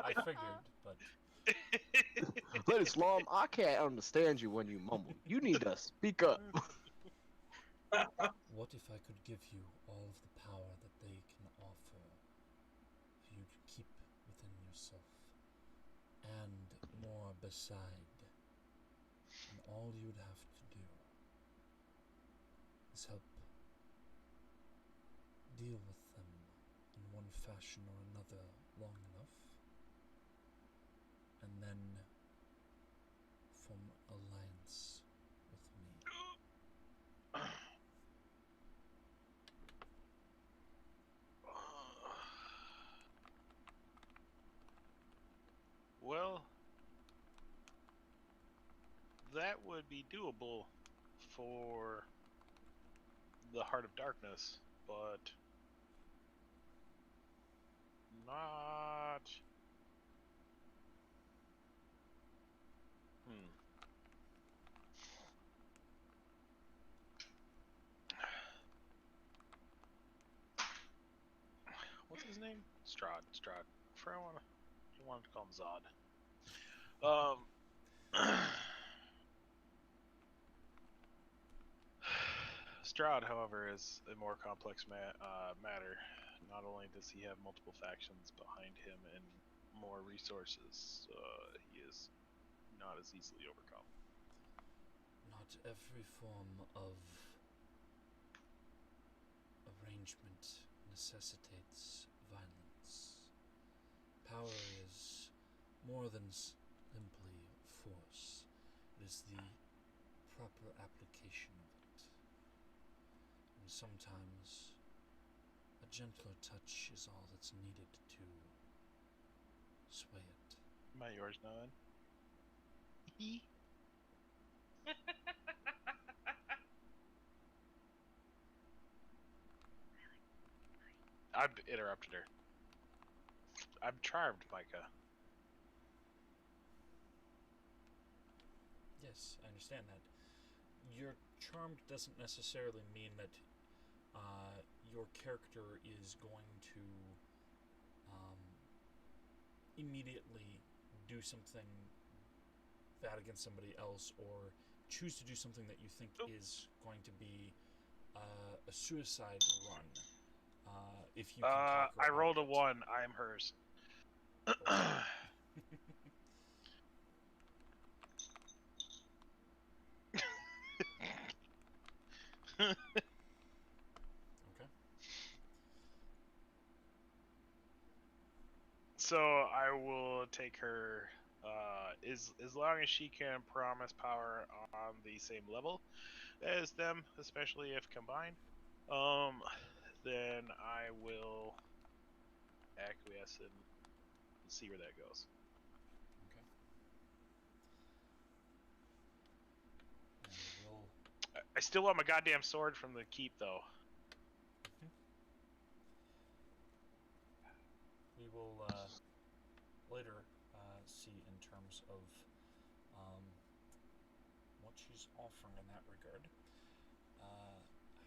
I figured, but But Islam, I can't understand you when you mumble. You need to speak up. what if I could give you all of the power that they can offer for you to keep within yourself, and more beside, and all you would have to do is help deal with them in one fashion or another long enough, and then form alliance with me. Well, that would be doable for the Heart of Darkness, but not. What's his name? Strahd. I wanted to call him Zod. Strahd, however, is a more complex matter. Not only does he have multiple factions behind him and more resources, he is not as easily overcome. Not every form of arrangement necessitates violence. Power is more than simply force. It is the proper application of it. And sometimes a gentler touch is all that's needed to sway it. Am I yours now, then? I've interrupted her. I'm charmed, Micah. Yes, I understand that. your charmed doesn't necessarily mean that your character is going to immediately do something bad against somebody else, or choose to do something that you think is going to be a suicide run. If you can conquer I rolled a it. 1. I am hers. Okay. So I will take her. As long as she can promise power on the same level as them, especially if combined, then I will acquiesce and see where that goes. Okay. And we'll I still want my goddamn sword from the keep, though. we will later see in terms of what she's offering in that regard.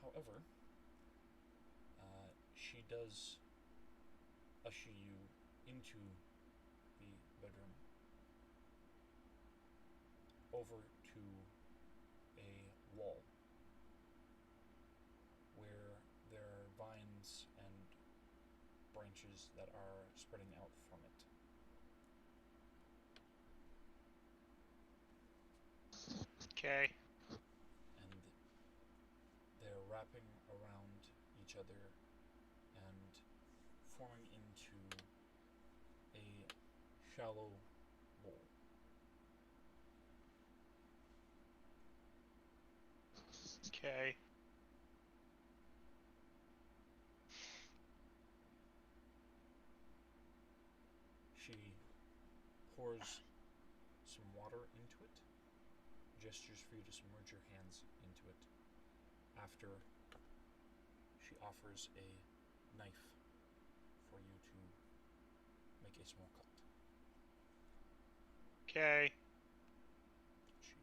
However, she does usher you into the bedroom, over to a wall where there are vines and branches that are spreading out from it. Okay. And they're wrapping around each other and forming into a shallow bowl. Okay. She pours some water into it, gestures for you to submerge your hands into it. After, she offers a knife for you to make a small cut. Okay. She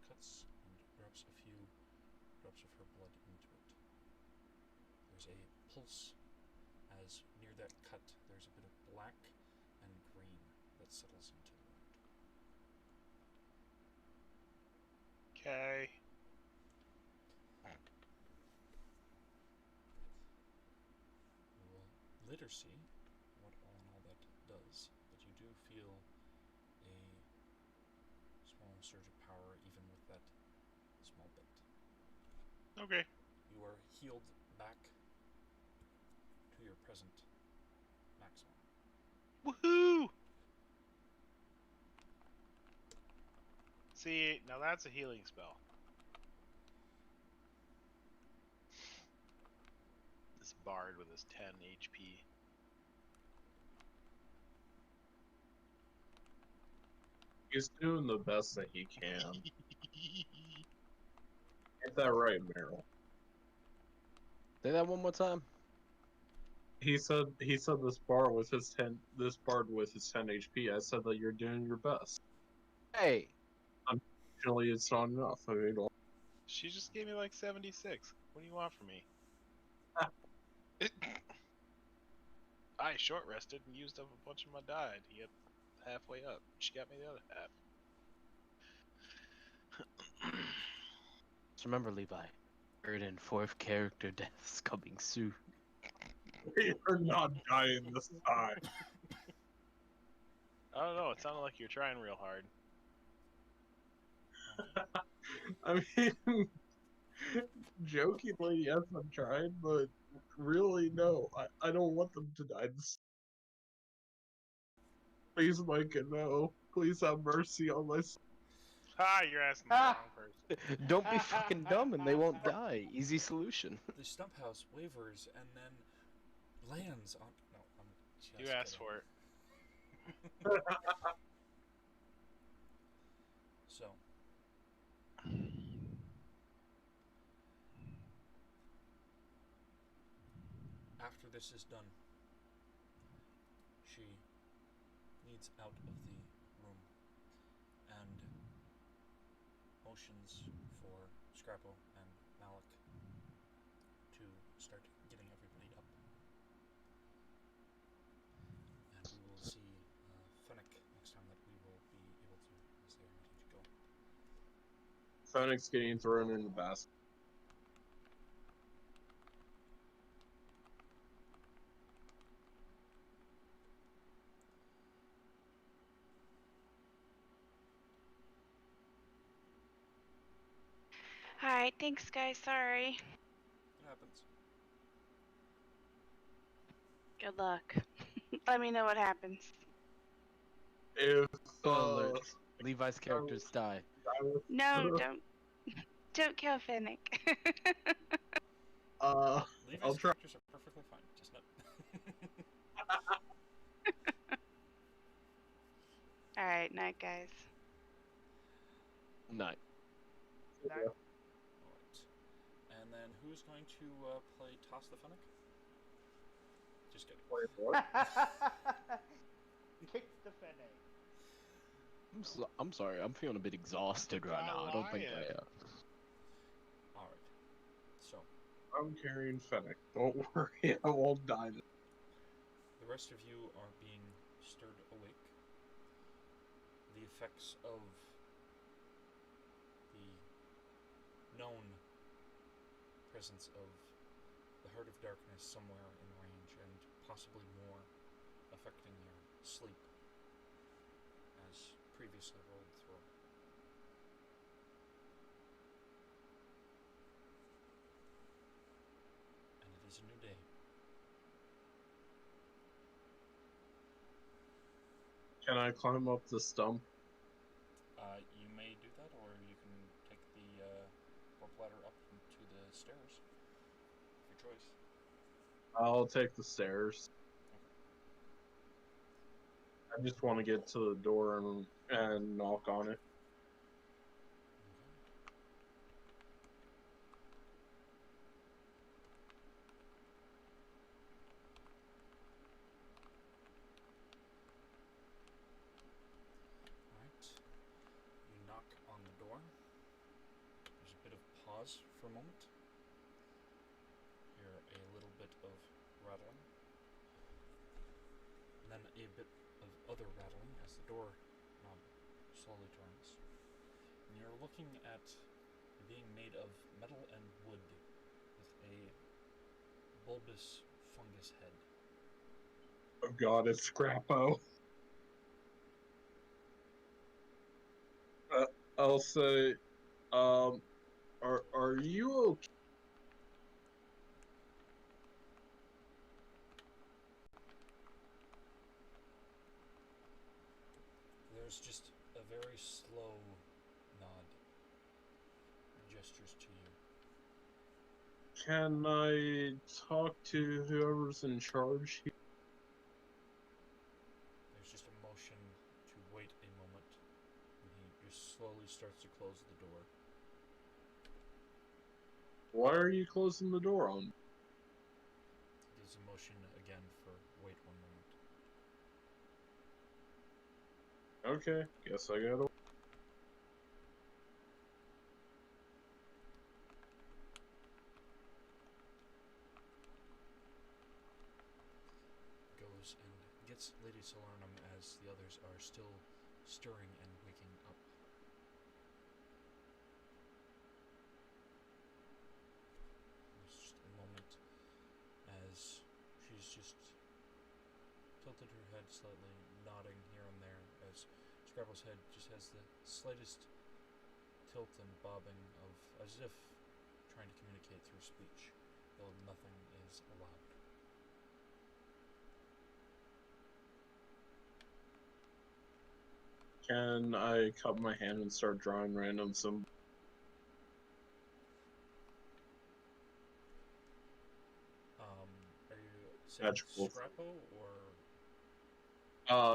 cuts and drops a few drops of her blood into it. There's a pulse as near that cut there's a bit of black and green that settles into the wound. Okay. We will later see what all that does, but you do feel a small surge of power even with that small bit. Okay. You are healed back to your present maximum. Woohoo! See, now that's a healing spell. This bard with his 10 HP. He's doing the best that he can. Get that right, Meryl. Say that one more time. He said this bard with his 10 HP. I said that you're doing your best. Hey, Unfortunately, it's not enough. I mean, She just gave me like 76. What do you want from me? I short rested and used up a bunch of my die to get halfway up. She got me the other half. just remember, Levi. Third and fourth character deaths coming soon. we are not dying this time. I don't know. It sounded like you're trying real hard. I mean, jokingly, yes, I'm trying, but really, no. I don't want them to die this. Please, Micah, no. Please have mercy on my. Ha! You're asking the wrong person. Don't be fucking dumb and they won't die. Easy solution. The Stump House wavers and then lands on. No, I'm just You asked kidding. for it. So, after this is done, she leads out of the room and motions for Scrappo and Malik to start getting everybody up. And we will see Fennec next time that we will be able to, as they are ready to go. Fennec's getting thrown in the basket. Alright, thanks guys, sorry. It happens. Good luck. Let me know what happens. If Alert. Levi's characters die. No, don't kill Fennec. Levi's I'll try. characters are perfectly fine, just not. Alright, night guys. Night. Alright. And then who's going to play Toss the Fennec? Just kidding. Kick the Fennec. I'm sorry. I'm feeling a bit exhausted right now. I don't think I. Alright. So, I'm carrying Fennec. Don't worry, I won't die. the rest of you are being stirred awake. The effects of the known presence of the Heart of Darkness somewhere in range, and possibly more, affecting your sleep, as previously rolled through. And it is a new day. Can I climb up the stump? You may do that, or you can take the rope ladder up to the stairs. Your choice. I'll take the stairs. I just want to get to the door and knock on it. Alright. You knock on the door. There's a bit of pause for a moment. Hear a little bit of rattling. And then a bit of other rattling as the door knob slowly turns. And you're looking at being made of metal and wood with a bulbous fungus head. Oh god, it's Scrappo. I'll say, are you okay? There's just a very slow nod, gestures to you. Can I talk to whoever's in charge here? There's just a motion to wait a moment, and he just slowly starts to close the door. Why are you closing the door on? There's a motion again for wait 1 moment. Okay, guess I gotta. Goes and gets Lady Solernum as the others are still stirring and waking up. There's just a moment as she's just tilted her head slightly, nodding here and there, as Scrapple's head just has the slightest tilt and bobbing of as if trying to communicate through speech, though nothing is allowed. Can I cup my hand and start drawing random symbols? Are you saying Magical. Scrappo or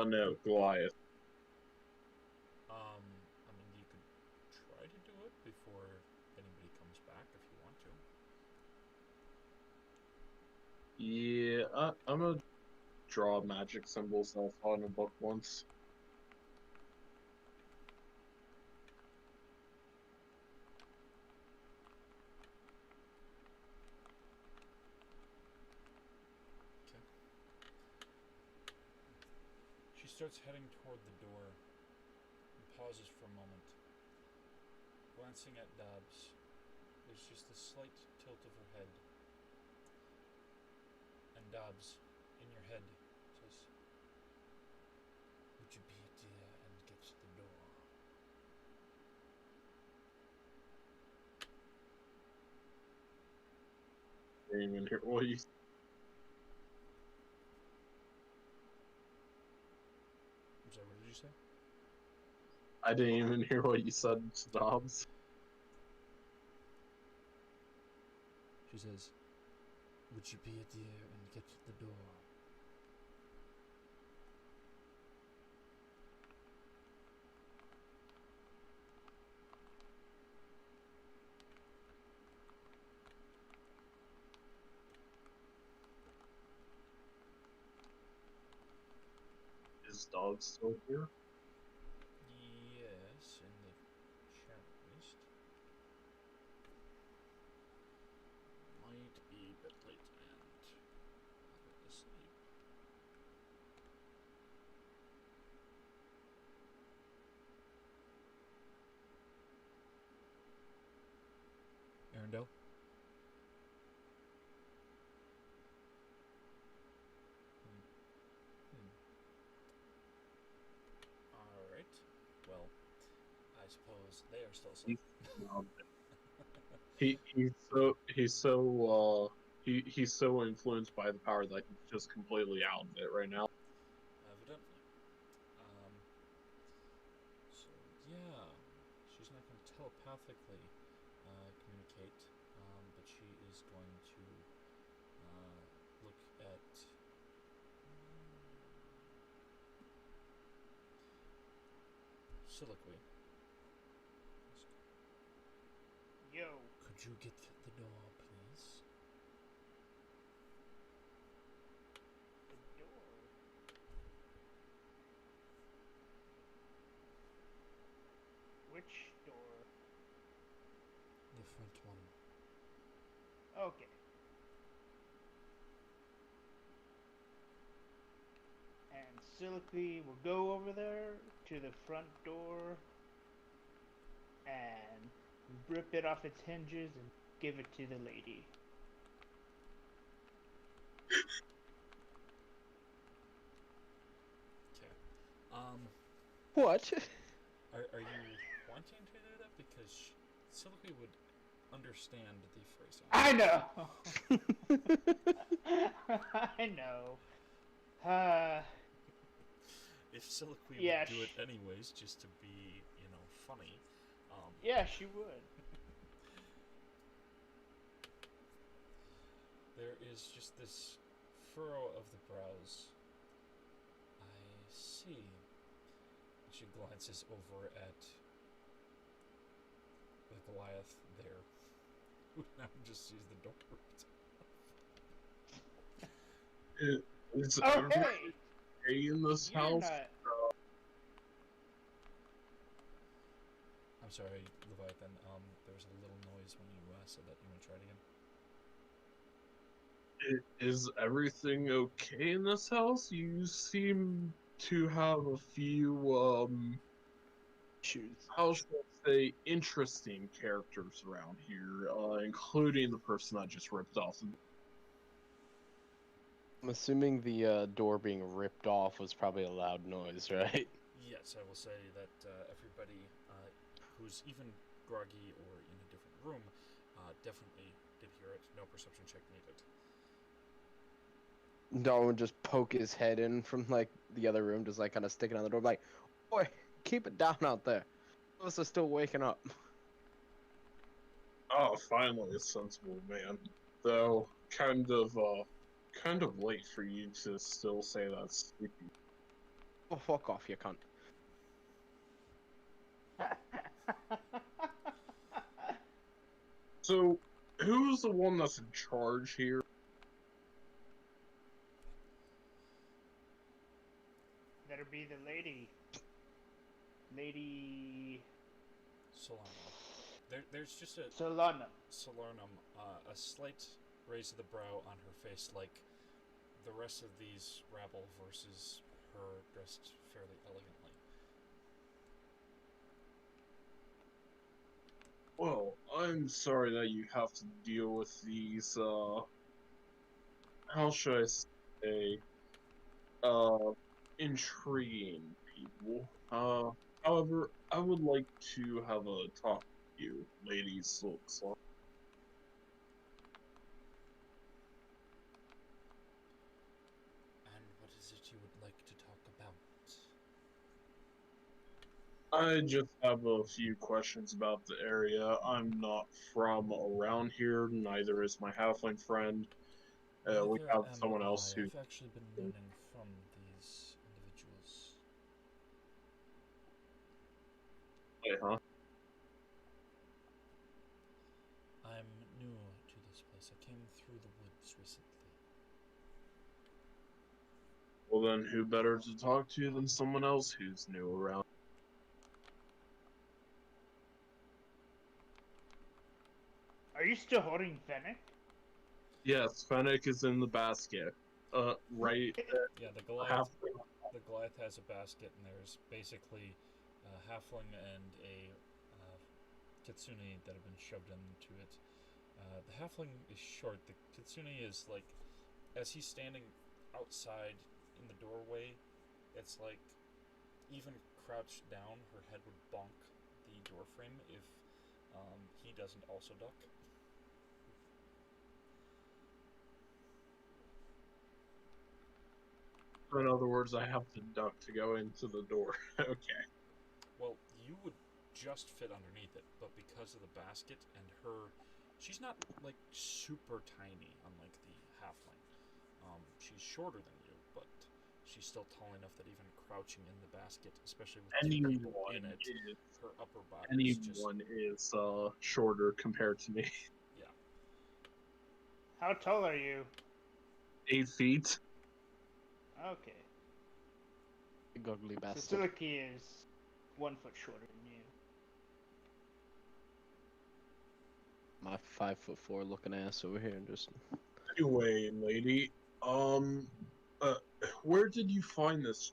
No, Goliath. I mean, you could try to do it before anybody comes back if you want to. Yeah, I'm gonna draw magic symbols that I saw in a book once. starts heading toward the door and pauses for a moment. Glancing at Dobbs, there's just a slight tilt of her head. And Dobbs, in your head, says, "Would you be a dear and get the door?" I didn't even hear what you. I'm sorry, what did you say? I didn't even hear what you said, Dobbs. She says, "Would you be a dear and get the door?" Is Dobbs still here? Yes, in the chat list. Might be a bit late and asleep. Arendelle? Alright. Well, I suppose they are still asleep. He's so influenced by the power that he's just completely out of it right now. Evidently. So, yeah. She's not going to telepathically communicate, but she is going to look at Soliloquy. Yo. Could you get the door, please? The door. Which door? The front one. Okay. And Soliloquy will go over there to the front door and rip it off its hinges and give it to the lady. Okay. What? Are you wanting to do that? Because Soliloquy would understand the phrasing. I know! I know. If Soliloquy Yeah, would do it anyways, just to be, funny. Yeah, she would. There is just this furrow of the brows. I see. She glances over at the Goliath there, who now just sees the door ripped. Is Oh, everybody hey! okay in this You're house? not. I'm sorry, Leviathan. There was a little noise when you said that. You want to try it again? Is everything okay in this house? You seem to have a few, Shoes. how should I say, interesting characters around here, including the person I just ripped off. I'm assuming the door being ripped off was probably a loud noise, right? Yes, I will say that everybody who's even groggy or in a different room definitely did hear it. No perception check needed. Darwin would just poke his head in from like the other room, just like kind of sticking on the door, like, "Boy, keep it down out there. Some of us are still waking up." Oh, finally a sensible man. Though, kind of late for you to still say that's sleepy. Oh, fuck off, you cunt. So, who's the one that's in charge here? That'll be the lady. Lady Solano. There's just a Solana. Solernum, a slight raise of the brow on her face, like the rest of these rabble versus her dressed fairly elegantly. Well, I'm sorry that you have to deal with these, how should I say, intriguing people. However, I would like to have a talk with you, ladies, looks like. And what is it you would like to talk about? I just have a few questions about the area. I'm not from around here, neither is my halfling friend. We Neither have am someone else I. who. I've actually been learning from these individuals. Wait, huh? I'm new to this place. I came through the woods recently. Well, then, who better to talk to than someone else who's new around? Are you still holding Fennec? Yes, Fennec is in the basket. Right. Yeah, the Half. Goliath has a basket, and there's basically a halfling and a kitsune that have been shoved into it. The halfling is short. The kitsune is like, as he's standing outside in the doorway, it's like, even crouched down, her head would bonk the doorframe if he doesn't also duck. In other words, I have to duck to go into the door. Okay. Well, you would just fit underneath it, but because of the basket and her, she's not like super tiny, unlike the halfling. She's shorter than you, but she's still tall enough that even crouching in the basket, especially with two people in it, her upper body is just... Anyone is shorter compared to me. Yeah. How tall are you? 8 feet. Okay. Big ugly So bastard. Silky is 1 foot shorter than you. My 5'4" looking ass over here and just. Anyway, lady, where did you find this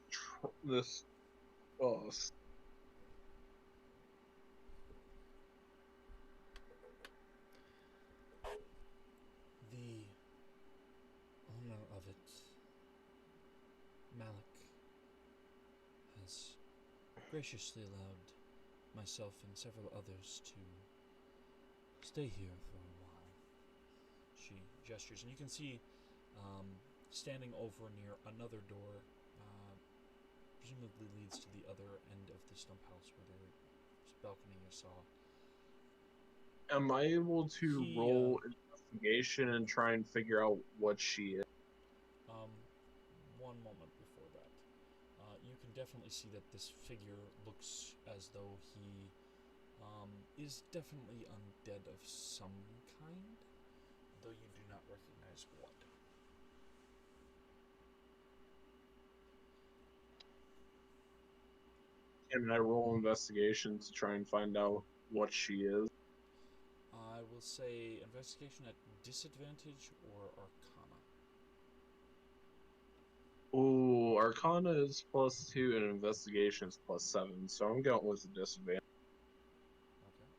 The owner of it, Malik, has graciously allowed myself and several others to stay here for a while. She gestures, and you can see standing over near another door, presumably leads to the other end of the Stump House where there's a balcony you saw. Am I able to roll investigation and try and figure out what she is? One moment before that. You can definitely see that this figure looks as though he is definitely undead of some kind, though you do not recognize what. Can I roll investigation to try and find out what she is? I will say investigation at disadvantage or arcana. Oh, arcana is +2 and investigation is +7, so I'm going with a disadvantage. Okay.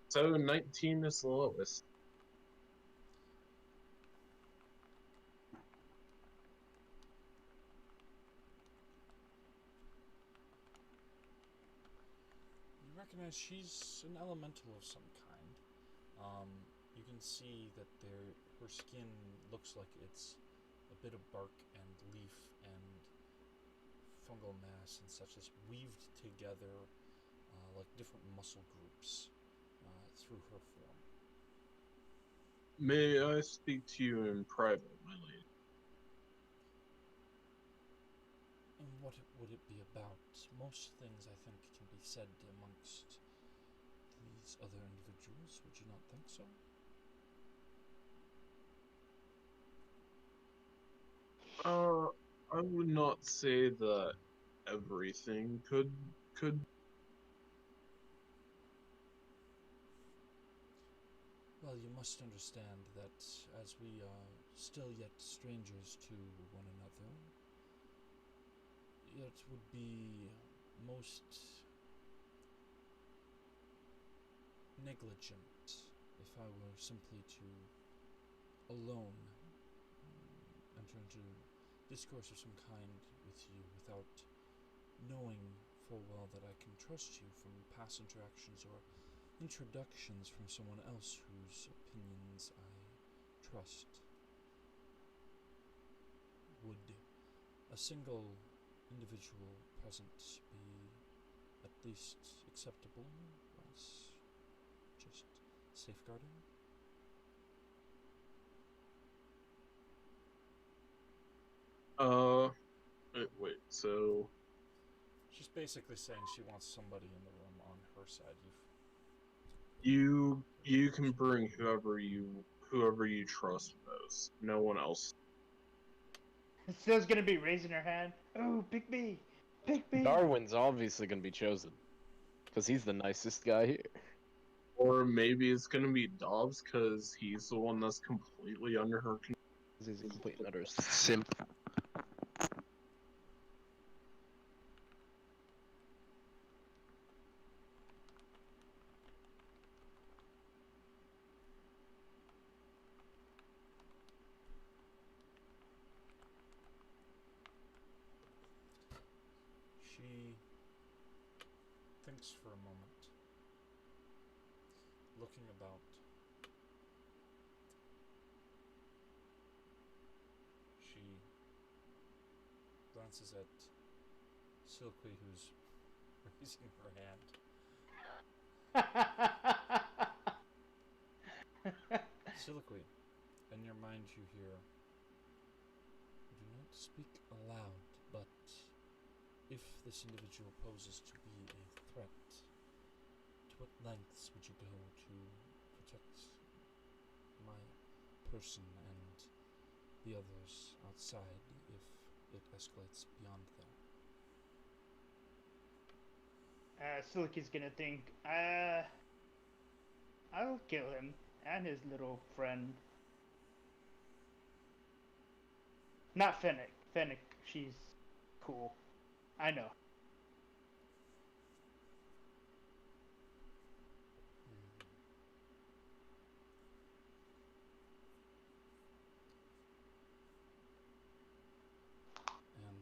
So 19 is the lowest. You recognize she's an elemental of some kind. You can see that her skin looks like it's a bit of bark and leaf and fungal mass and such as weaved together like different muscle groups through her form. May I speak to you in private, my lady? And what would it be about? Most things, I think, can be said amongst these other individuals. Would you not think so? I would not say that everything could. Well, you must understand that as we still yet strangers to one another, it would be most negligent if I were simply to alone enter into discourse of some kind with you without knowing full well that I can trust you from past interactions or introductions from someone else whose opinions I trust. Would a single individual present be at least acceptable as just safeguarding? Wait, so She's basically saying she wants somebody in the room on her side. you can bring whoever you trust most. No one else. Still's gonna be raising her hand. Oh, pick me! Pick me! Darwin's obviously gonna be chosen, because he's the nicest guy here. Or maybe it's gonna be Dobbs because he's the one that's completely under her control. He's a complete and utter simp. She thinks for a moment, looking about. She glances at Silky, who's raising her hand. Silky, in your mind you hear, do not speak aloud, but if this individual poses to be a threat, to what lengths would you go to protect my person and the others outside if it escalates beyond there? Siliky's gonna think, I'll kill him and his little friend. Not Fennec. Fennec, she's cool. I know. And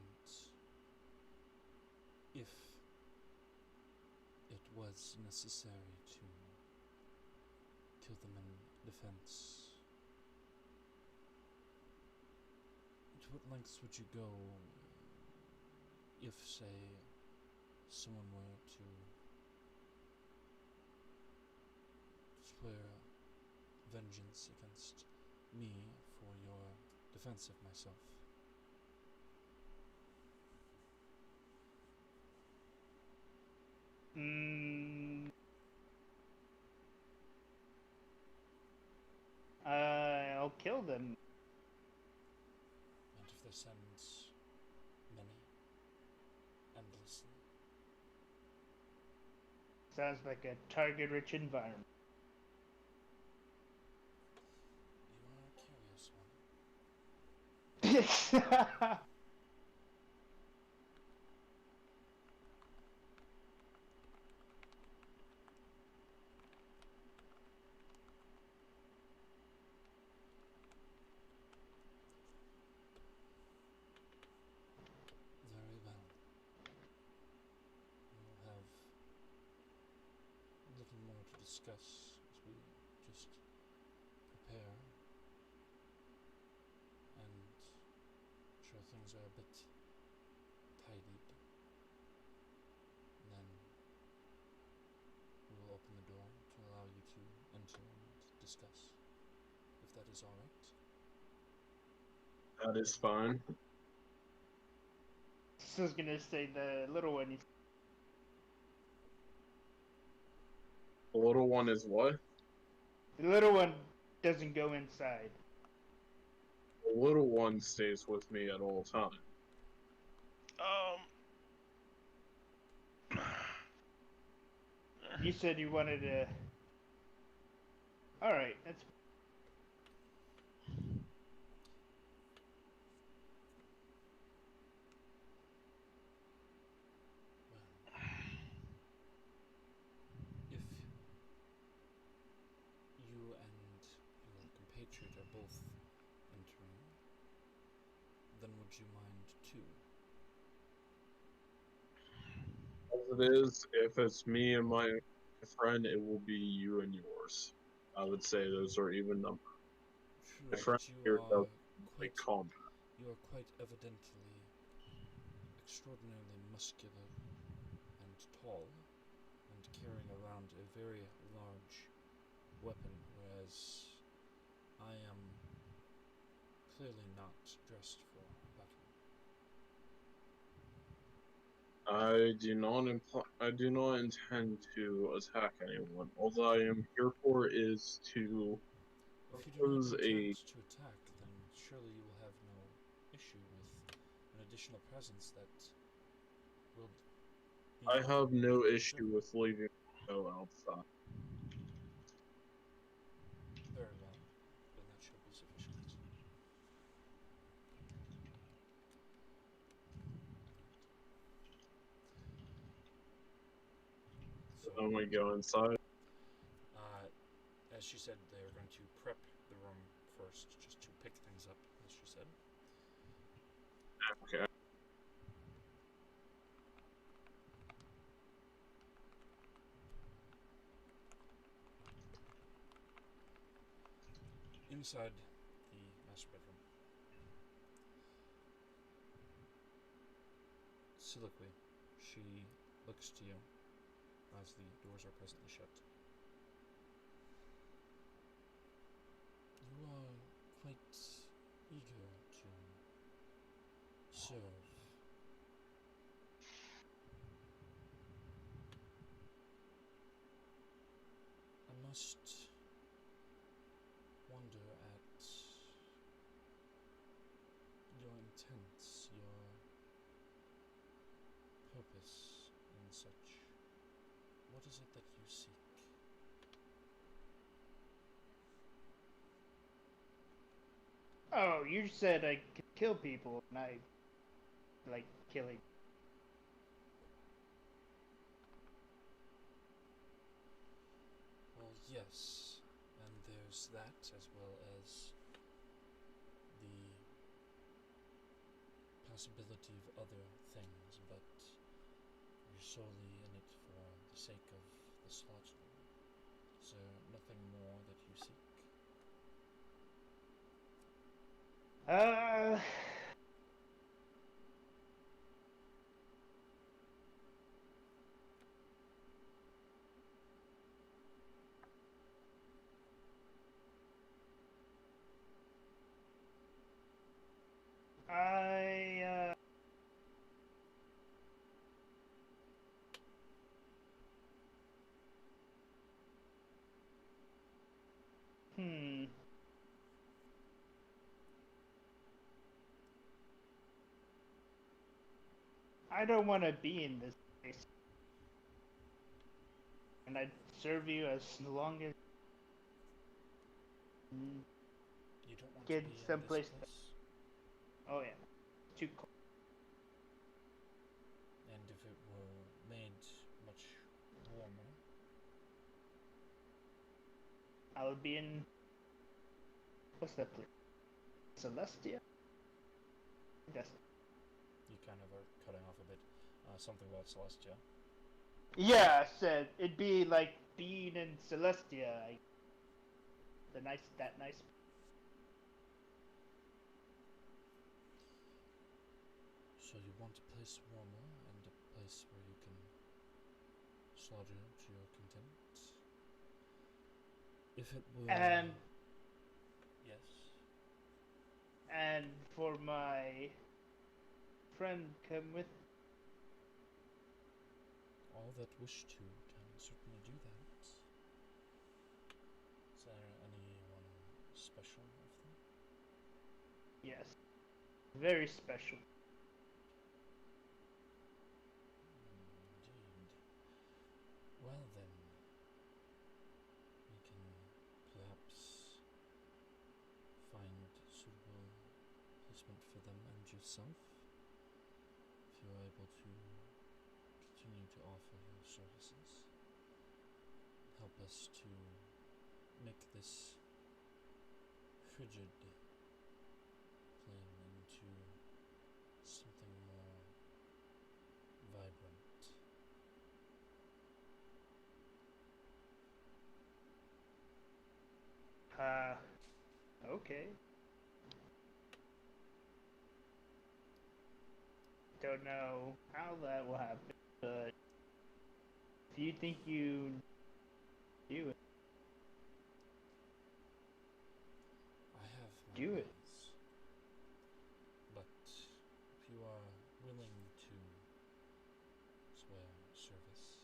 if it was necessary to kill them in defense, to what lengths would you go if, say, someone were to swear vengeance against me for your defense of myself? I'll kill them. And if they send many, endlessly? Sounds like a target-rich environment. You are a curious one. Very well. We'll have a little more to discuss as we just prepare and ensure things are a bit tidied. And then we will open the door to allow you to enter and discuss, if that is alright. That is fine. I was gonna say the little one. The little one is what? The little one doesn't go inside. The little one stays with me at all times. You said you wanted to. All right, that's. both entering, then would you mind too? As it is, if it's me and my friend, it will be you and yours. I would say those are even numbers. True, My friend but you here are does quite combat. evidently extraordinarily muscular and tall, and carrying around a very large weapon, whereas I am clearly not dressed for battle. I do not intend to attack anyone. All that I am here for is to If you do not propose intend a. to attack, then surely you will have no issue with an additional presence that will be I have no issue observed. with leaving go outside. Very well, then that should be sufficient. So, Then we go inside. as she said, they are going to prep the room first, just to pick things up, as she said. Okay. Inside the master bedroom. Soliloquy. She looks to you as the doors are presently shut. You are quite eager to serve. I must wonder at your intents, your purpose, and such. What is it that you seek? Oh, you said I could kill people, and I like killing. Well, yes, and there's that as well as the possibility of other things, but you're solely in it for the sake of the slaughter. Is there nothing more that you seek? Uh, I hmm. I don't want to be in this place, and I'd serve you as long as You don't want get to be in someplace. this place? Oh yeah, too cold. And if it were made much warmer? I would be in. What's that place? Celestia. That's. You kind of are cutting off a bit. Something about Celestia. Yeah, I said it'd be like being in Celestia. That nice. So you want a place warmer and a place where you can slaughter to your content? If it were... And Yes? and for my friend come with. All that wish to can certainly do that. Is there anyone special of them? Yes, very special. Indeed. Well then, we can perhaps find suitable placement for them and yourself, if you are able to continue to offer your services. Help us to make this frigid plane into something more vibrant. Okay. Don't know how that will happen, but if you think you do it, I have my do it. ways, but if you are willing to swear service,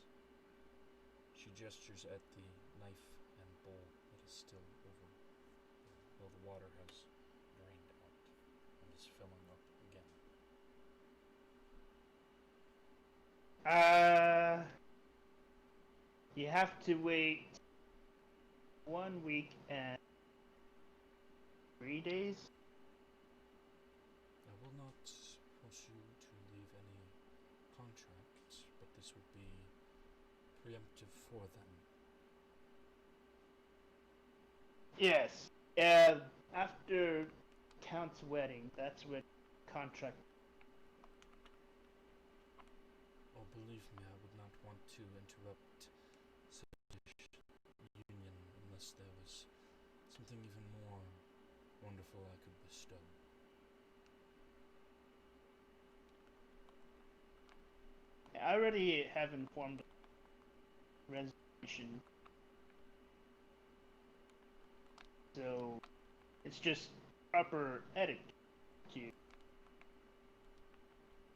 she gestures at the knife and bowl that is still over, though the water has drained out and is filling up again. You have to wait 1 week and 3 days. I will not force you to leave any contract, but this would be preemptive for them. Yes. After Count's wedding, that's when contract. Oh, believe me, I would not want to interrupt such union unless there was something even more wonderful I could bestow. I already have informed reservation, so it's just proper etiquette to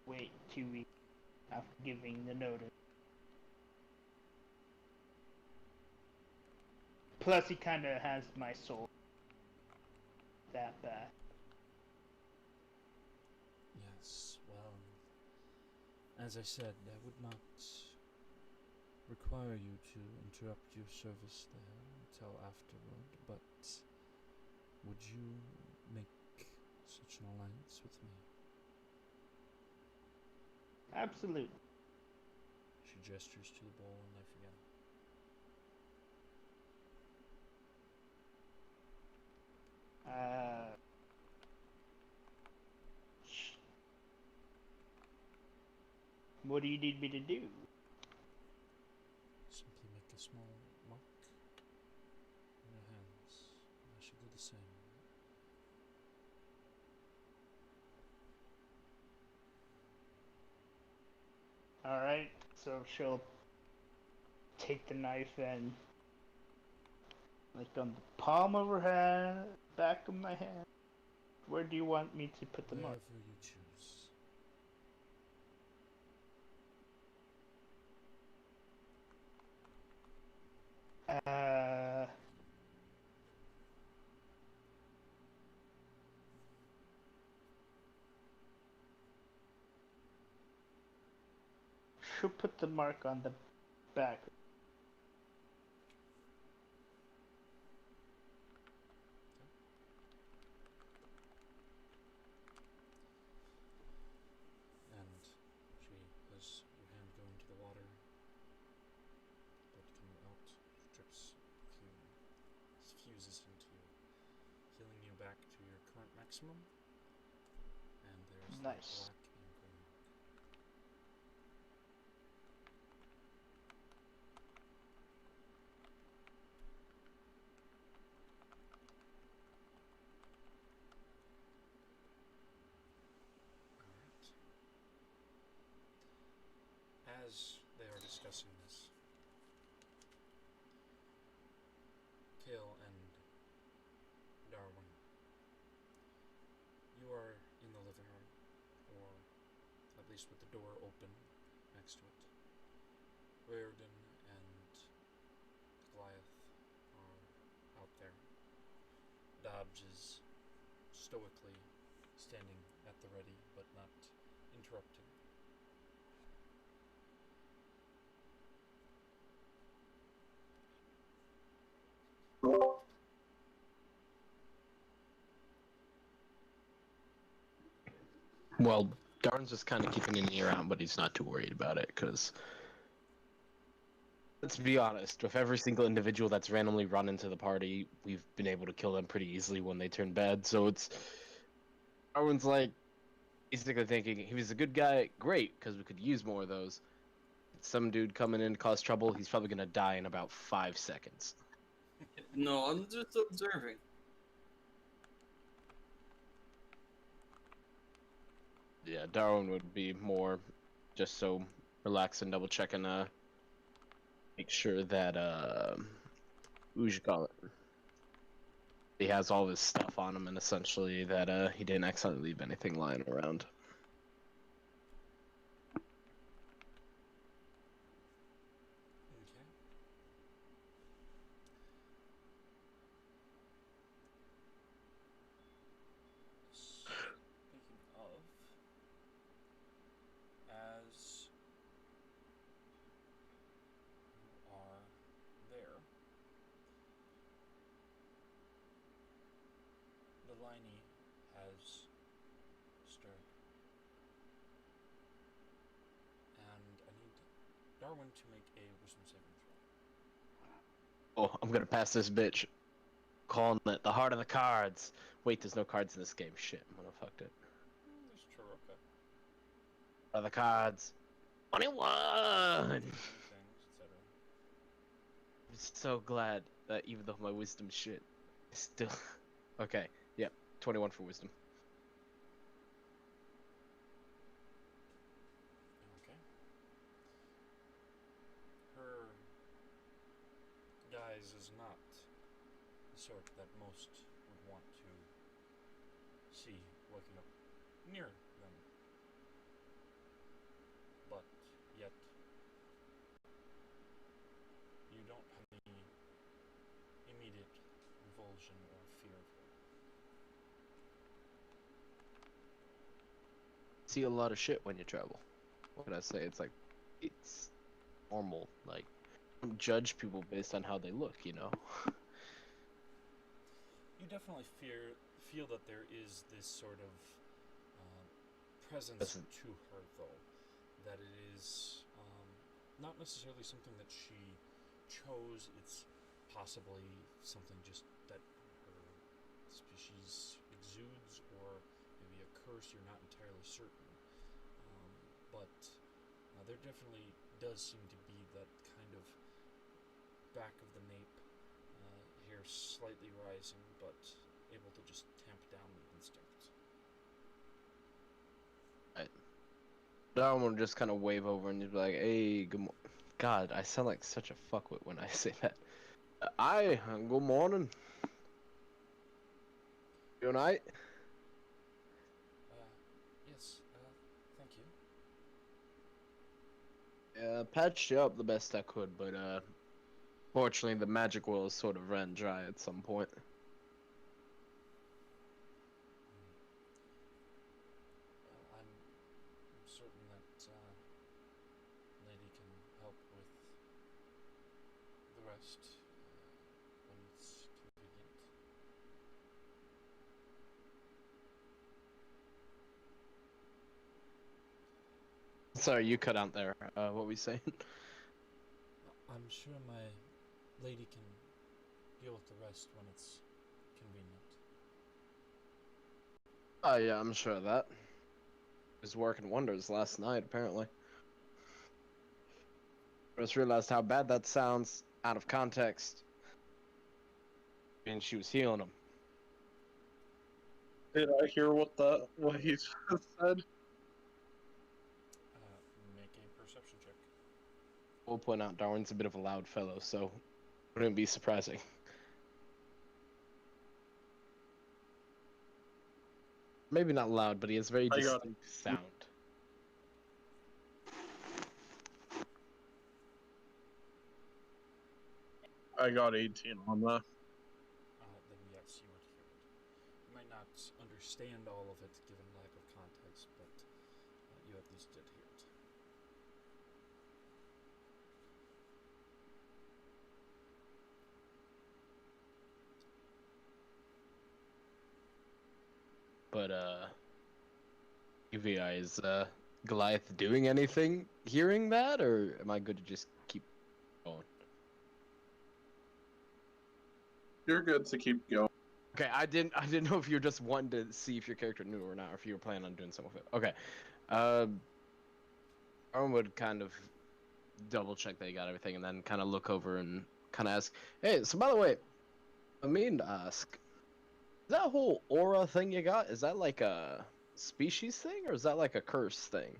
wait 2 weeks after giving the notice. Plus, he kind of has my soul that bad. Yes, well, as I said, I would not require you to interrupt your service there until afterward, but would you make such an alliance with me? Absolutely. She gestures to the bowl and knife again. What do you need me to do? Simply make a small mark in your hands. I shall do the same. Alright, so she'll take the knife and, like, on the palm of her hand, back of my hand. Where do you want me to put the mark? Wherever you choose. She'll put the mark on the back. And she has your hand go into the water. Blood coming out, drips, fuses into you, healing you back to your current maximum. And there's Nice. the black ink mark. Alright. As they are discussing this, Kale and Darwin, you are in the living room, or at least with the door open next to it. Reardon and Goliath are out there. Dodge is stoically standing at the ready, but not interrupting. Well, Darn's just kind of keeping an ear out, but he's not too worried about it because let's be honest. With every single individual that's randomly run into the party, we've been able to kill them pretty easily when they turn bad. So it's everyone's like basically thinking he was a good guy. Great, because we could use more of those. Some dude coming in to cause trouble. He's probably gonna die in about 5 seconds. No, I'm just observing. Yeah, Darwin would be more just so relaxed and double checking, make sure that, what you call it? He has all his stuff on him and essentially that, he didn't accidentally leave anything lying around. Okay. Speaking of, as you are there, the liney has stirred. And I need Darwin to make a wisdom saving throw. Oh, I'm gonna pass this bitch. Calling it the heart of the cards. Wait, there's no cards in this game. Shit, I'm gonna fucked it. That's true, okay. Heart of the cards. 21! Things, etc. I'm so glad that even though my wisdom's shit, it's still... Okay, yep, 21 for wisdom. Okay. Her guise is not the sort that most would want to see waking up near them. But yet, you don't have any immediate revulsion or fear of her. See a lot of shit when you travel. What can I say? It's like, it's normal. Like, don't judge people based on how they look, you know? You definitely feel that there is this sort of presence to her, though. That it is not necessarily something that she chose. It's possibly something just that her species exudes, or maybe a curse. You're not entirely certain. But there definitely does seem to be that kind of back of the nape, hair slightly rising, but able to just tamp down the instinct. Darwin will just kind of wave over and just be like, hey, good morning. God, I sound like such a fuckwit when I say that. Aye, good morning. Good night. Yes, thank you. Yeah, patched you up the best I could, but fortunately the magic well sort of ran dry at some point. Well, I'm certain that lady can help with the rest when it's convenient. Sorry, you cut out there. What were we saying? I'm sure my lady can deal with the rest when it's convenient. Oh yeah, I'm sure of that. It was working wonders last night, apparently. I just realized how bad that sounds out of context. And she was healing him. Did I hear what he just said? Make a perception check. We'll point out Darwin's a bit of a loud fellow, so wouldn't be surprising. Maybe not loud, but he has very distinct sound. I got 18 on that. Then yes, you would hear it. You might not understand all of it given lack of context, but you at least did hear it. But UVI, is Goliath doing anything hearing that, or am I good to just keep going? You're good to keep going. Okay, I didn't know if you were just wanting to see if your character knew or not, or if you were planning on doing something with it. Okay. Arwen would kind of double check that you got everything, and then kind of look over and kind of ask, "Hey, so by the way, I mean to ask, that whole aura thing you got, is that like a species thing, or is that like a curse thing?"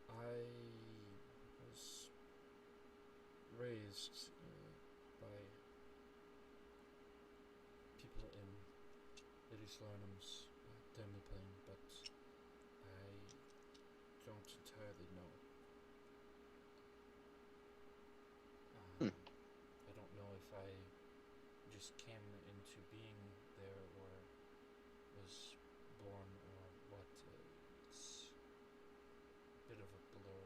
I was raised by people in Jerusalem's family plane, but I don't entirely know. I don't know if I just came into being there or was born or what. It's a bit of a blur.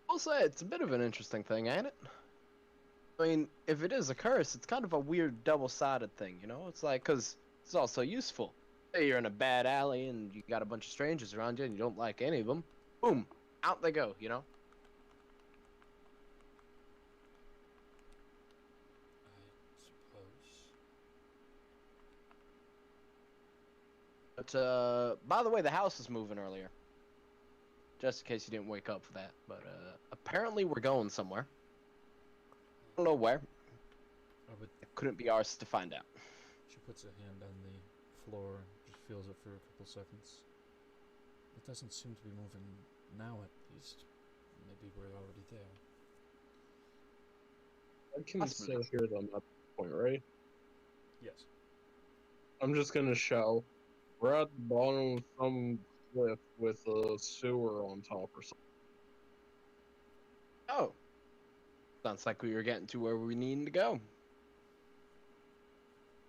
I'll say it's a bit of an interesting thing, ain't it? I mean, if it is a curse, it's kind of a weird double-sided thing, you know? It's like, because it's also useful. Say you're in a bad alley and you got a bunch of strangers around you and you don't like any of them. Boom, out they go, you know? I suppose. But, by the way, the house is moving earlier. Just in case you didn't wake up for that. But, apparently we're going somewhere. I don't know where. But It couldn't be ours to find out. she puts a hand on the floor and just feels it for a couple seconds. It doesn't seem to be moving now, at least. Maybe we're already there. I can Possibly. still hear them at this point, right? Yes. I'm just gonna shout. We're at the bottom of some cliff with a sewer on top or something. Oh. Sounds like we were getting to where we need to go.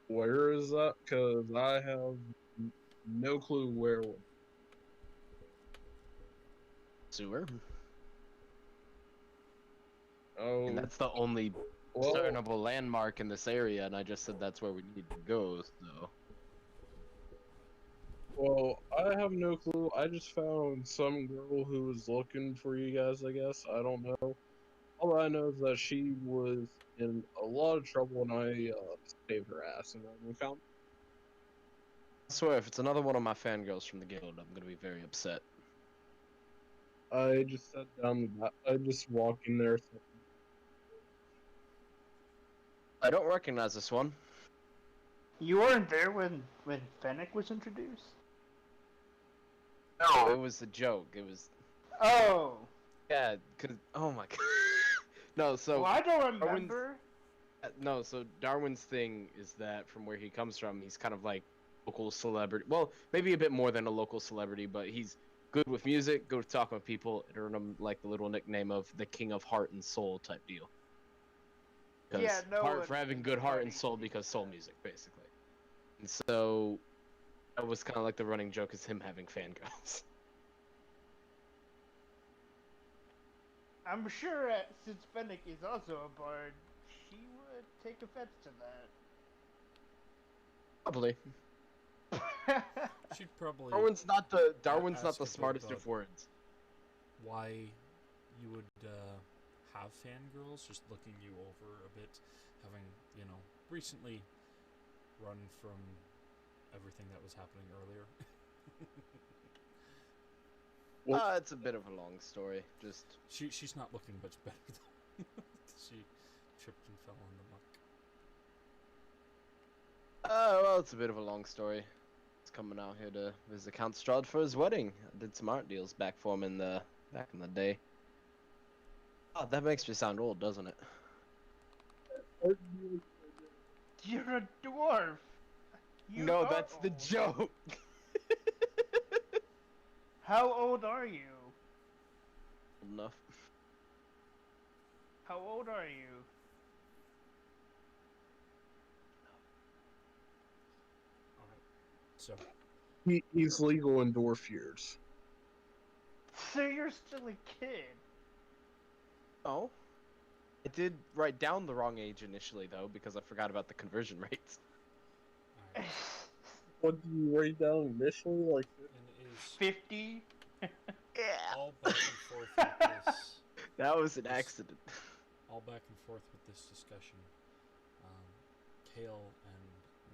Where is that? Because I have no clue where. Sewer. Oh, And that's the only well, discernible landmark in this area, and I just said that's where we need to go, so. well, I have no clue. I just found some girl who was looking for you guys, I guess. I don't know. All I know is that she was in a lot of trouble and I saved her ass and then we found. I swear, if it's another one of my fangirls from the guild, I'm gonna be very upset. I just sat down. I just walked in there. I don't recognize this one. You weren't there when Fennec was introduced? No, it was a joke. It was. Oh. Yeah, oh my god. No, so. Well, I don't remember. No, so Darwin's thing is that from where he comes from, he's kind of like local celebrity. Well, maybe a bit more than a local celebrity, but he's good with music, good with talking with people, and earned him like the little nickname of the King of Heart and Soul type deal. Yeah, no. Heart for having good heart and soul because soul music, basically. And so that was kind of like the running joke is him having fangirls. I'm sure since Fennec is also a bard, she would take offense to Probably. that. She'd probably Darwin's not ask the a bit smartest about of words. why you would have fangirls, just looking you over a bit, having, recently run from everything that was happening earlier. It's a bit of a long story. Just She's not looking much better though. She tripped and fell in the muck. well, it's a bit of a long story. It's coming out here to visit Count Strahd for his wedding. I did some art deals back for him back in the day. Oh, that makes me sound old, doesn't it? You're a dwarf. No, that's the joke. How old are you? Old enough. How old are you? So He's legal in dwarf years. So you're still a kid. Oh. I did write down the wrong age initially, though, because I forgot about the conversion rates. alright. What did you write down initially? Like, And is 50? Yeah. all but before forth with this. That was an This- accident. All back and forth with this discussion. Kale and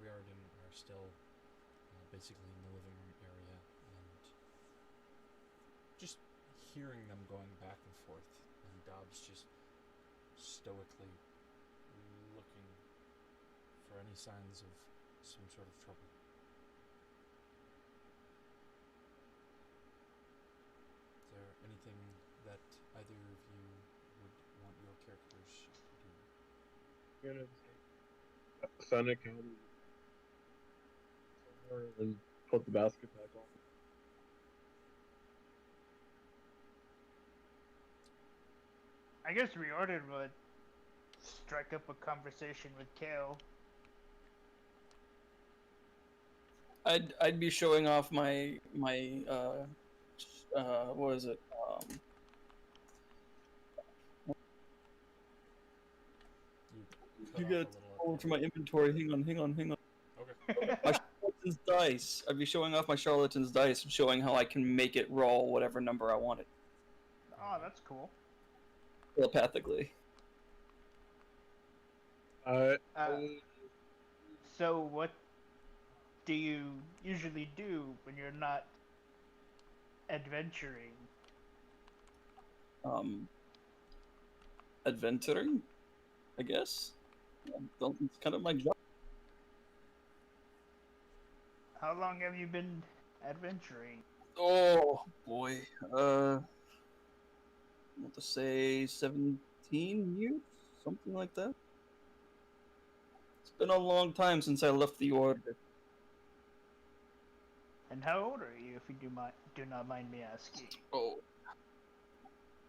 Riordan are still basically in the living room area, and just hearing them going back and forth, and Dobbs just stoically looking for any signs of some sort of trouble. Is there anything that either of you would want your characters to do? I'm gonna take Fennec out of somewhere and put the basket back on. I guess Riordan would strike up a conversation with Kale. I'd be showing off my what is it? Cut You off get a little over at to the my inventory. Hang on. end. Okay. My charlatan's dice. I'd be showing off my charlatan's dice and showing how I can make it roll whatever number I want it Oh, that's cool. telepathically. Uh, so what do you usually do when you're not adventuring? Adventuring, I guess. It's kind of my job. How long have you been adventuring? Oh boy, I want to say 17 years, something like that. It's been a long time since I left the order. And how old are you, if you do not mind me asking? Oh,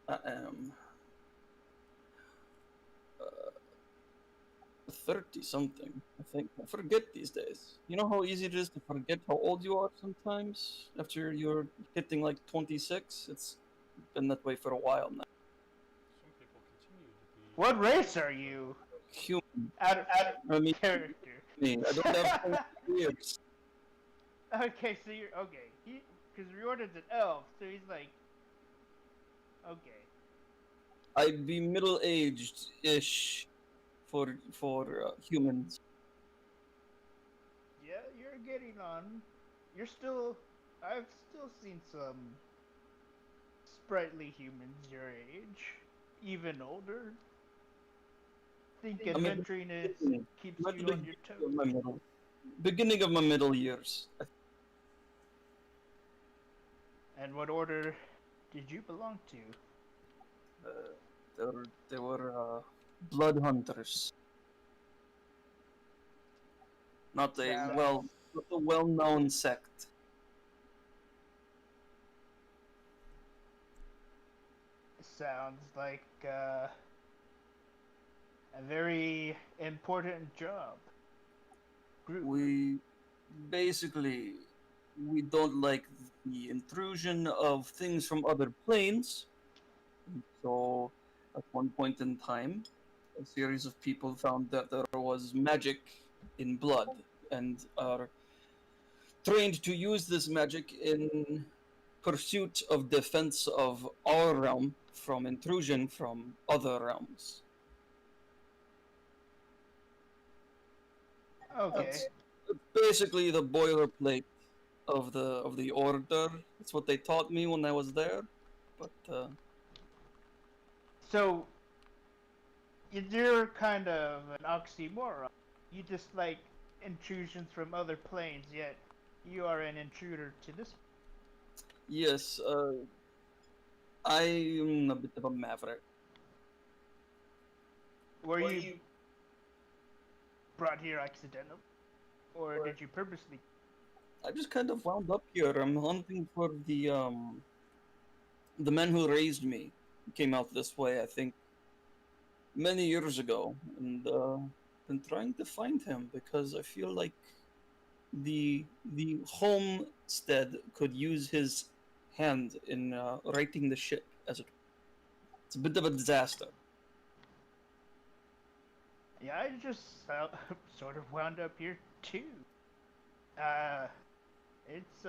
I am 30 something, I think. I forget these days. You know how easy it is to forget how old you are sometimes after you're hitting like 26? It's been that way for a while now. Some people continue to be. What race are you? Human. Out I mean, character. I don't have 20 years. Okay, so you're okay. Because Riordan's an elf, so he's like, okay. I'd be middle-aged-ish for humans. Yeah, you're getting on. You're still. I've still seen some sprightly humans your age, even older. Think I mean, adventuring keeps I'm at you the on your beginning toes. beginning of my middle years. And what order did you belong to? They were blood hunters. Not a Sounds- well-known sect. Sounds like a very important job. Group. We don't like the intrusion of things from other planes. So at one point in time, a series of people found that there was magic in blood and are trained to use this magic in pursuit of defense of our realm from intrusion from other realms. Okay. That's basically the boilerplate of the order. That's what they taught me when I was there. But So you're kind of an oxymoron. You just like intrusions from other planes, yet you are an intruder to this. yes, I'm a bit of a maverick. Were you brought here accidentally, or did you purposely? I just kind of wound up here. I'm hunting for the man who raised me. He came out this way, I think, many years ago, and been trying to find him because I feel like the homestead could use his hand in righting the ship. It's a bit of a disaster. Yeah, I just sort of wound up here too. It's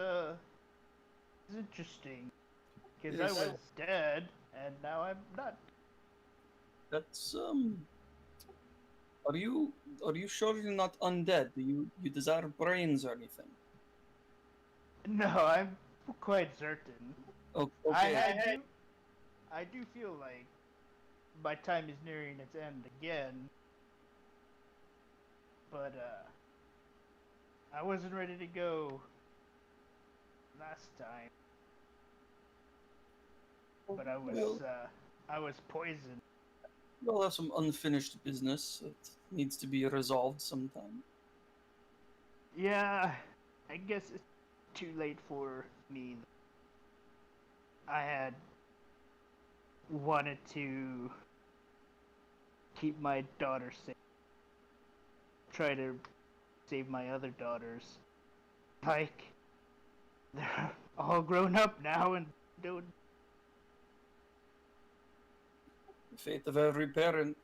interesting. Because Yes. I was dead, and now I'm not. That's Are you sure you're not undead? Do you desire brains or anything? No, I'm quite certain. Okay. I do feel like my time is nearing its end again, but I wasn't ready to go last time. But I was poisoned. We'll have some unfinished business that needs to be resolved sometime. Yeah, I guess it's too late for me. I had wanted to keep my daughter safe. Try to save my other daughters. Like, they're all grown up now and don't. The fate of every parent.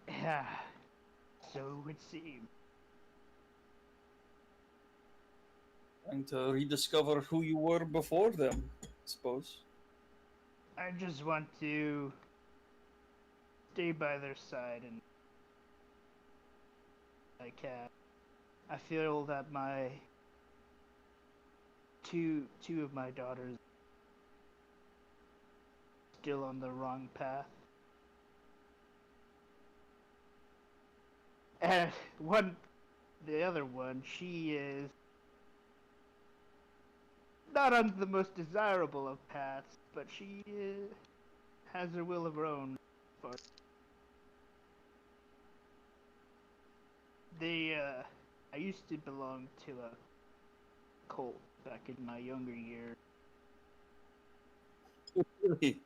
Yeah, so it seems. Trying to rediscover who you were before them, I suppose. I just want to stay by their side and I can. I feel that my two of my daughters still on the wrong path. And the other one, she is not on the most desirable of paths, but she has her will of her own. But I used to belong to a cult back in my younger years. Really?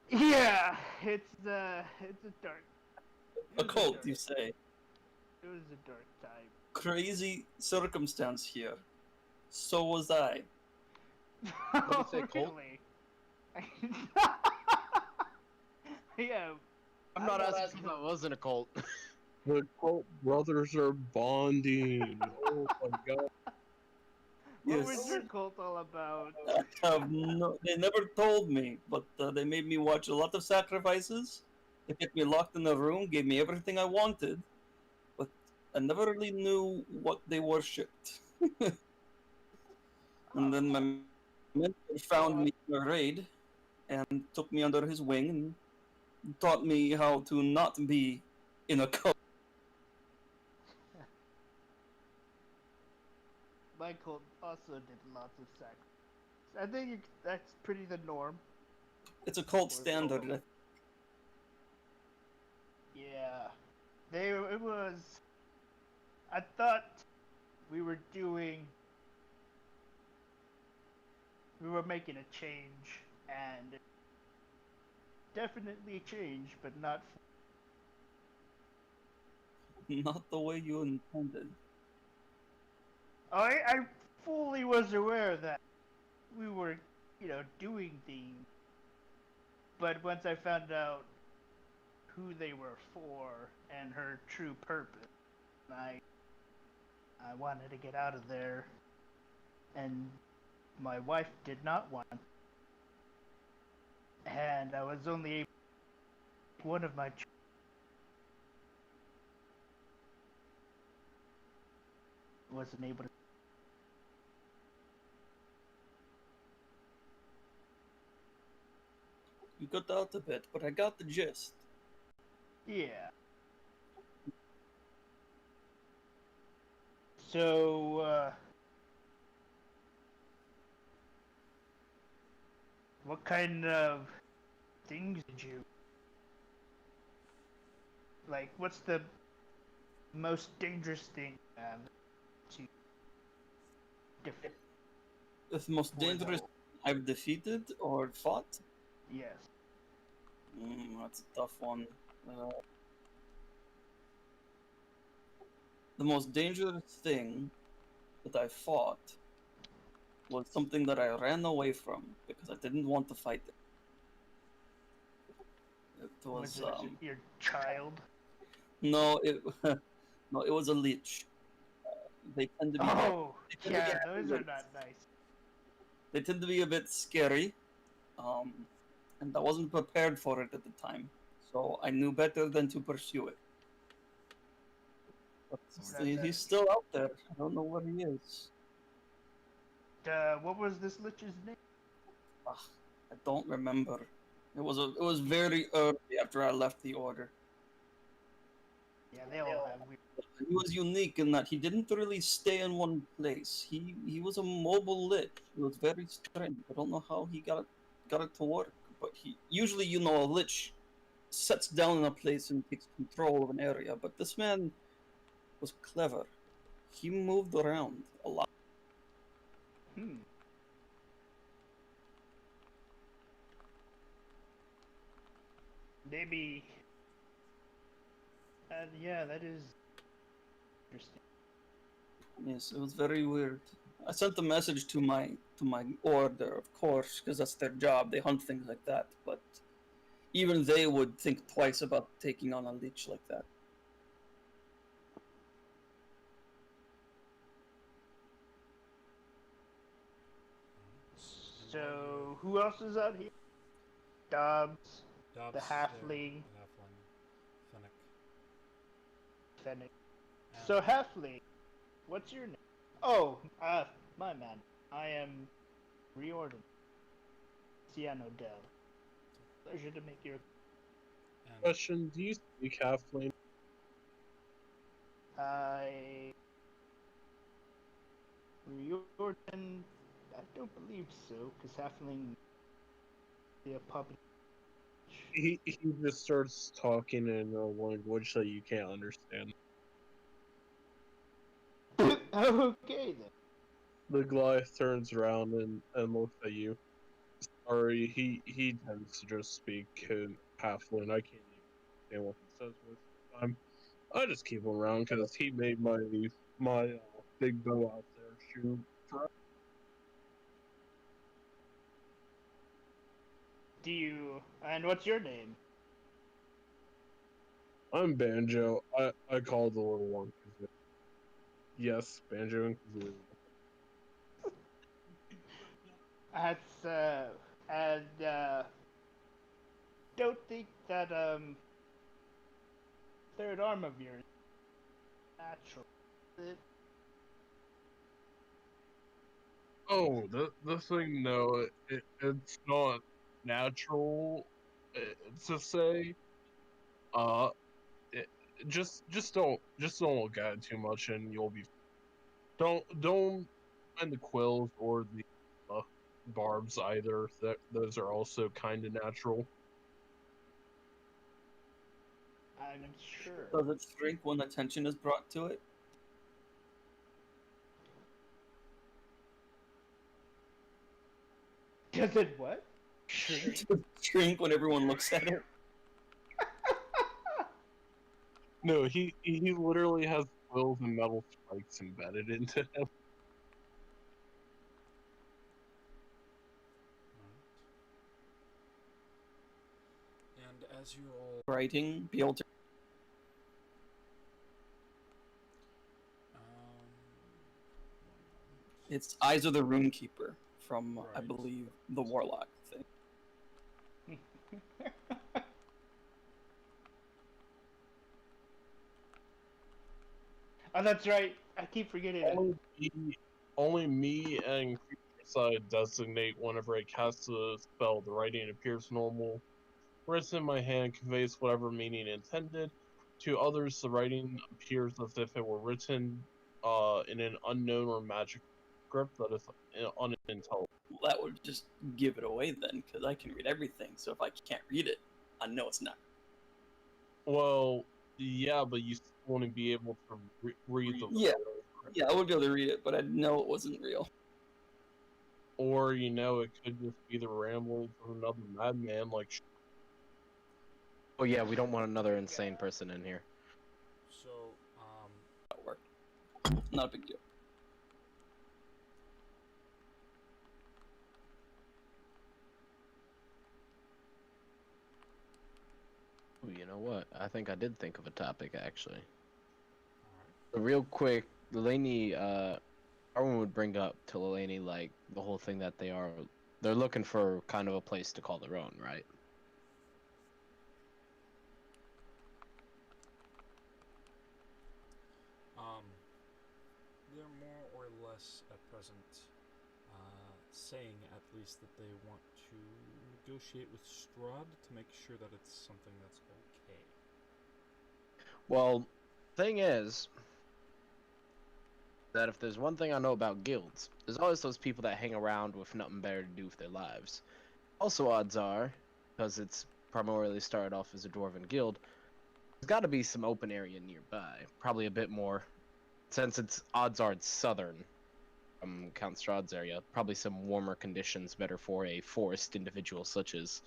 Yeah, it's a dark. A cult, you say? It was a dark time. Crazy circumstance here. So was I. Did it say cult? Really? Yeah. I'm not asking if it wasn't a cult. The cult brothers are bonding. Oh my god. What was Yes. your cult all about? They never told me, but they made me watch a lot of sacrifices. They kept me locked in a room, gave me everything I wanted, but I never really knew what they worshipped. And then my mentor found me in a raid and took me under his wing and taught me how to not be in a cult. My cult also did lots of sacrifices. I think that's pretty the norm. It's a cult Or standard. cult. Yeah. It was. I thought we were making a change, and definitely change, but not. Not the way you intended. I fully was aware that we were, doing things. But once I found out who they were for and her true purpose, I wanted to get out of there, and my wife did not want. And I was only able. One of my wasn't able to. You got out a bit, but I got the gist. Yeah. So, what kind of things did you like? What's the most dangerous thing to defeat? The most dangerous I've defeated or fought? Yes. That's a tough one. The most dangerous thing that I fought was something that I ran away from because I didn't want to fight it. It was it your child? no, it no, it was a leech. They tend to be Oh, they tend to yeah, be- those are not nice. They tend to be a bit scary, and I wasn't prepared for it at the time, so I knew better than to pursue it. But he's still out there. I don't know where he is. What was this lich's name? I don't remember. It was very early after I left the order. Yeah, they all have weird. He was unique in that he didn't really stay in one place. He was a mobile lich. It was very strange. I don't know how he got it to work, but he usually, you know, a lich sets down in a place and takes control of an area, but this man was clever. He moved around a lot. Maybe. Yeah, that is interesting. Yes, it was very weird. I sent a message to my order, of course, because that's their job. They hunt things like that. But even they would think twice about taking on a leech like that. So, who else is out here? Dobbs, Dobbs, the halfling, Fennec. Fennec. So, halfling, what's your name? Oh, my man. I am reordered. Zondell. Pleasure to make your. Question: do you speak halfling? Reordered. I don't believe so, because halfling. The puppy. He just starts talking in a language that you can't understand. Okay then. The Goliath turns around and looks at you. Sorry, he tends to just speak in halfling. I can't even understand what he says most of the time. I just keep him around because he made my big bow out there shoot. And what's your name? I'm Banjo. I call the little one. Yes, Banjo and Kazooie. That's, don't think that, third arm of yours natural. Oh, the thing, no, it's not natural to say. It, just don't look at it too much, and you'll be. Don't mind the quills or the barbs either. Those are also kind of natural. I'm sure. Does it shrink when attention is brought to it? Does it what? Shrink? Shrink when everyone looks at it? No, he literally has quills and metal spikes embedded into him. And as you all Writing, be able to. It's Eyes of the Runekeeper from, I Right. believe, the Warlock thing. Oh, that's right. I keep forgetting that. Only me and Creatureside designate whenever I cast a spell. The writing appears normal. Written in my hand conveys whatever meaning intended. To others, the writing appears as if it were written in an unknown or magic script that is unintelligible. Well, that would just give it away then, because I can read everything. So if I can't read it, I know it's not. Well, yeah, but you still want to be able to read the. Yeah, I would be able to read it, but I'd know it wasn't real. Or, it could just be the ramblings of another madman like. Oh yeah, we don't want another insane person in here. So, That worked. Not a big deal. Ooh, you know what? I think I did think of a topic actually. So real quick, Delaney, Arwen would bring up to Delaney like the whole thing that they are they're looking for kind of a place to call their own, right? They're more or less at present saying at least that they want to negotiate with Strahd to make sure that it's something that's okay. Well, thing is that if there's one thing I know about guilds, there's always those people that hang around with nothing better to do with their lives. Also, odds are, because it's primarily started off as a dwarven guild, there's got to be some open area nearby. Probably a bit more, since odds are it's southern from Count Strahd's area. Probably some warmer conditions, better for a forest individual such as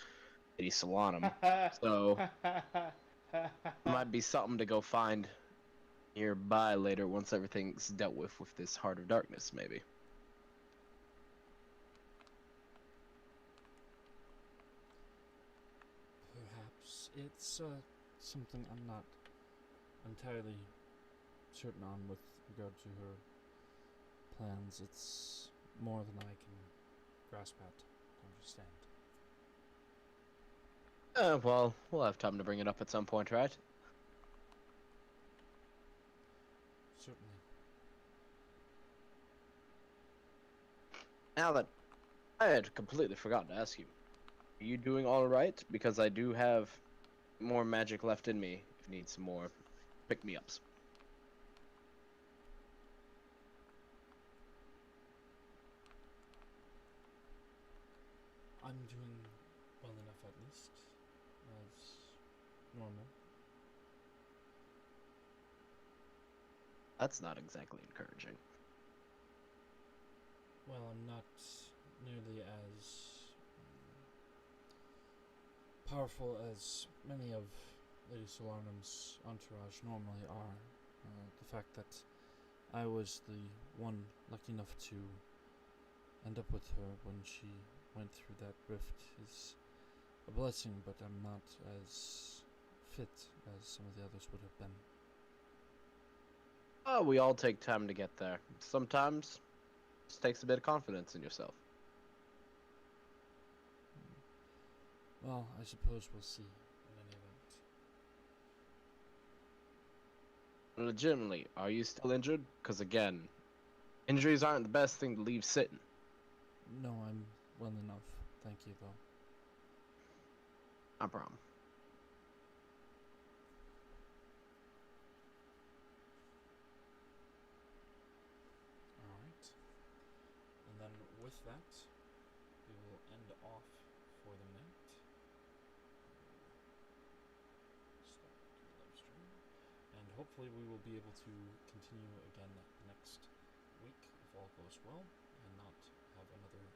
Lady Solanum. So, might be something to go find nearby later once everything's dealt with this Heart of Darkness, maybe. Perhaps it's something I'm not entirely certain on with regard to her plans. It's more than I can grasp at to understand. Well, we'll have time to bring it up at some point, right? Certainly. Now that I had completely forgotten to ask you, are you doing all right? Because I do have more magic left in me. If you need some more pick-me-ups. I'm doing well enough, at least, as normal. That's not exactly encouraging. Well, I'm not nearly as powerful as many of Lady Solarnum's entourage normally are. The fact that I was the one lucky enough to end up with her when she went through that rift is a blessing, but I'm not as fit as some of the others would have been. Oh, we all take time to get there. Sometimes it just takes a bit of confidence in yourself. Well, I suppose we'll see in any event. Legitimately, are you still injured? Because again, injuries aren't the best thing to leave sitting. No, I'm well enough. Thank you, though. No problem. Alright. And then with that, we will end off for the night. Stop the live stream. And hopefully we will be able to continue again next week if all goes well and not have another